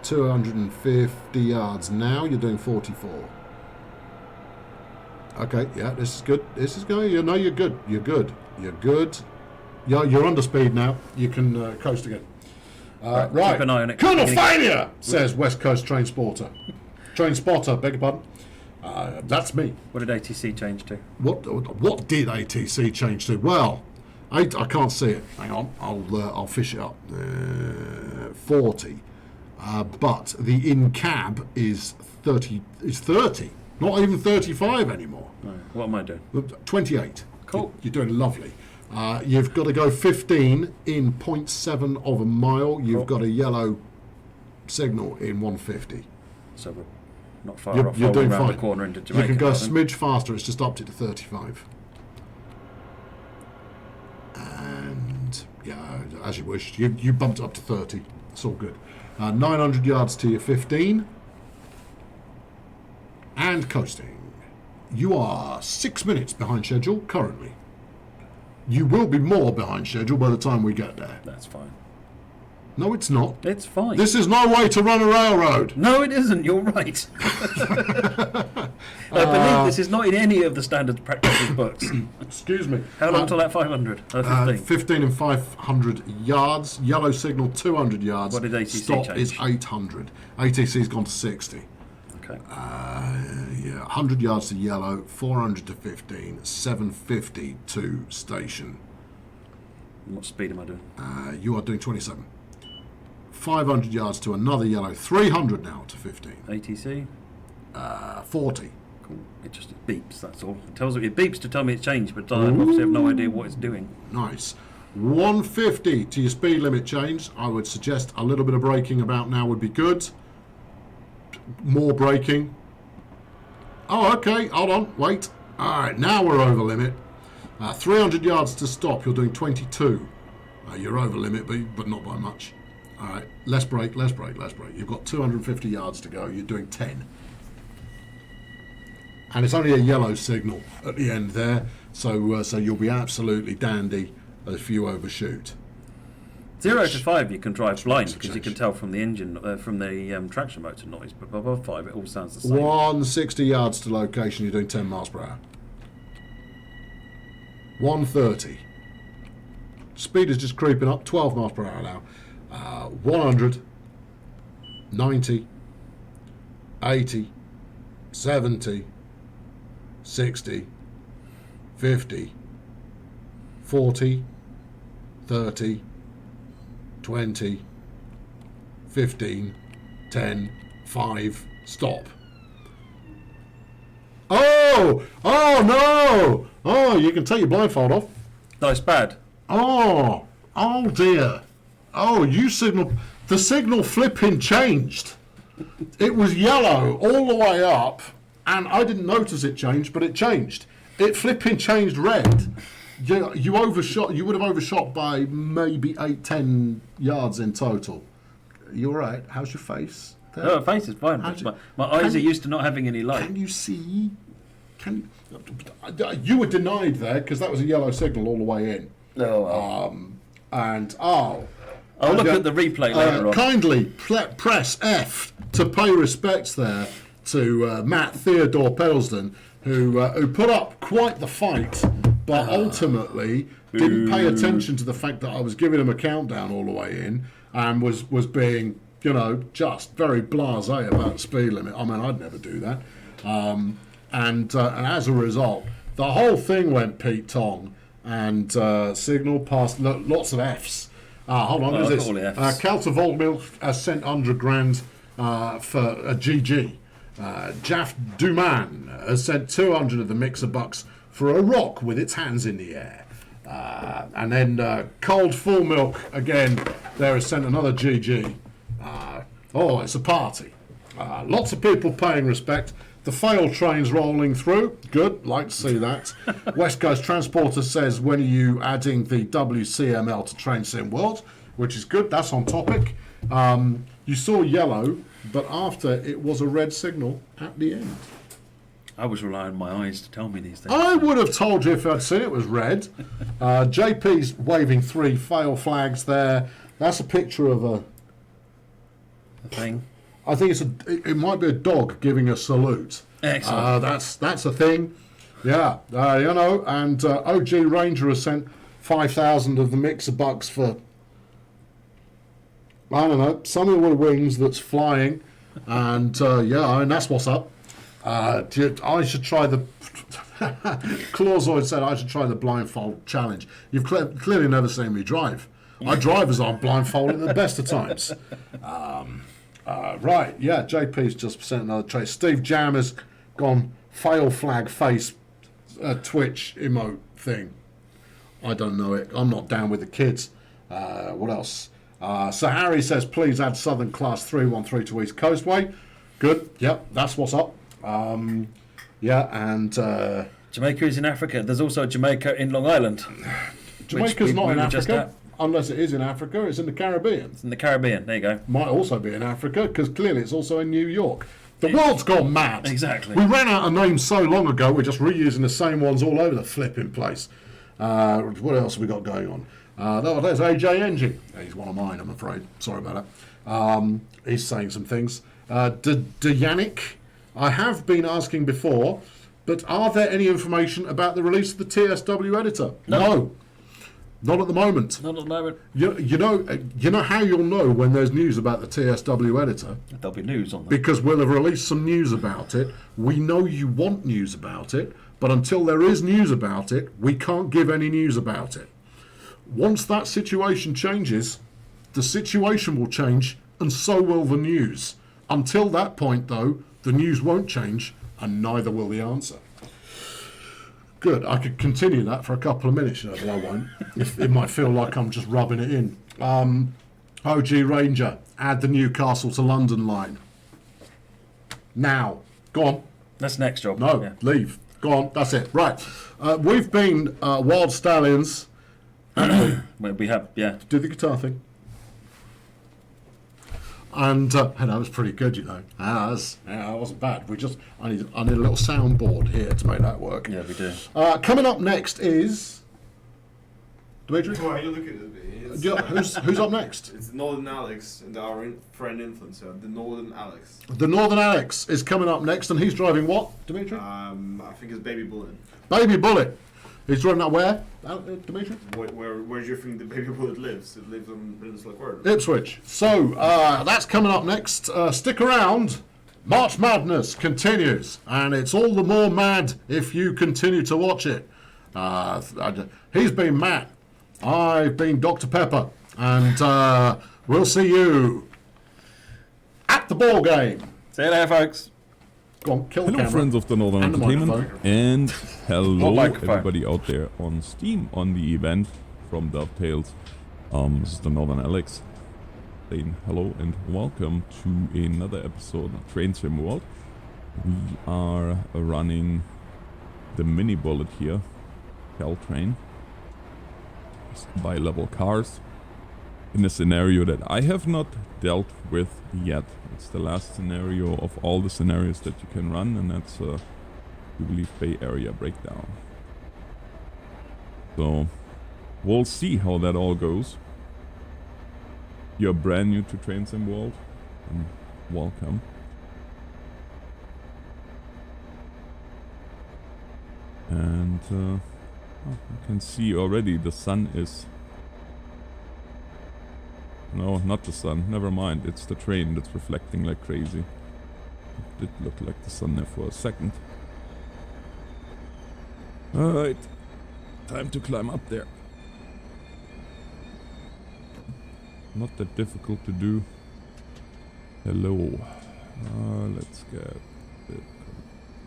250 yards now, you're doing 44. Okay, yeah, this is good. This is going. You know, you're good. You're good. You're good. You're under speed now. You can coast again. Right. Keep an eye on it. Colonel Failure, says West Coast Train Spotter. Train Spotter, beg your pardon. That's me. What did ATC change to? What did ATC change to? Well, I can't see it. Hang on, I'll fish it up. 40, but the in cab is 30. It's 30, not even 35 anymore. No. What am I doing? 28. Cool. You're doing lovely. You've got to go 15 in 0.7 of a mile. You've got a yellow signal in 150. So we're not far off. You're doing around fine. the corner into Jamaica. You can go a smidge faster. It's just upped it to 35. And yeah, as you wish. You bumped it up to 30. It's all good. 900 yards to your 15. And coasting. You are 6 minutes behind schedule currently. You will be more behind schedule by the time we get there. That's fine. No, it's not. It's fine. This is no way to run a railroad. No, it isn't. You're right. I believe this is not in any of the standard practices books. Excuse me. How long till that 500? 15. 15 and 500 yards. Yellow signal 200 yards. What did ATC Stop change? is 800. ATC's gone to 60. Okay. Yeah, 100 yards to yellow, 400 to 15, 750 to station. What speed am I doing? You are doing 27. 500 yards to another yellow, 300 now to 15. ATC? 40. Cool. It just beeps, that's all. It tells me, it beeps to tell me it's changed, but I obviously have no idea what it's doing. Nice. 150 to your speed limit change. I would suggest a little bit of braking about now would be good. More braking. Oh, okay. Hold on. Wait. All right. Now we're over limit. 300 yards to stop. You're doing 22. You're over limit, but not by much. All right. Less brake. Less brake. Less brake. You've got 250 yards to go. You're doing 10. And it's only a yellow signal at the end there, so you'll be absolutely dandy if you overshoot. 0 to 5 you can drive blind because you can tell from the engine, from the traction motor noise, but above 5 it all sounds the same. 160 yards to location, you're doing 10 miles per hour. 130. Speed is just creeping up, 12 miles per hour now. 100, 90, 80, 70, 60, 50, 40, 30, 20, 15, 10, 5, stop. Oh no! Oh, you can take your blindfold off. That's bad. Oh dear. Oh, the signal flipping changed. It was yellow all the way up, and I didn't notice it changed, but it changed. It flipping changed red. You overshot. You would have overshot by maybe 8-10 yards in total. You all right? How's your face? There? No, my face is fine. My eyes are used to not having any light. Can you see? You were denied there because that was a yellow signal all the way in. I'll look at the replay later on. Kindly press F to pay respects there to Matt Theodore Pedleston, who put up quite the fight, but ultimately didn't pay attention to the fact that I was giving him a countdown all the way in and was being, just very blasé about the speed limit. I mean, I'd never do that. And as a result, the whole thing went Pete Tong, and signal passed lots of Fs. Hold on, who's this? Calter Voldmill has sent 100 grand for a GG. Jaff Duman has sent 200 of the mixer bucks for a rock with its hands in the air. And then Cold Full Milk, again, there has sent another GG. It's a party. Lots of people paying respect. The fail train's rolling through. Good, like to see that. West Coast Transporter says, when are you adding the WCML to Train Sim World? Which is good, that's on topic. You saw yellow, but after it was a red signal at the end. I was relying on my eyes to tell me these things. I would have told you if I'd seen it was red. JP's waving 3 fail flags there. That's a picture of a thing. I think it might be a dog giving a salute. Excellent. That's a thing. Yeah, and OG Ranger has sent 5,000 of the mixer bucks for, I don't know, something with wings that's flying. And that's what's up. I should try the Clawzoid said I should try the blindfold challenge. You've clearly never seen me drive. I drive as I'm blindfolded at the best of times. Right, yeah, JP's just sent another trace. Steve Jam has gone fail flag face Twitch emote thing. I don't know it. I'm not down with the kids. What else? So Harry says, please add Southern Class 313 to East Coastway. Good, yep, that's what's up. Jamaica is in Africa. There's also Jamaica in Long Island. Jamaica's not in Africa. Unless it is in Africa, it's in the Caribbean. It's in the Caribbean, there you go. Might also be in Africa, because clearly it's also in New York. The world's gone mad. Exactly. We ran out of names so long ago, we're just reusing the same ones all over the flipping place. What else have we got going on? There's AJ Engine. He's one of mine, I'm afraid. Sorry about that. He's saying some things. Yannick, I have been asking before, but are there any information about the release of the TSW editor? No. Not at the moment. Not at the moment. You know how you'll know when there's news about the TSW editor? There'll be news on that. Because we'll have released some news about it. We know you want news about it, but until there is news about it, we can't give any news about it. Once that situation changes, the situation will change, and so will the news. Until that point, though, the news won't change, and neither will the answer. Good. I could continue that for a couple of minutes, but I won't. It might feel like I'm just rubbing it in. OG Ranger, add the Newcastle to London line. Now. Go on. That's next job. No, yeah. Leave. Go on. That's it. Right. We've been Wild Stallions. We have, yeah. Do the guitar thing. And that was pretty good, you know. That wasn't bad. I need a little soundboard here to make that work. Yeah, we do. Coming up next is Dimitri. Why are you looking at me? Who's up next? It's Northern Alex and our friend influencer, the Northern Alex. The Northern Alex is coming up next, and he's driving what, Dimitri? I think it's Baby Bullet. Baby Bullet. He's driving that where, Dimitri? Where do you think the Baby Bullet lives? It lives on Peninsula Quarter. Ipswich. So that's coming up next. Stick around. March Madness continues, and it's all the more mad if you continue to watch it. He's been Matt. I've been Dr. Pepper, and we'll see you at the ball game. See you later, folks. Go on, kill the Hello, camera. friends of the Northern And the Entertainment, microphone. and hello microphone. everybody out there on Steam on the event from Dovetails. This is the Northern Alex saying hello and welcome to another episode of Train Sim World. We are running the mini bullet here, Caltrain, bi-level cars, in a scenario that I have not dealt with yet. It's the last scenario of all the scenarios that you can run, and that's I believe Bay Area Breakdown. So we'll see how that all goes. You're brand new to Train Sim World, and welcome. And you can see already the sun is... No, not the sun. Never mind. It's the train that's reflecting like crazy. It did look like the sun there for a second. Alright. Time to climb up there. Not that difficult to do. Hello. Let's get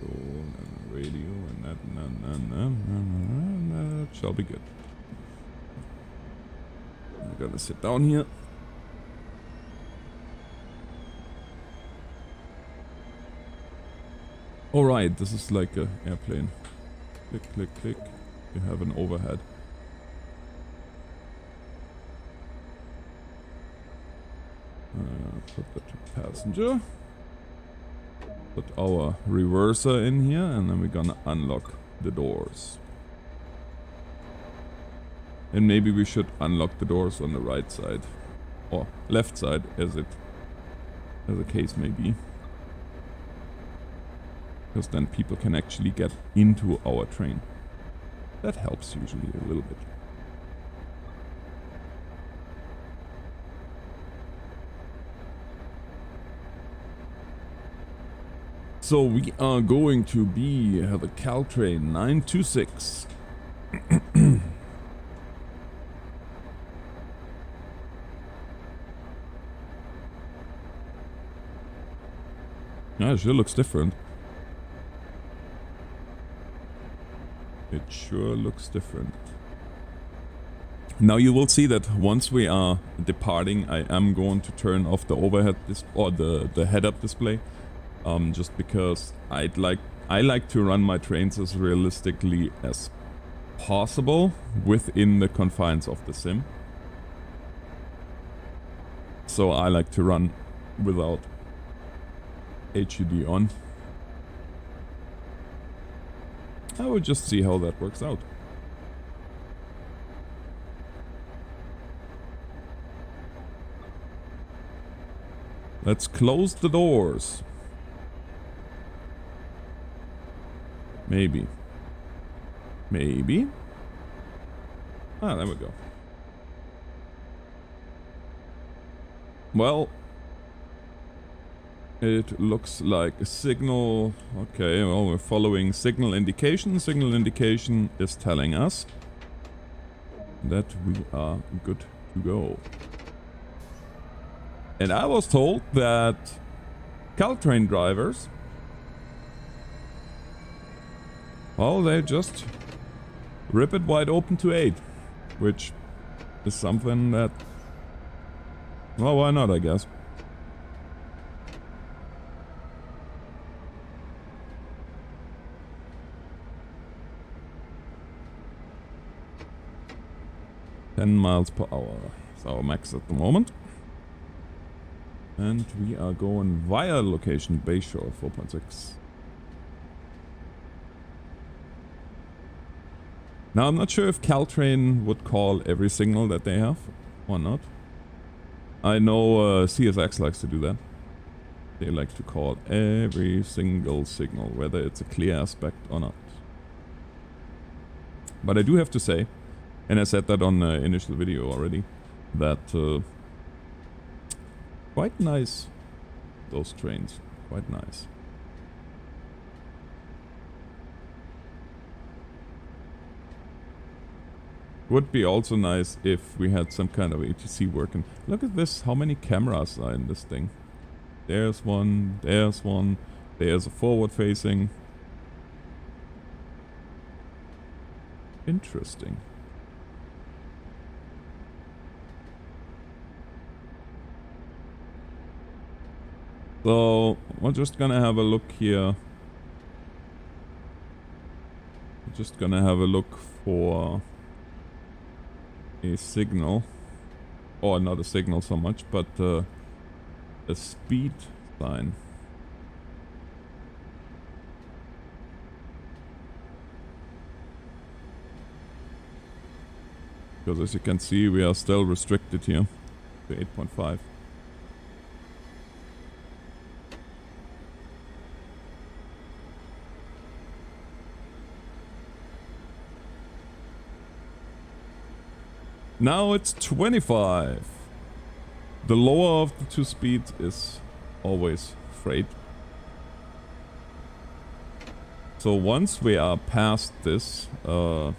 and radio, and that shall be good. I'm gonna sit down here. Alright, this is like an airplane. Click, click, click. You have an overhead. Put that to passenger. Put our reverser in here, and then we're gonna unlock the doors. And maybe we should unlock the doors on the right side. Or left side, as the case may be. Because then people can actually get into our train. That helps usually a little bit. So we are going to be the Caltrain 926. Yeah, it sure looks different. It sure looks different. Now you will see that once we are departing, I am going to turn off the overhead or the head-up display, just because I like to run my trains as realistically as possible within the confines of the sim. So I like to run without HUD on. I will just see how that works out. Let's close the doors. Maybe. Maybe. Ah, there we go. Well, it looks like a signal. Okay, well, we're following signal indication. Signal indication is telling us that we are good to go. And I was told that Caltrain drivers, well, they just rip it wide open to 8, which is something that, well, why not, I guess. miles per hour is our max at the moment. And we are going via location Bayshore 4.6. Now I'm not sure if Caltrain would call every signal that they have or not. I know CSX likes to do that. They like to call every single signal, whether it's a clear aspect or not. But I do have to say, and I said that on the initial video already, that quite nice, those trains, quite nice. Would be also nice if we had some kind of ATC working. Look at this, how many cameras are in this thing. There's one, there's a forward facing. Interesting. So, we're just gonna have a look here. We're just gonna have a look for a signal. Or not a signal so much, but a speed sign. Because as you can see, we are still restricted here to 8.5. Now it's 25. The lower of the two speeds is always freight. So once we are past this, let's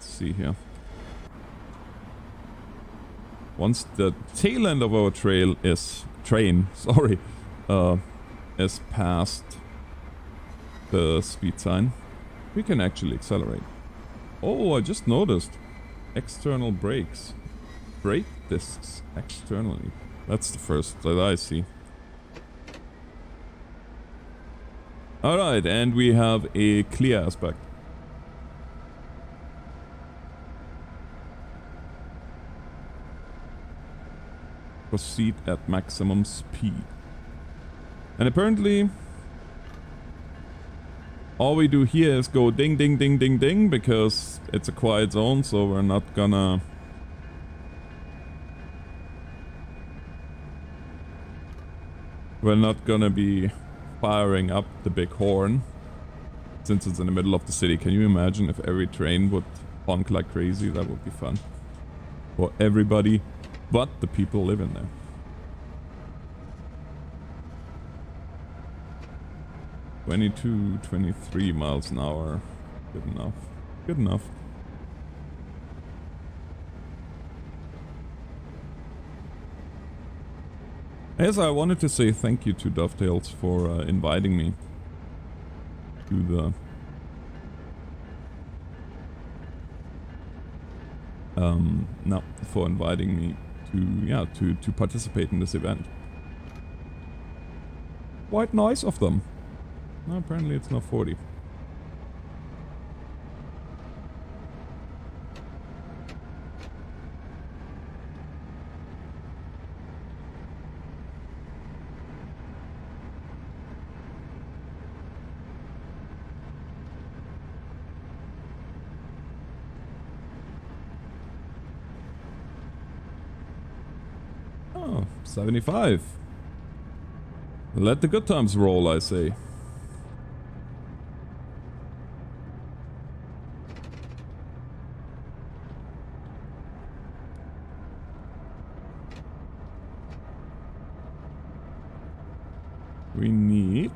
see here. Once the tail end of our train is past the the speed sign, we can actually accelerate. Oh, I just noticed. External brakes. Brake discs externally. That's the first that I see. Alright, and we have a clear aspect. Proceed at maximum speed. And apparently all we do here is go ding ding ding ding ding because it's a quiet zone, so we're not gonna be firing up the big horn since it's in the middle of the city. Can you imagine if every train would honk like crazy? That would be fun for everybody but the people living there. (22, 23 miles an hour. Good enough. Good enough. Yes, I wanted to say thank you to Dovetails for inviting me to the for inviting me to participate in this event. Quite nice of them. No, apparently it's not 40. Oh, 75. Let the good times roll, I say. We need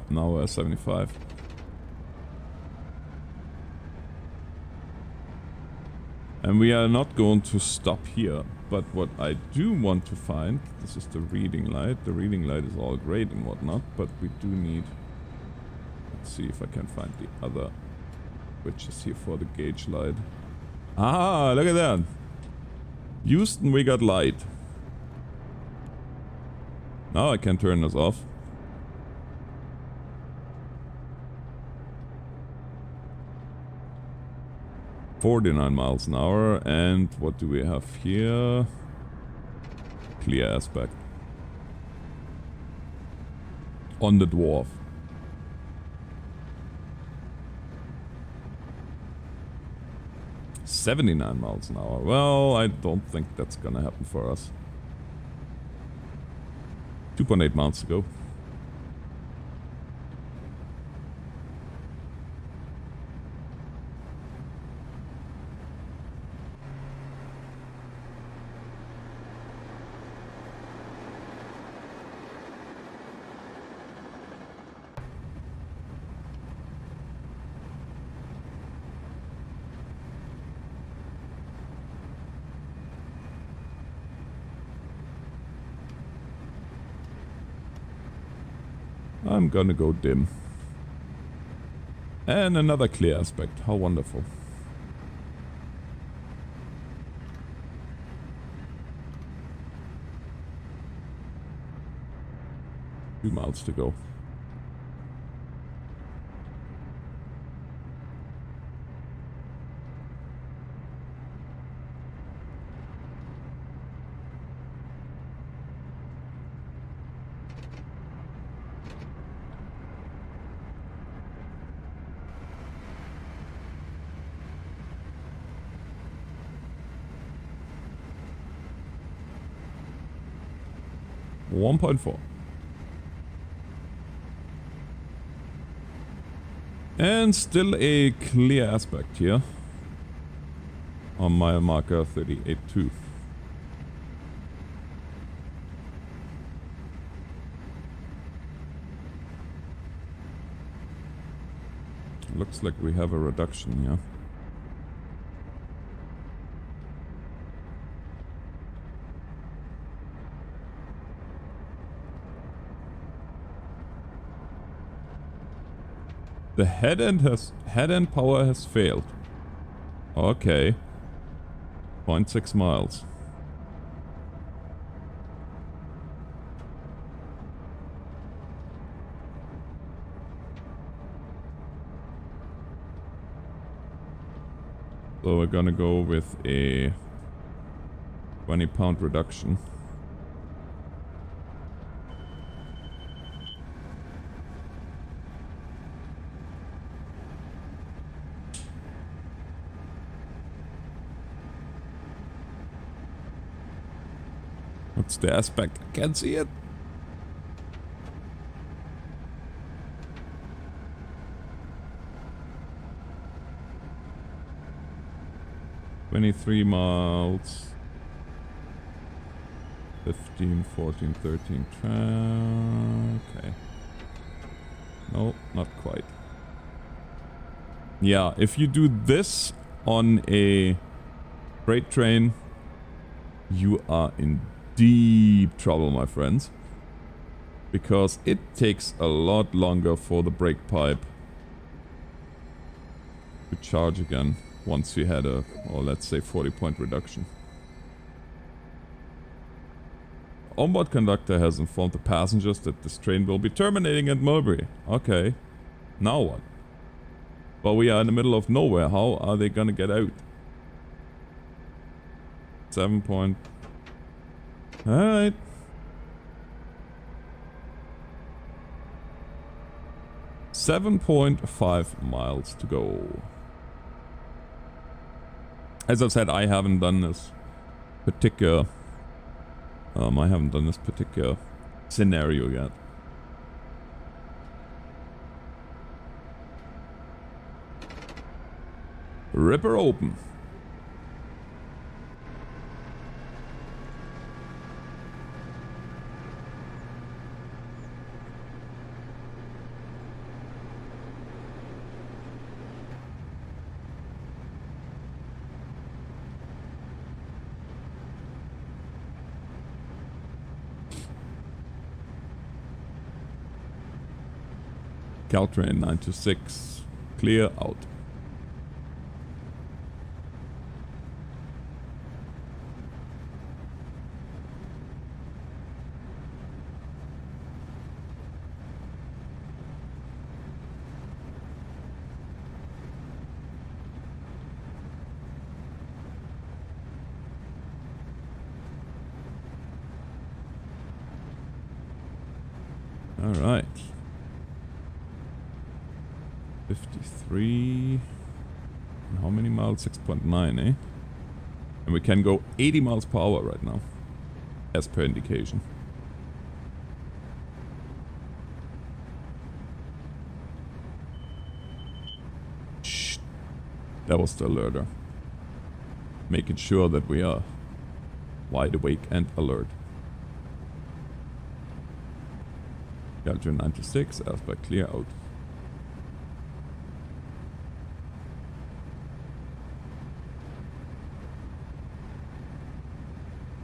now we're at 75. And we are not going to stop here, but what I do want to find, this is the reading light. The reading light is all great and whatnot, but we do need, let's see if I can find the other, which is here for the gauge light. Ah, look at that. Houston, we got light. Now I can turn this off. (49 miles an hour), and what do we have here? Clear aspect. On the dwarf. (79 miles an hour). Well, I don't think that's gonna happen for us. 2.8 miles to go. I'm gonna go dim. And another clear aspect. How wonderful. Two miles to go. .4. And still a clear aspect here on mile marker 38.2. Looks like we have a reduction here. The head end power has failed. Okay. 0.6 miles. So we're gonna go with a 20-pound reduction. What's the aspect? I can't see it. $23 miles. 15, 14, 13. Okay. No, not quite. Yeah, if you do this on a freight train, you are in deep trouble, my friends. Because it takes a lot longer for the brake pipe to charge again once you had a, or let's say 40-point reduction. Onboard conductor has informed the passengers that this train will be terminating at Mulberry. Okay. Now what? But we are in the middle of nowhere. How are they gonna get out? 7 point. Alright. .5 miles to go. As I've said, I haven't done this particular scenario yet. Ripper open. Caltrain 926, clear out. All right. 53. And how many miles? 6.9, eh? And we can go 80 miles per hour right now, as per indication. Shh. That was the alerter. Making sure that we are wide awake and alert. Delta 96, aspect clear out.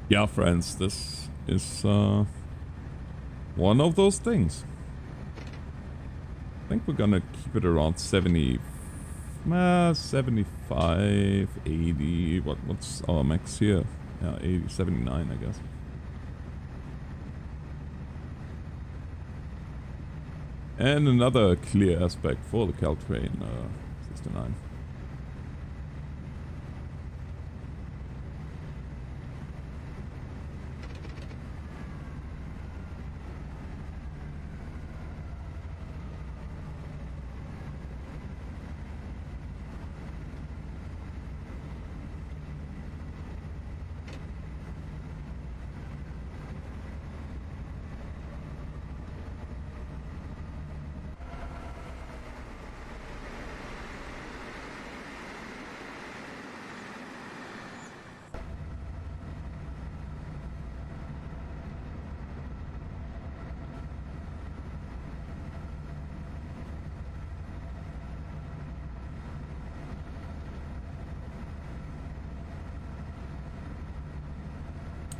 Yeah, friends, this is one of those things. I think we're gonna keep it around 70, 75, 80. What's our max here? Yeah, 80, 79, I guess. And another clear aspect for the Caltrain 69.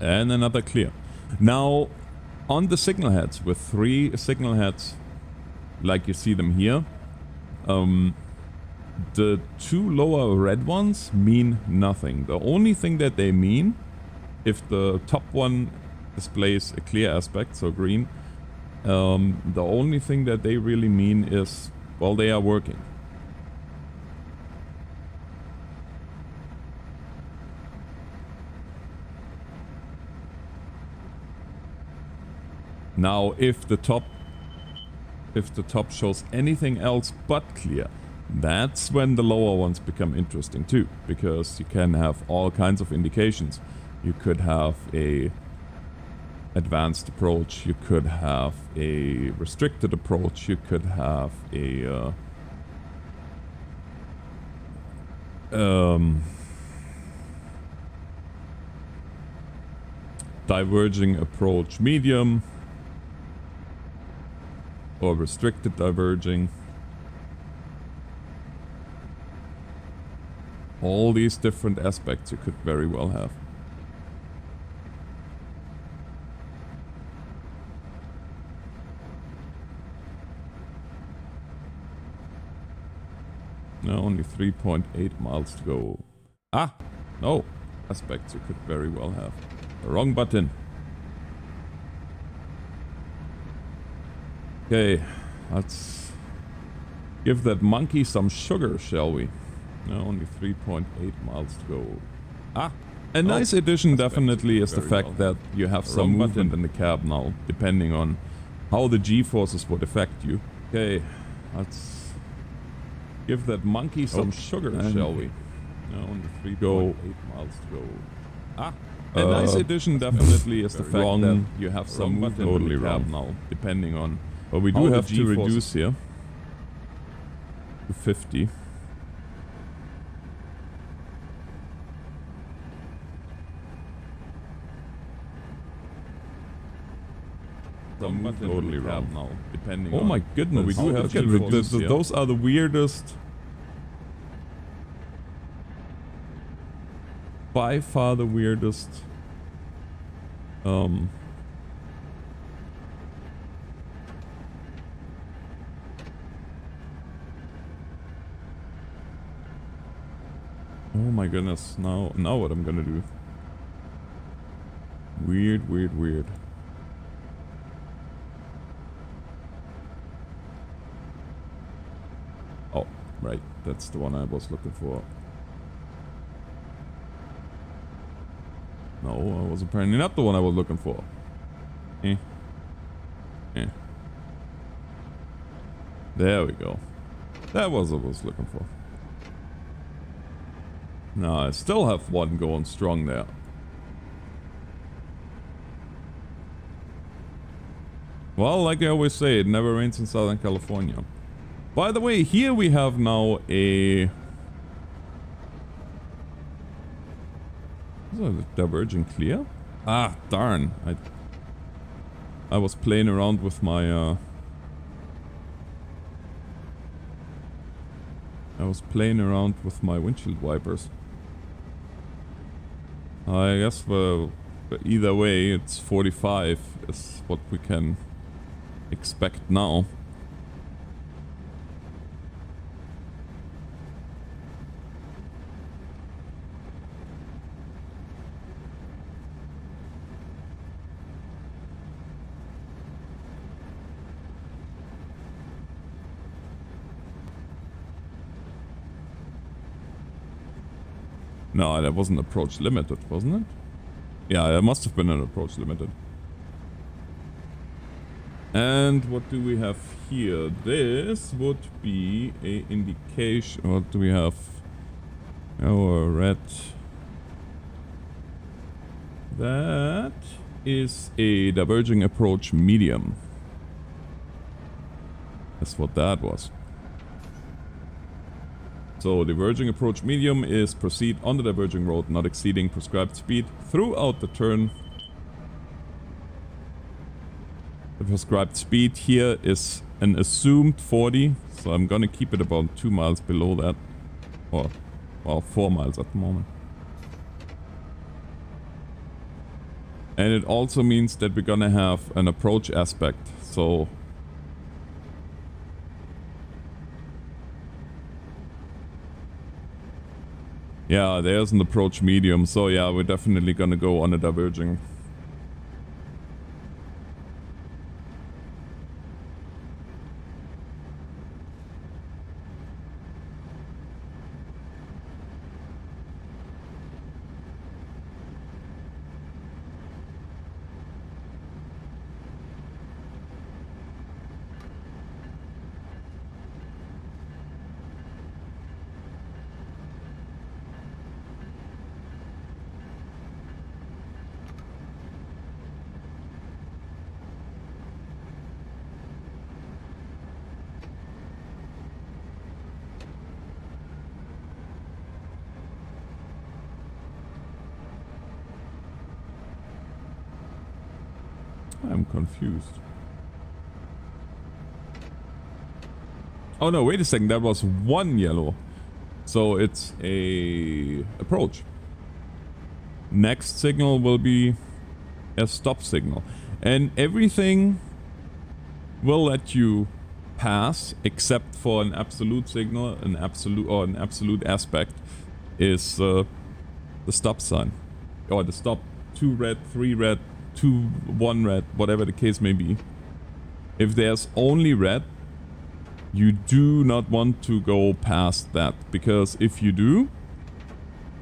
And another clear. Now, on the signal heads, with 3 signal heads, like you see them here, The two lower red ones mean nothing. The only thing that they mean, if the top one displays a clear aspect, so green, the only thing that they really mean is, well, they are working. Now, if the top shows anything else but clear, that's when the lower ones become interesting too, because you can have all kinds of indications. You could have a advanced approach, you could have a restricted approach, you could have a diverging approach medium, or restricted diverging. All these different aspects you could very well have. Now only 3.8 miles to go. Ah! No! Aspects you could very well have. The wrong button. Okay, let's give that monkey some sugar, shall we? No, only 3.8 miles to go. Ah! A nice addition definitely is the fact that you have some movement in the cab now, depending on how the G-forces would affect you. Okay, let's give that monkey some sugar, shall we? No, only 3.8 miles to go. Ah! A nice addition definitely is the fact that you have some movement in the cab now, depending on... But we do have to reduce here to 50. Totally wrong now, depending. Oh my goodness! We do have to reduce. Those are the weirdest. By far the weirdest. Oh my goodness, now what I'm gonna do. Weird. Oh, right, that's the one I was looking for. No, I was apparently not the one I was looking for. There we go. That was what I was looking for. No, I still have one going strong there. Well, like I always say, it never rains in Southern California. By the way, here we have now a... Is that diverging clear? Ah, darn. I was playing around with my... I was playing around with my windshield wipers. I guess either way, it's 45 is what we can expect now. No, that wasn't approach limited, wasn't it? Yeah, it must have been an approach limited. And what do we have here? This would be a indication. What do we have? Our red. That is a diverging approach medium. That's what that was. So, diverging approach medium is proceed on the diverging road, not exceeding prescribed speed throughout the turn. The prescribed speed here is an assumed 40, so I'm gonna keep it about 2 miles below that. Or, well, 4 miles at the moment. And it also means that we're gonna have an approach aspect, so... Yeah, there's an approach medium, so yeah, we're definitely gonna go on a diverging. I'm confused. Oh no, wait a second, that was one yellow. So it's a approach. Next signal will be a stop signal. And everything will let you pass except for an absolute signal, an absolute aspect is the stop sign. Or the stop 2 red, 3 red, 2, 1 red, whatever the case may be. If there's only red, you do not want to go past that, because if you do,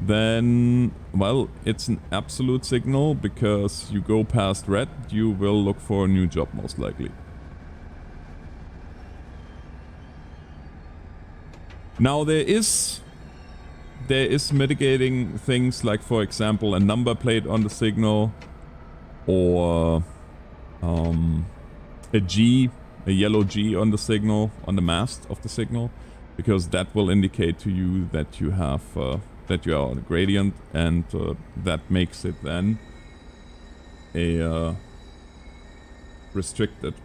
then, well, it's an absolute signal, because you go past red, you will look for a new job most likely. Now there is mitigating things like, for example, a number plate on the signal, or a yellow G on the signal, on the mast of the signal, because that will indicate to you that you have that you are on a gradient, and that makes it then a restricted.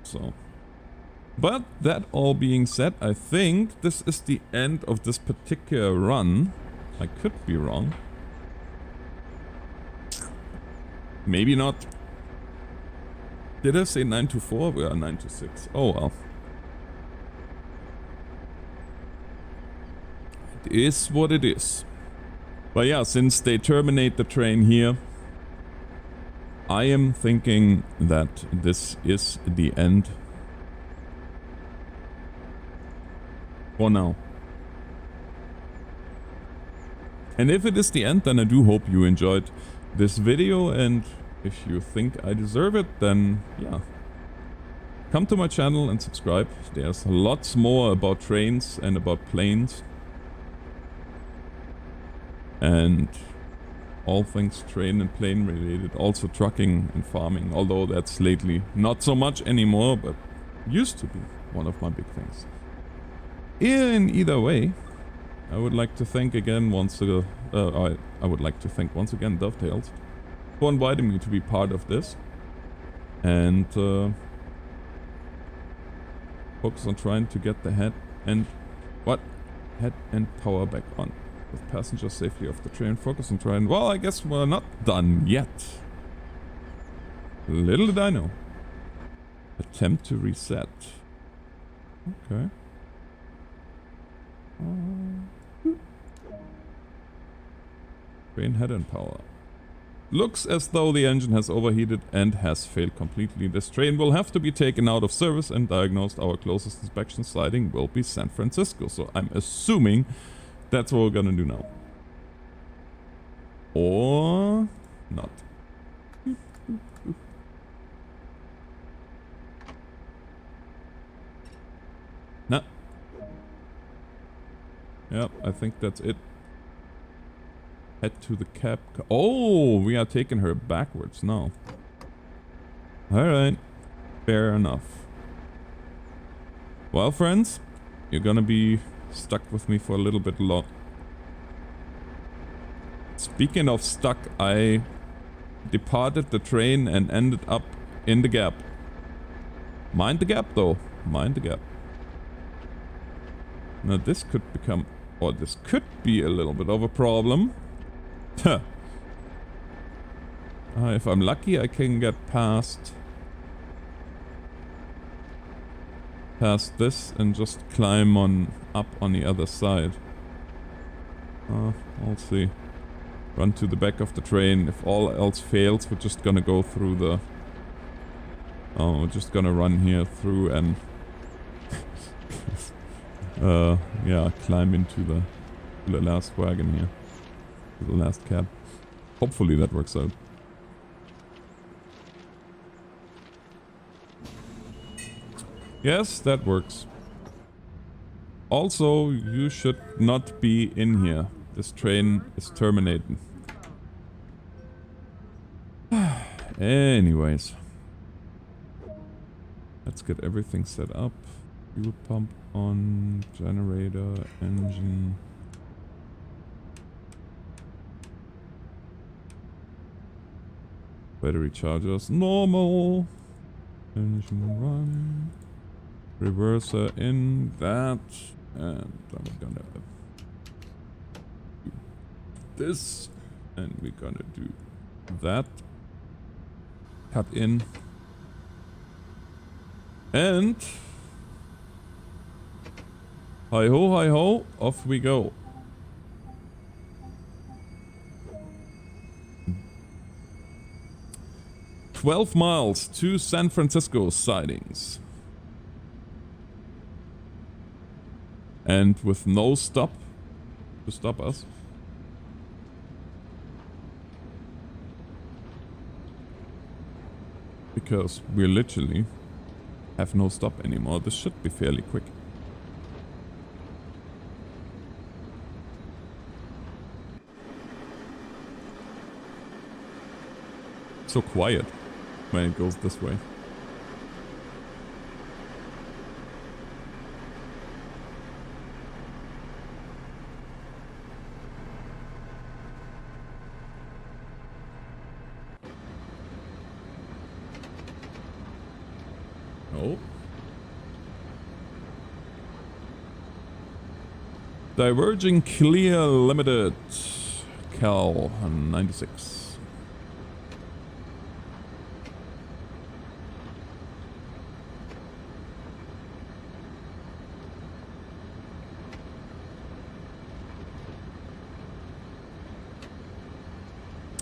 So, but that all being said, I think this is the end of this particular run. I could be wrong. Maybe not. Did I say 9 to 4? We are 9 to 6. Oh well. It is what it is. But yeah, since they terminate the train here, I am thinking that this is the end. For now. And if it is the end, then I do hope you enjoyed this video, and if you think I deserve it, then yeah, come to my channel and subscribe. There's lots more about trains and about planes and all things train and plane related, also trucking and farming, although that's lately not so much anymore, but used to be one of my big things. In either way, I would like to thank again I would like to thank once again Dovetails for inviting me to be part of this, and focus on trying to get the head and power back on with passengers safely off the train. Focus on trying. Well, I guess we're not done yet. Little did I know. Attempt to reset. Okay. Train head and power. Looks as though the engine has overheated and has failed completely. This train will have to be taken out of service and diagnosed. Our closest inspection siding will be San Francisco. So I'm assuming that's what we're gonna do now. Or not. No. Yep, I think that's it. Head to the cab. Oh, we are taking her backwards now. Alright. Fair enough. Well, friends, you're gonna be stuck with me for a little bit long. Speaking of stuck, I departed the train and ended up in the gap. Mind the gap, though. Mind the gap. Now this could become, or this could be a little bit of a problem. Huh. If I'm lucky, I can get past this and just climb on up on the other side. I'll see. Run to the back of the train. If all else fails, we're just gonna go through the... we're just gonna run here through and... yeah, climb into the last wagon here. To the last cab. Hopefully that works out. Yes, that works. Also, you should not be in here. This train is terminating. Anyways. Let's get everything set up. Fuel pump on, generator, engine. Battery chargers, normal. Engine run. Reverser in that. And I'm gonna do this. And we're gonna do that. Cut in. And hi ho, off we go. "12 miles to San Francisco sidings." And with no stop to stop us. Because we literally have no stop anymore. This should be fairly quick. So quiet when it goes this way. Oh. Diverging Clear Limited. Cal 96.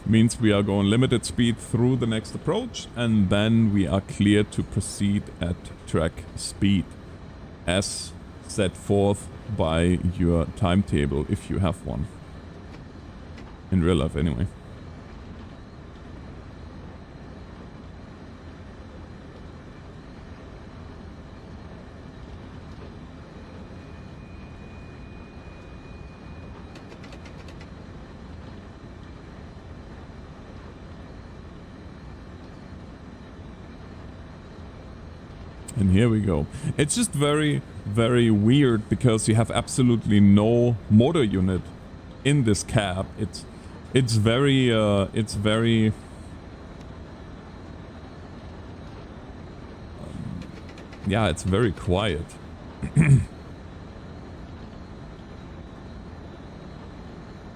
Means we are going limited speed through the next approach, and then we are clear to proceed at track speed as set forth by your timetable, if you have one. In real life anyway. And here we go. It's just very, very weird because you have absolutely no motor unit in this cab. It's very yeah, it's very quiet.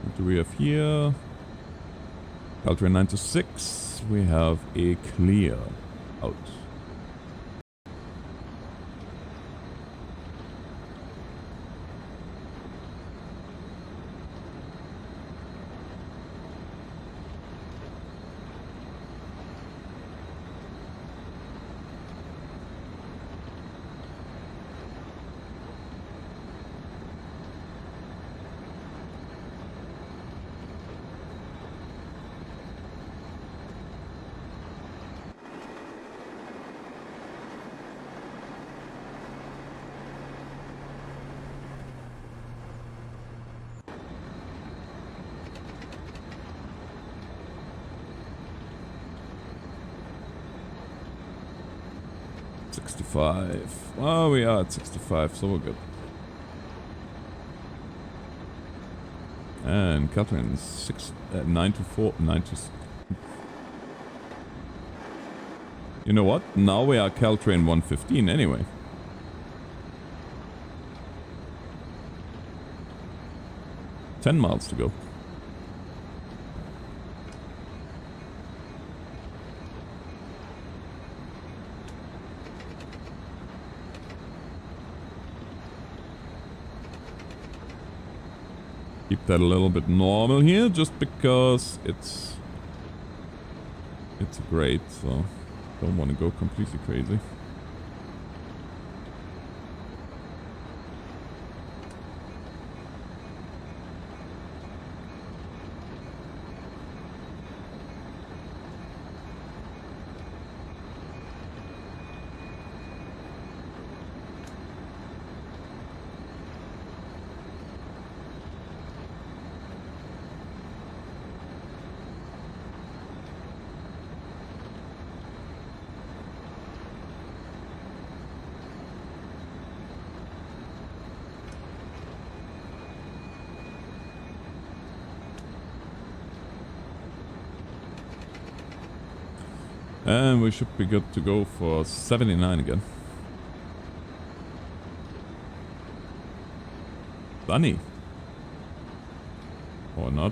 What do we have here? Caltrain 9 to 6. We have a clear out. Oh, we are at 65, so we're good. And Caltrain 9 to 4, 9 to... You know what? Now we are Caltrain 115 anyway. $10 miles to go. Keep that a little bit normal here, just because it's great, so don't want to go completely crazy. And we should be good to go for 79 again. Sunny. Or not.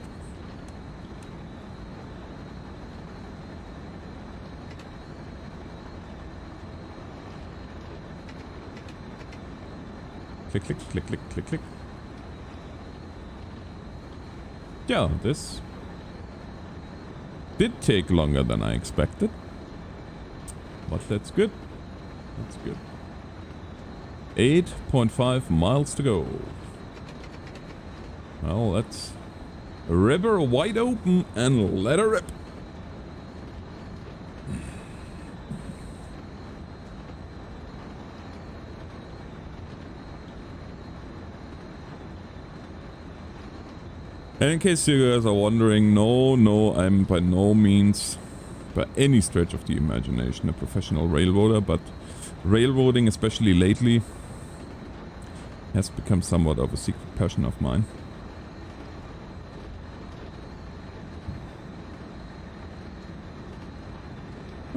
Click, click, click, click, click, click. Yeah, this did take longer than I expected. But that's good. That's good. 8.5 miles to go. Well, that's a river wide open and let her rip. And in case you guys are wondering, no, I'm by no means, by any stretch of the imagination, a professional railroader, but railroading, especially lately, has become somewhat of a secret passion of mine.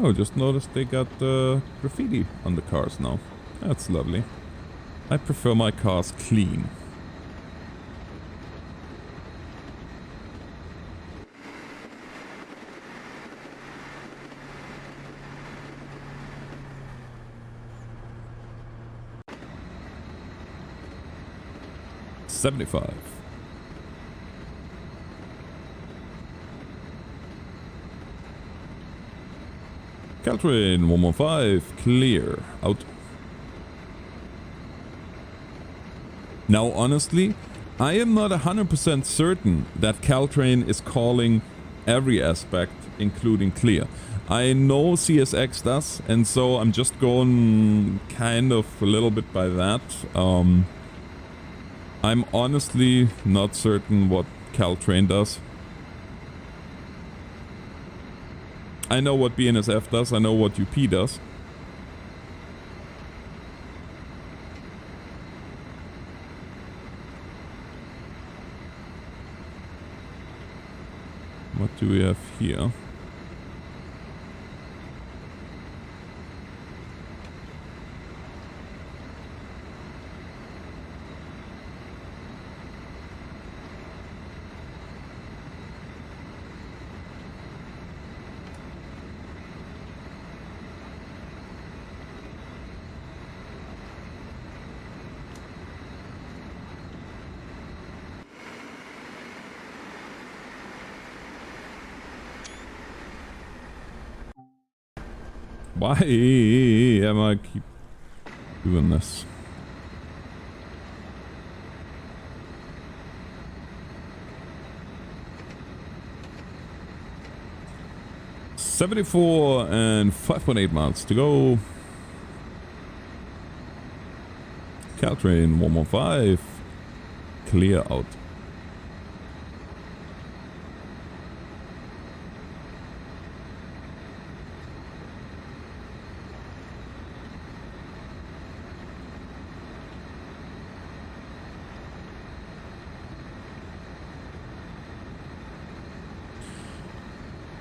Oh, just noticed they got graffiti on the cars now. That's lovely. I prefer my cars clean. $75. Caltrain 115, clear, out. Now honestly, I am not 100% certain that Caltrain is calling every aspect, including clear. I know CSX does, and so I'm just going kind of a little bit by that. I'm honestly not certain what Caltrain does. I know what BNSF does, I know what UP does. What do we have here? Why am I keep doing this? $74 and 5.8 miles to go. Caltrain 115, clear out.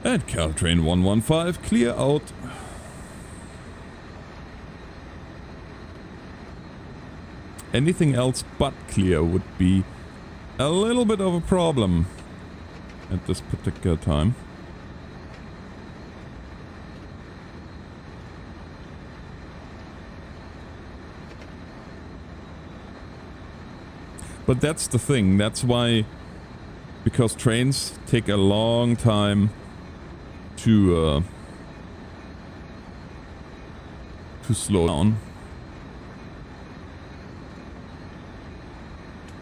And Caltrain 115, clear out. Anything else but clear would be a little bit of a problem at this particular time. But that's the thing, that's why because trains take a long time to slow down.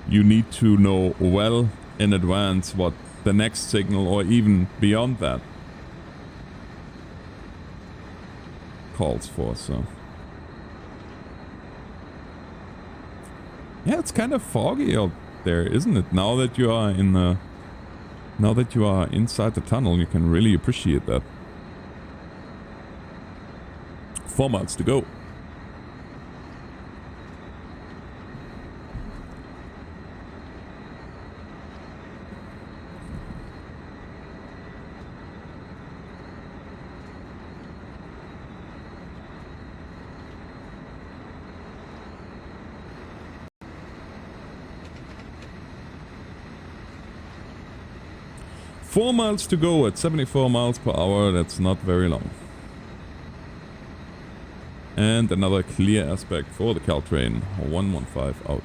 You need to know well in advance what the next signal, or even beyond that, calls for. So yeah, it's kind of foggy out there, isn't it? Now that you are inside the tunnel, you can really appreciate that. 4 miles to go. Four miles to go at 74 miles per hour. That's not very long. And another clear aspect for the Caltrain 115 out.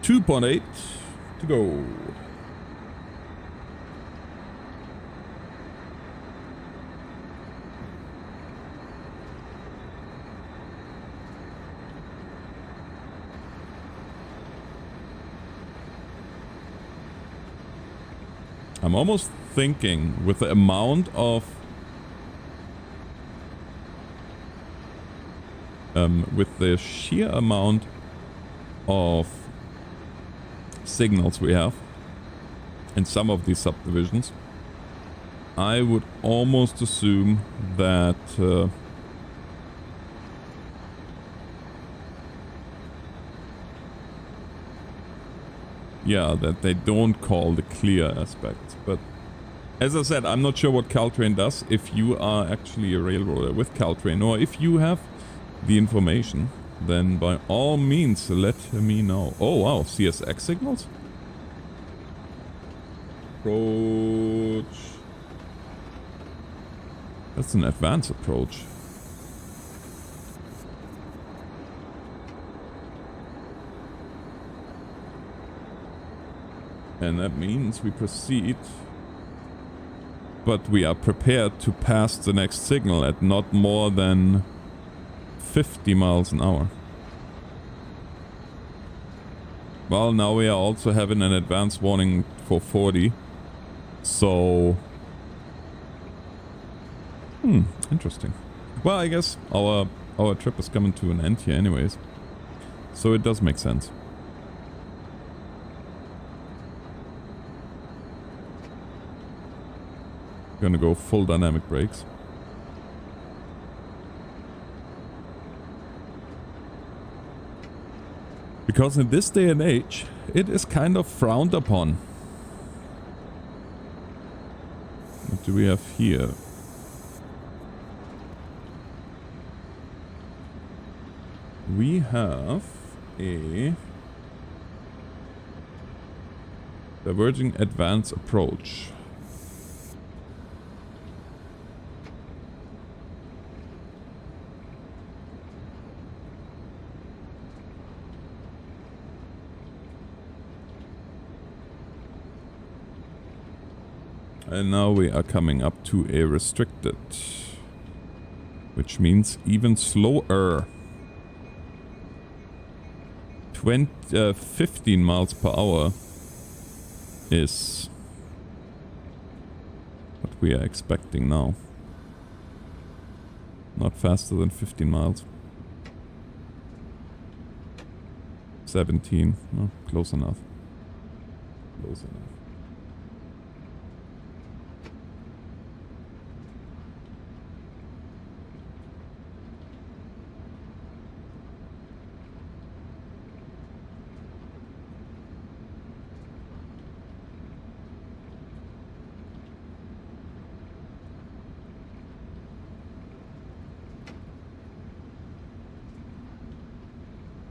.8 to go. I'm almost thinking with the amount of with the sheer amount of signals we have in some of these subdivisions, I would almost assume that yeah, that they don't call the clear aspects. But as I said, I'm not sure what Caltrain does. If you are actually a railroader with Caltrain, or if you have the information, then by all means let me know. Oh wow, CSX signals? Approach. That's an advanced approach. And that means we proceed, but we are prepared to pass the next signal at not more than 50 miles an hour. Well, now we are also having an advance warning for 40. So... interesting. Well, I guess our trip is coming to an end here anyways. So it does make sense. Gonna go full dynamic brakes. Because in this day and age, it is kind of frowned upon. What do we have here? We have a diverging advance approach. And now we are coming up to a restricted, which means even slower. 15 miles per hour is what we are expecting now. Not faster than 15 miles. 17, well, close enough. Close enough.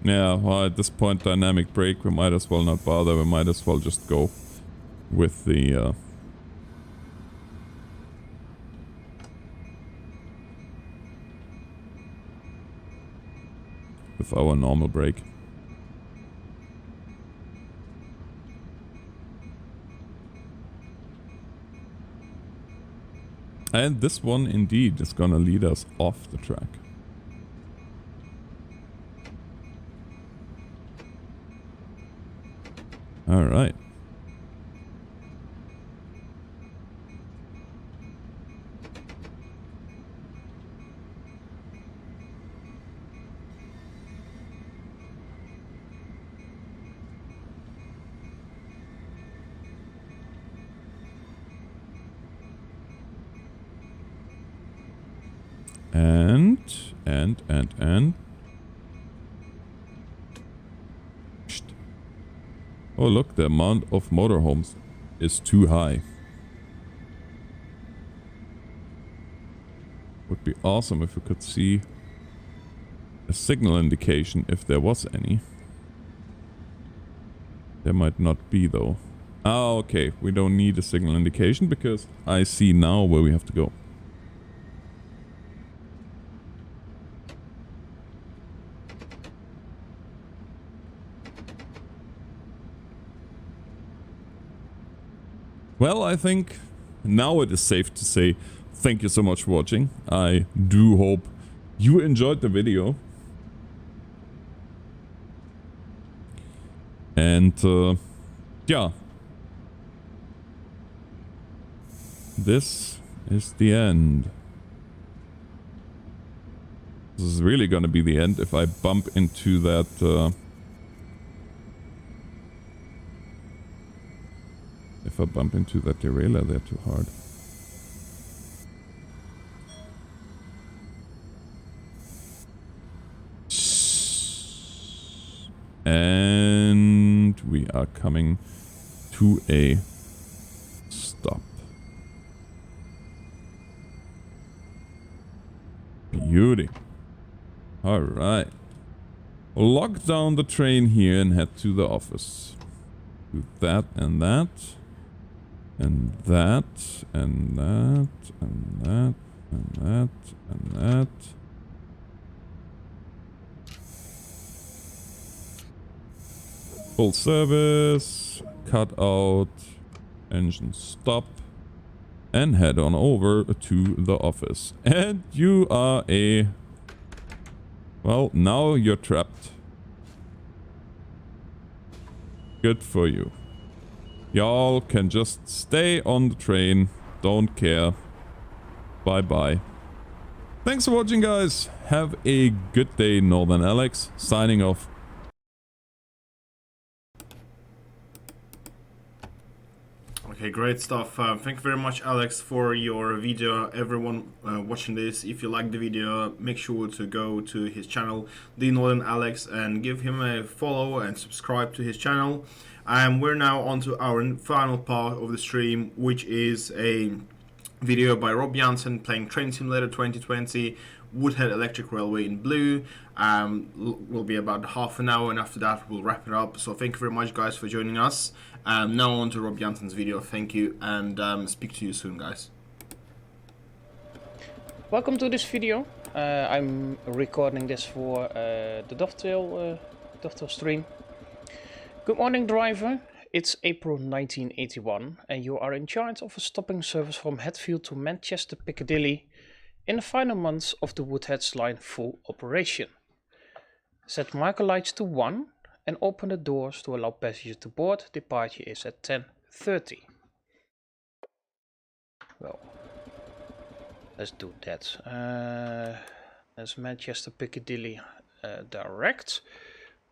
Yeah, well, at this point, dynamic brake, we might as well not bother. We might as well just go with the... with our normal brake. And this one indeed is gonna lead us off the track. Alright. And. Psst. Oh look, the amount of motorhomes is too high. Would be awesome if we could see a signal indication if there was any. There might not be though. Ah, okay, we don't need a signal indication because I see now where we have to go. Well, I think now it is safe to say thank you so much for watching. I do hope you enjoyed the video. And yeah. This is the end. This is really gonna be the end if I bump into that... if I bump into that derailleur there too hard. And we are coming to a stop. Beauty. Alright. Lock down the train here and head to the office. Do that and that. And that, and that, and that, and that, and that. Full service, cut out, engine stop, and head on over to the office. And you are a... well, now you're trapped. Good for you. Y'all can just stay on the train. Don't care. Bye-bye. Thanks for watching, guys. Have a good day. Northern Alex, signing off. Okay, great stuff. Thank you very much, Alex, for your video. Everyone watching this, if you like the video, make sure to go to his channel, The Northern Alex, and give him a follow and subscribe to his channel. We're now on to our final part of the stream, which is a video by Rob Janssen playing Train Simulator 2020, Woodhead Electric Railway in blue. Will be about half an hour, and after that we'll wrap it up. So thank you very much, guys, for joining us. Now on to Rob Janssen's video. Thank you, and speak to you soon, guys. Welcome to this video. I'm recording this for the Dovetail stream. Good morning, driver. It's April 1981 and you are in charge of a stopping service from Hatfield to Manchester Piccadilly in the final months of the Woodhead's line full operation. Set marker lights to 1 and open the doors to allow passengers to board. Departure is at 10:30. Well, let's do that. That's Manchester Piccadilly direct.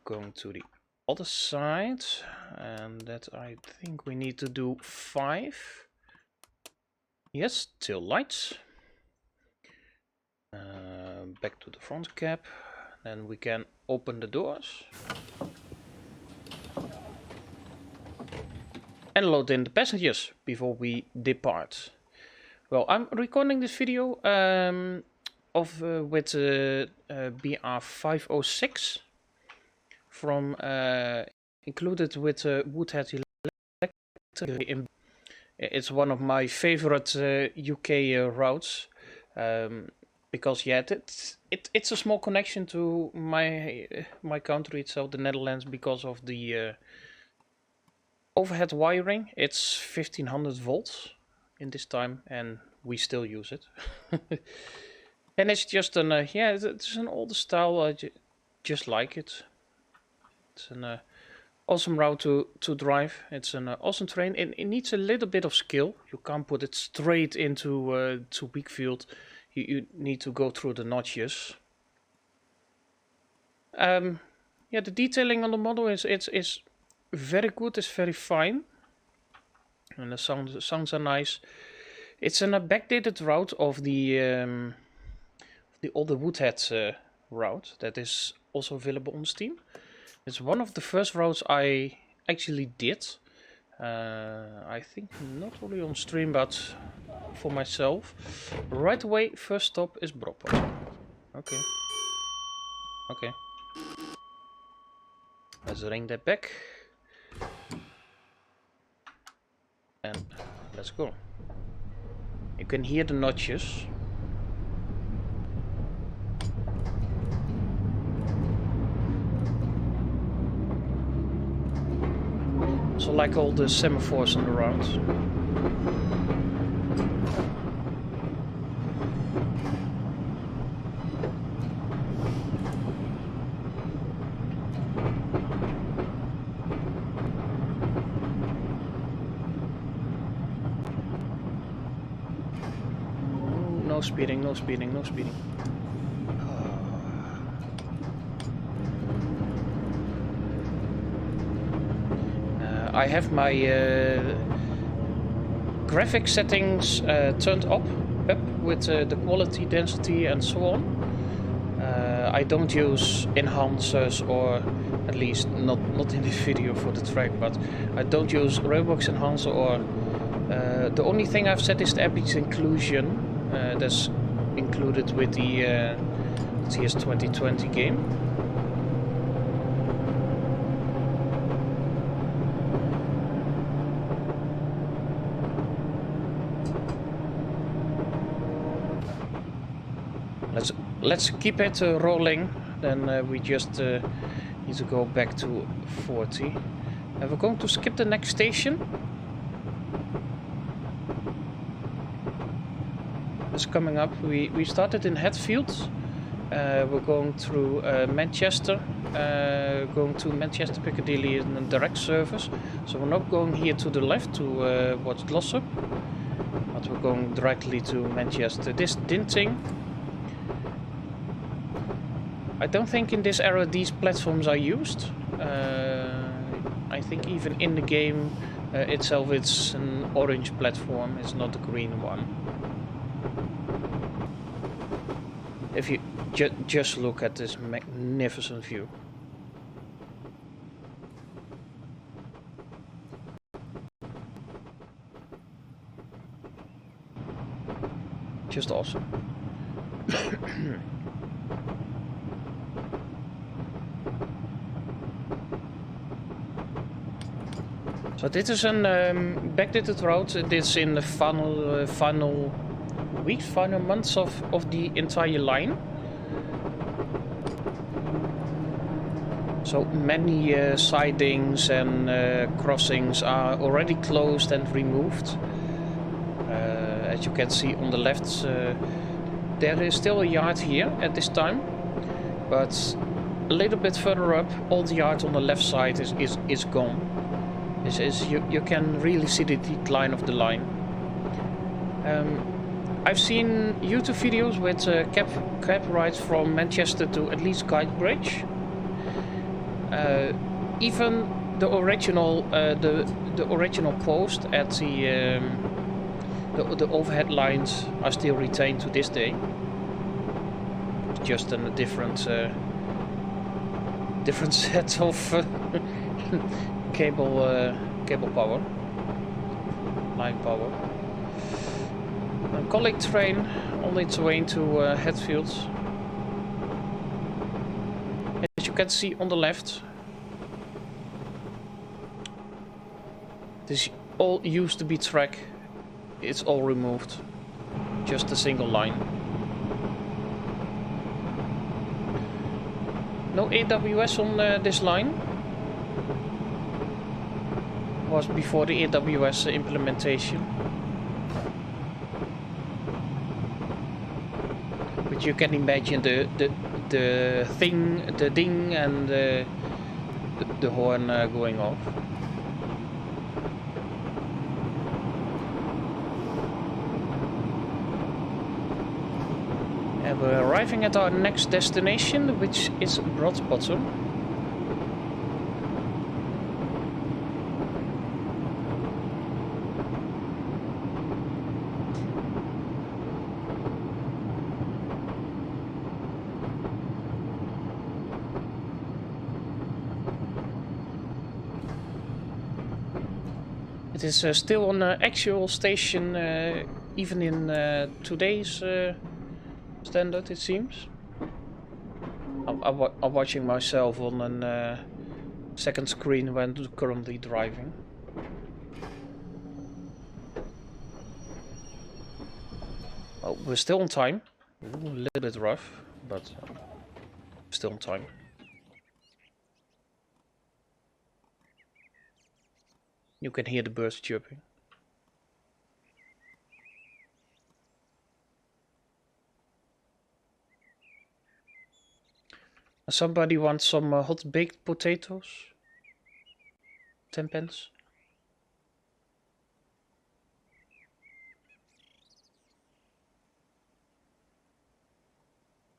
Going to the other side, and that I think we need to do 5. Yes, tail lights. Back to the front cab. Then we can open the doors and load in the passengers before we depart. Well, I'm recording this video with BR506. from included with Woodhead Electric. It's one of my favorite UK routes because it's a small connection to my country itself, the Netherlands, because of the overhead wiring. It's 1500 volts in this time, and we still use it. And it's just an it's an older style. I just like it. It's an awesome route to drive. It's an awesome train. It needs a little bit of skill. You can't put it straight into to Weakfield. You need to go through the notches. The detailing on the model is very good. It's very fine, and the sounds are nice. It's a backdated route of the older Woodhead route that is also available on Steam. It's one of the first routes I actually did. I think not only on stream but for myself. Right away, first stop is Brockport. Okay. Let's ring that back. And let's go. You can hear the notches. So like all the semaphores on the road. No speeding, no speeding, no speeding. I have my graphic settings turned up with the quality, density and so on. I don't use enhancers, or at least not in this video for the track, but I don't use Railbox enhancer, or the only thing I've set is the Epic inclusion that's included with the TS 2020 game. Let's keep it rolling, then we just need to go back to 40. And we're going to skip the next station. It's coming up. We started in Hatfield. We're going through Manchester, going to Manchester Piccadilly in a direct service. So we're not going here to the left towards Glossop, but we're going directly to Manchester. This Dinting. I don't think in this era these platforms are used. I think even in the game itself it's an orange platform, it's not a green one. If you just look at this magnificent view. Just awesome. So this is an backdated route. This in the final weeks, final months of the entire line. So many sidings and crossings are already closed and removed. As you can see on the left, there is still a yard here at this time, but a little bit further up, all the yard on the left side is gone. You can really see the decline of the line. I've seen YouTube videos with cab rides from Manchester to at least Guidebridge. Even the original the original post at the overhead lines are still retained to this day. Just in a different set of cable power, line power. A colleague train on its way to Hatfield. As you can see on the left, This all used to be track. It's all removed. Just a single line. No AWS on this line. Was before the AWS implementation. But you can imagine the ding and the horn going off. And we're arriving at our next destination, which is Broadbottom. It is still on the actual station, even in today's standard, it seems. I'm watching myself on a second screen when currently driving. Oh, we're still on time. Ooh, a little bit rough, but still on time. You can hear the birds chirping. Somebody wants some hot baked potatoes? 10 pence.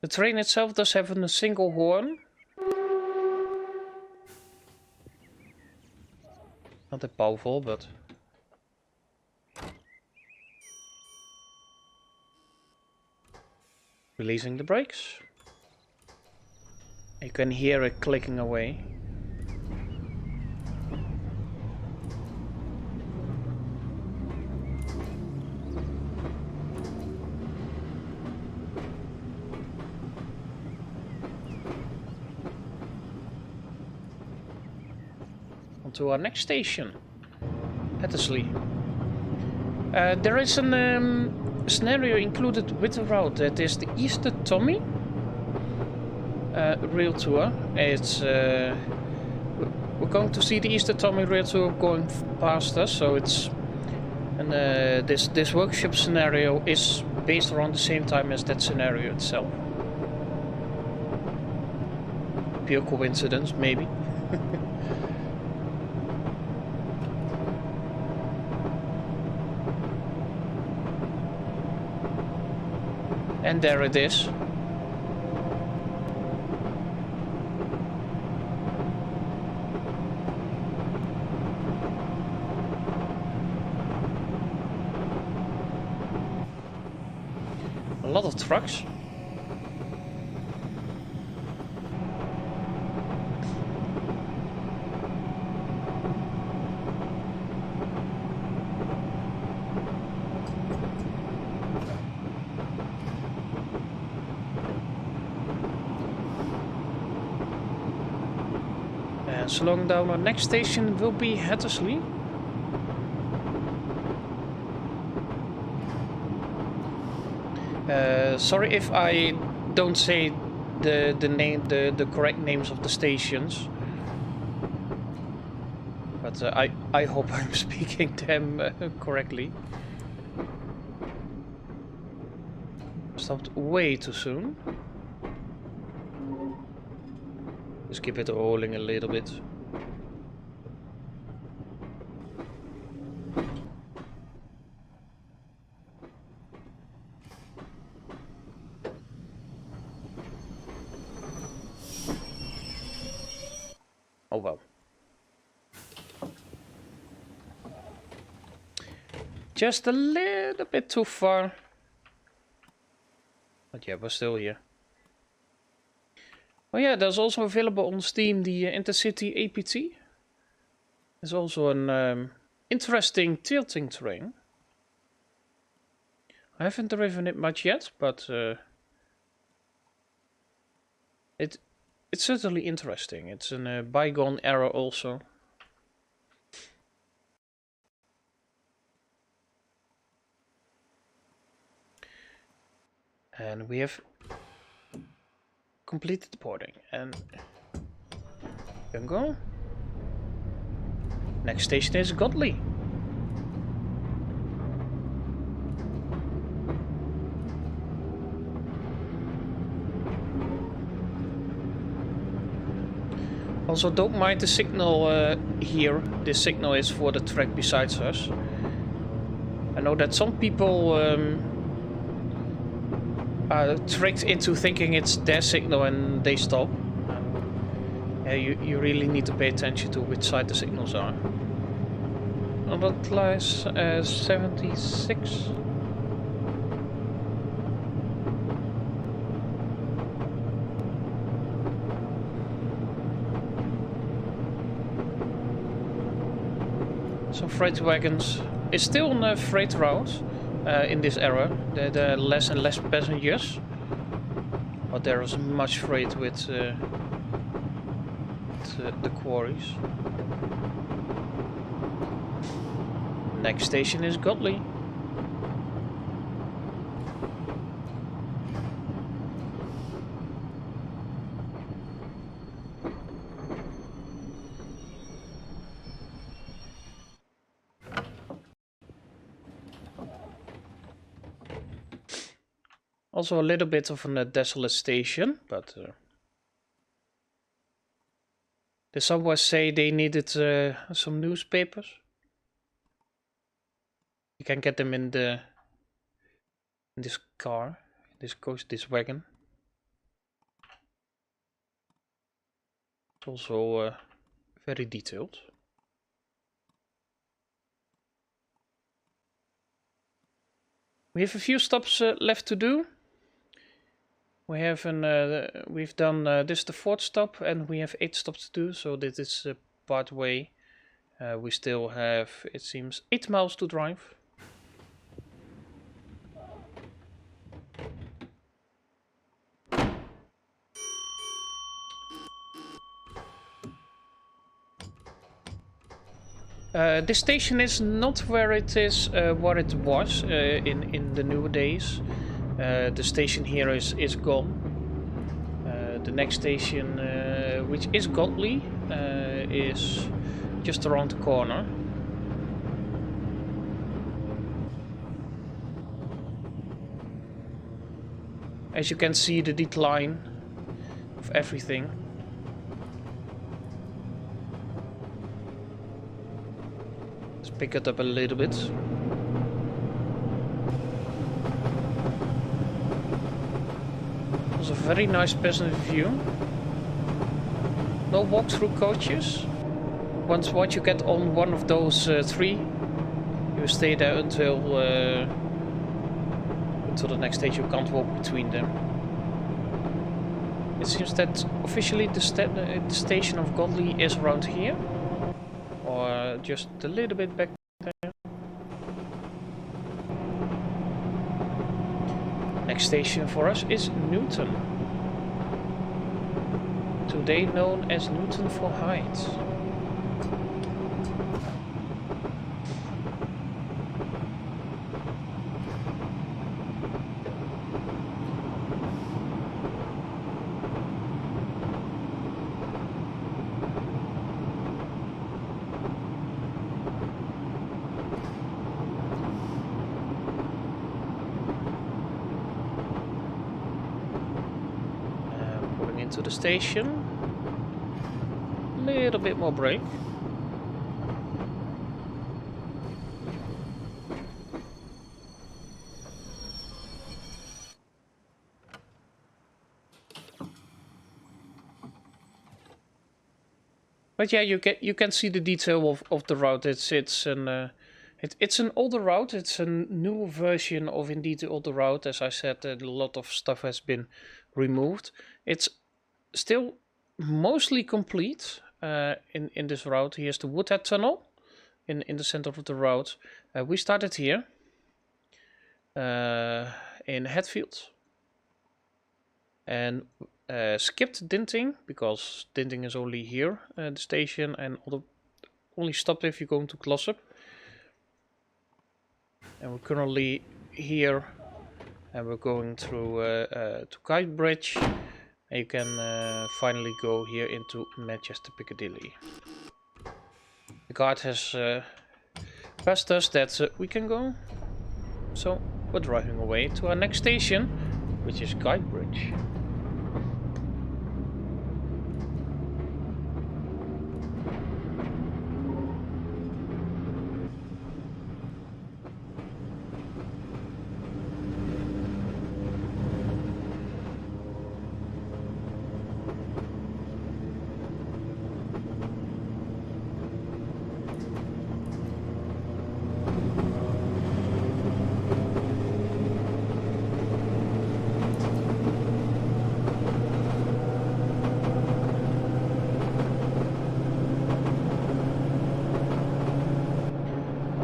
The train itself does have a single horn. Not that powerful, but... Releasing the brakes. You can hear it clicking away. On to our next station, Hattersley. There is a scenario included with the route that is the Easter Tommy. Rail tour. It's we're going to see the Easter Tommy rail tour going past us, so it's and this workshop scenario is based around the same time as that scenario itself. Pure coincidence, maybe. And there it is. A lot of trucks. And slowing down, our next station will be Hattersley. Sorry if I don't say the correct names of the stations, but I hope I'm speaking them correctly. Stopped way too soon. Just keep it rolling a little bit. Oh well. Just a little bit too far. But yeah, we're still here. Oh yeah, there's also available on Steam the Intercity APT. There's also an interesting tilting train. I haven't driven it much yet, but it's certainly interesting. It's in a bygone era also. And we have completed the boarding. And you can go. Next station is Godly. Also, don't mind the signal here. This signal is for the track besides us. I know that some people are tricked into thinking it's their signal and they stop. Yeah, you really need to pay attention to which side the signals are. On that class 76. Some freight wagons. It's still on a freight route in this era. There are less and less passengers, but there is much freight with the quarries. Next station is Godly. Also a little bit of a desolate station, but did someone say they needed some newspapers? You can get them in this car, this wagon. It's also very detailed. We have a few stops left to do. We have we've done this is the 4th stop, and we have 8 stops to do. So this is part way. We still have, it seems, 8 miles to drive. This station is not where it is, what it was in the new days. The station here is gone. The next station, which is Godly, is just around the corner. As you can see, the decline of everything. Let's pick it up a little bit. A very nice passenger view. No walk-through coaches. Once you get on one of those 3, you stay there until the next stage. You can't walk between them. It seems that officially the station of Godly is around here, or just a little bit back there. Next station for us is Newton. Today known as Newton for Heights. Into the station. A little bit more brake. But yeah, you can see the detail of the route. It's an older route. It's a new version of indeed the older route. As I said, a lot of stuff has been removed. It's still mostly complete in this route. Here's the Woodhead Tunnel in the center of the route. We started here in Hatfield and skipped Dinting because Dinting is only here, the station, and only stopped if you're going to Glossop. And we're currently here and we're going through to Kite Bridge. And you can finally go here into Manchester Piccadilly. The guard has passed us that we can go, so we're driving away to our next station, which is Kite Bridge.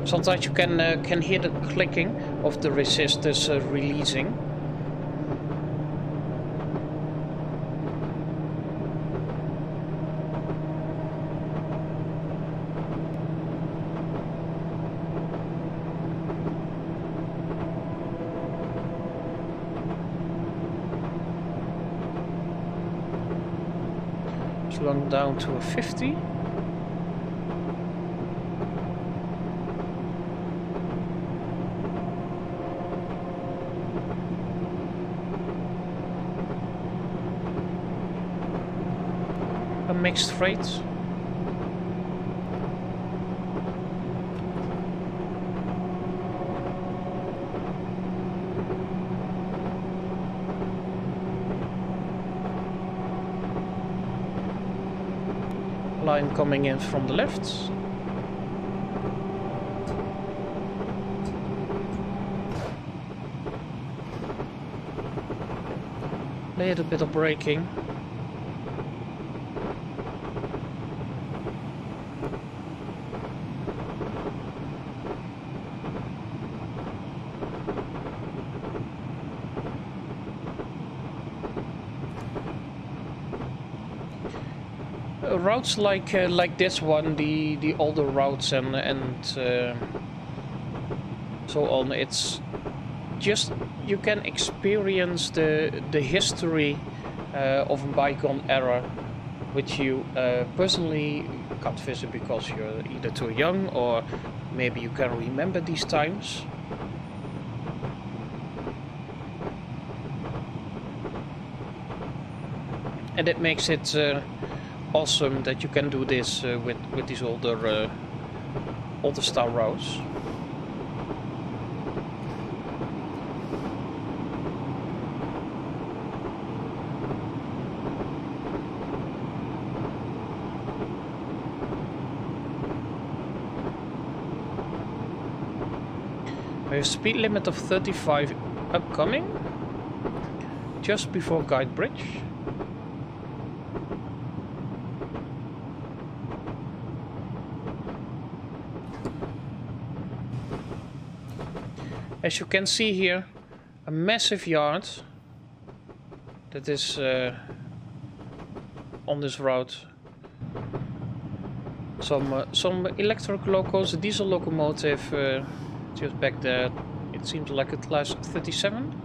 Sometimes you can hear the clicking of the resistors releasing. Slowing down to a 50. Mixed freight. Line coming in from the left. Little bit of braking. Routes like this one, the older routes and so on, it's just you can experience the history of a bygone era, which you personally can't visit because you're either too young or maybe you can remember these times. And it makes it awesome that you can do this with these older style routes. We have a speed limit of 35 upcoming, just before Guide Bridge. As you can see here, a massive yard that is on this route. Some electric locos, a diesel locomotive just back there. It seems like a class 37.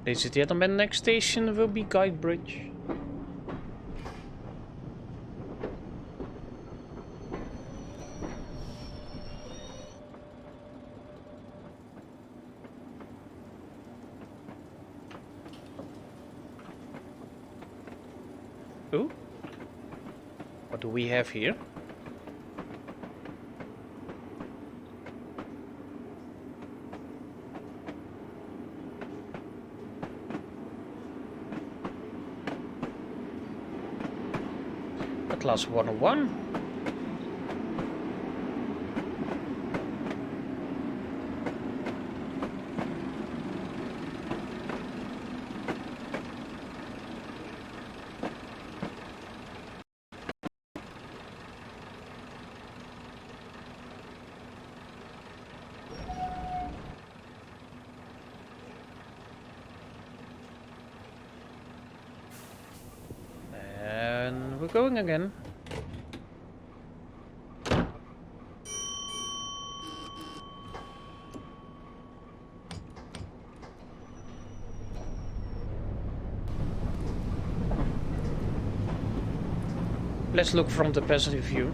Ladies and gentlemen, next station will be Guide Bridge. Ooh, what do we have here? Class 101. going again. Let's look from the passenger view.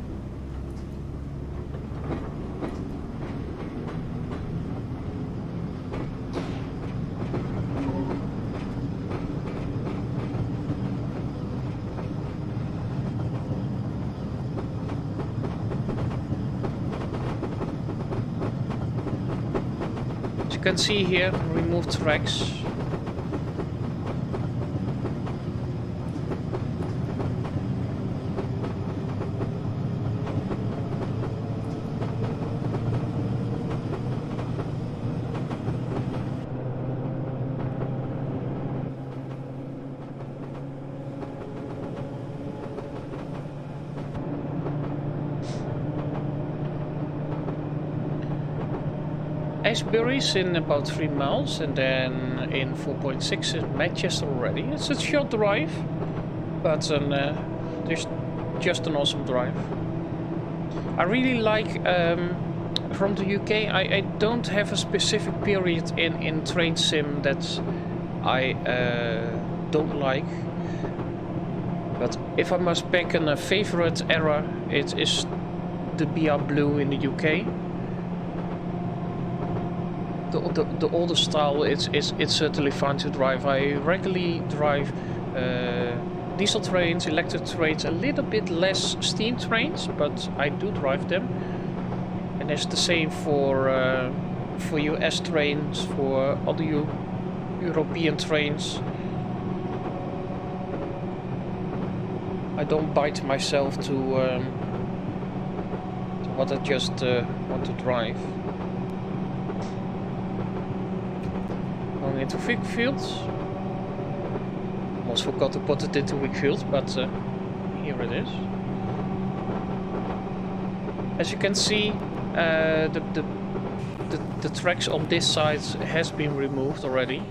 As you can see here, removed tracks. Ashbury's in about 3 miles, and then in 4.6 is Manchester already. It's a short drive, but just an awesome drive. I really like from the UK. I don't have a specific period in train sim that I don't like. But if I must pick a favorite era, it is the BR Blue in the UK. The older style, it's certainly fun to drive. I regularly drive diesel trains, electric trains, a little bit less steam trains, but I do drive them. And it's the same for US trains, for other European trains. I don't bite myself to what I just want to drive. Going into Wickfield. Almost forgot to put it into Wickfield, but here it is. As you can see, the tracks on this side has been removed already.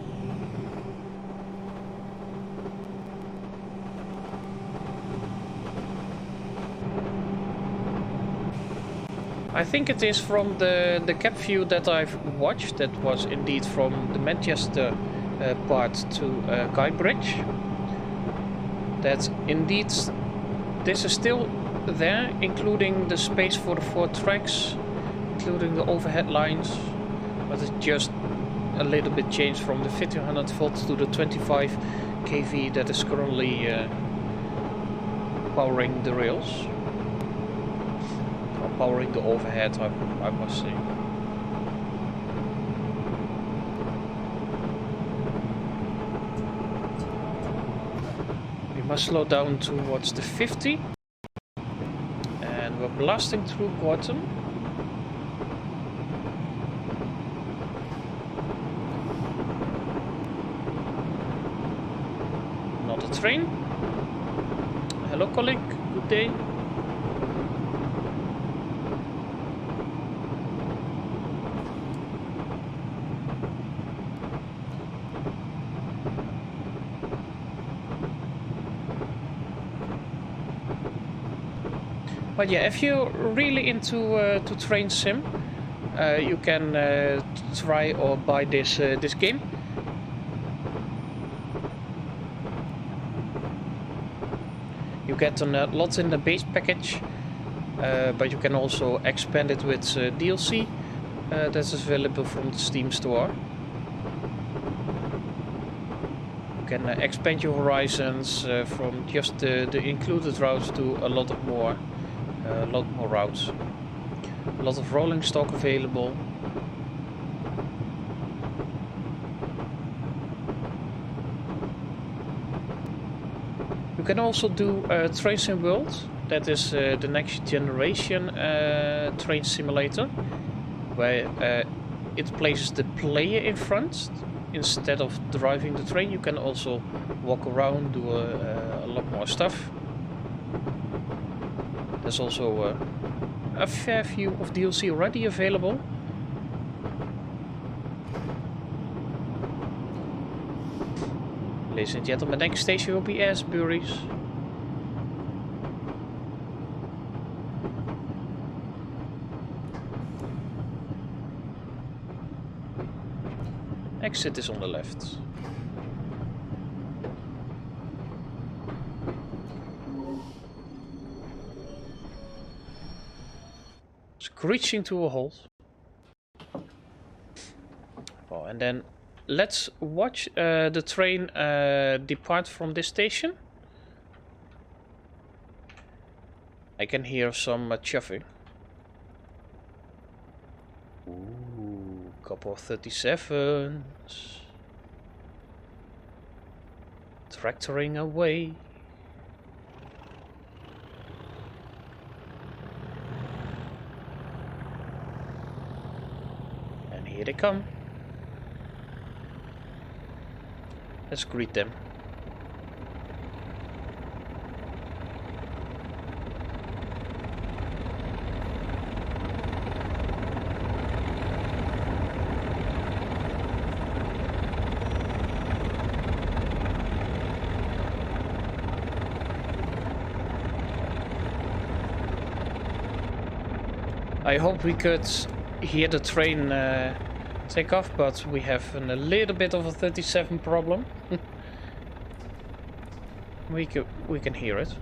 I think it is from the cap view that I've watched, that was indeed from the Manchester part to Guybridge. That indeed this is still there, including the space for the 4 tracks, including the overhead lines, but it's just a little bit changed from the 1500 volt to the 25 kV that is currently powering the rails. Powering the overhead, I must say. We must slow down towards the 50, and we're blasting through Gorton. Not a train. Hello colleague, good day. But yeah, if you're really into to train sim, you can try or buy this game. You get a lot in the base package, but you can also expand it with DLC that's available from the Steam store. You can expand your horizons from just the included routes to a lot more routes. A lot of rolling stock available. You can also do Train Sim World. That is the next generation train simulator, where it places the player in front instead of driving the train. You can also walk around, do a lot more stuff. There's also a fair few of DLC already available. Ladies and gentlemen, next station will be Ashbury's. Exit is on the left. Screeching to a halt. Oh, and then let's watch the train depart from this station. I can hear some chuffing. Ooh, couple of 37s. Tractoring away. And here they come. Let's greet them. I hope we could hear the train take off, but we have a little bit of a 37 problem. we can hear it.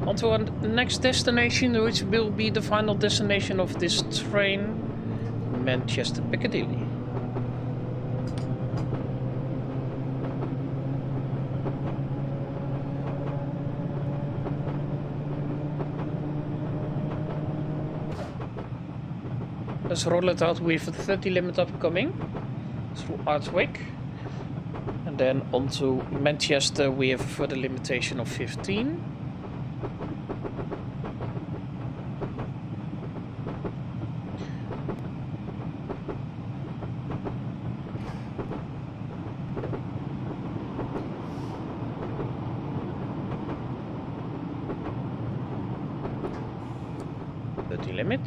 On to our next destination, which will be the final destination of this train, Manchester Piccadilly. Let's roll it out with a 30 limit upcoming through Ardwick. And then onto Manchester we have a further limitation of 15. Limit.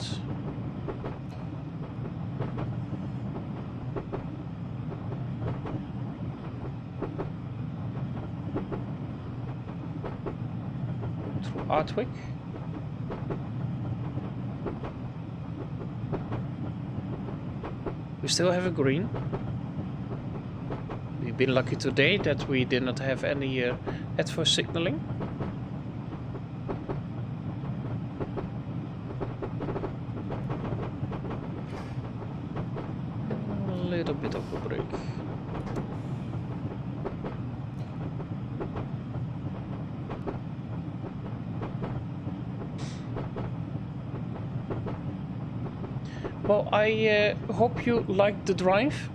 Through Ardwick. We still have a green. We've been lucky today that we did not have any adverse signaling. Little bit of a break. Well, I hope you liked the drive,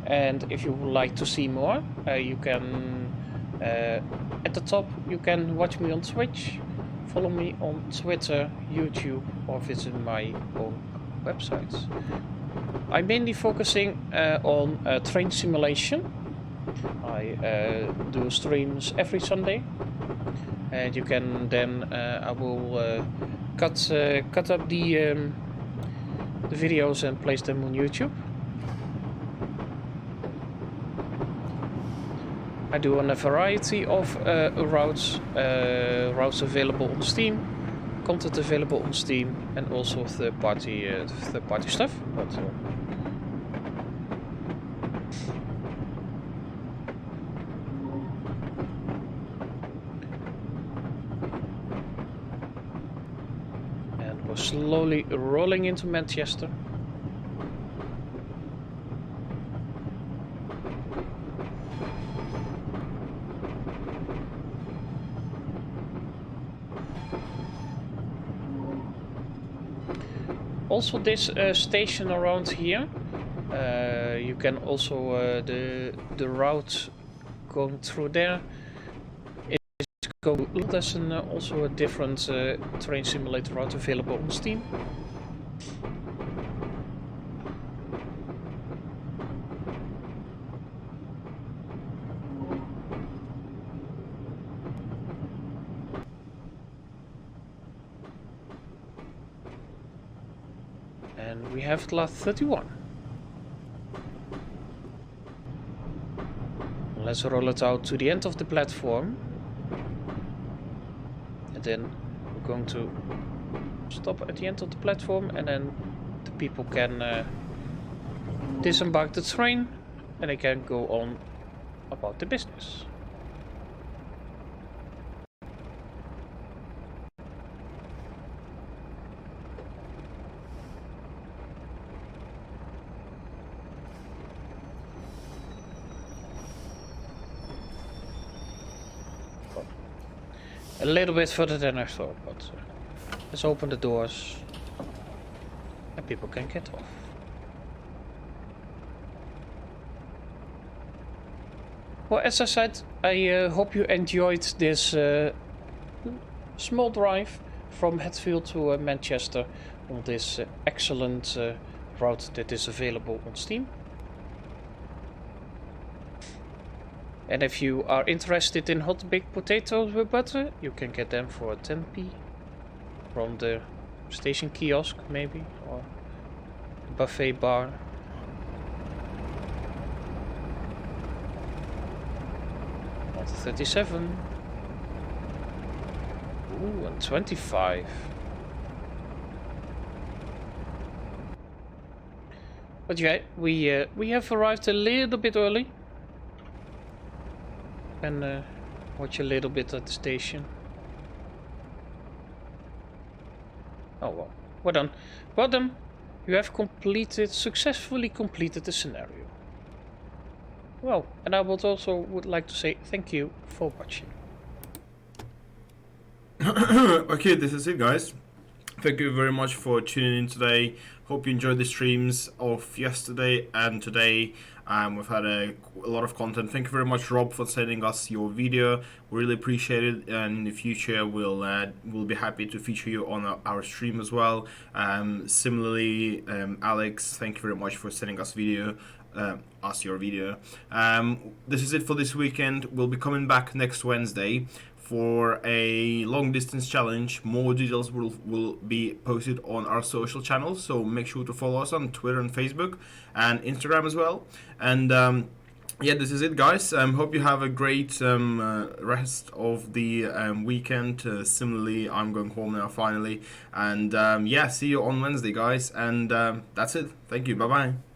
and if you would like to see more, you can at the top you can watch me on Twitch, follow me on Twitter, YouTube, or visit my own websites. I'm mainly focusing on train simulation. I do streams every Sunday, and you can then I will cut up the videos and place them on YouTube. I do on a variety of routes available on Steam, content available on Steam, and also third-party stuff. But and we're slowly rolling into Manchester. Also, this station around here, you can also the route going through there is there's also a different train simulator route available on Steam. And we have Lot 31. Let's roll it out to the end of the platform. And then we're going to stop at the end of the platform, and then the people can disembark the train and they can go on about the business. A little bit further than I thought, but let's open the doors and people can get off. Well, as I said, I hope you enjoyed this small drive from Hatfield to Manchester on this excellent route that is available on Steam. And if you are interested in hot baked potatoes with butter, you can get them for 10p from the station kiosk maybe, or the buffet bar. Not 37. Ooh, and 25. But yeah, we have arrived a little bit early. And watch a little bit at the station. Oh well, well done. Well done. You have successfully completed the scenario. Well, and I would like to say thank you for watching. Okay, this is it, guys. Thank you very much for tuning in today. Hope you enjoyed the streams of yesterday and today. We've had a lot of content. Thank you very much, Rob, for sending us your video. We really appreciate it, and in the future we'll be happy to feature you on our stream as well. Similarly, Alex, thank you very much for sending us your video. This is it for this weekend. We'll be coming back next Wednesday for a long distance challenge. More details will be posted on our social channels, so make sure to follow us on Twitter and Facebook and Instagram as well. And yeah, this is it, guys. Hope you have a great rest of the weekend. Similarly, I'm going home now finally, and yeah, see you on Wednesday, guys. And that's it. Thank you. Bye bye.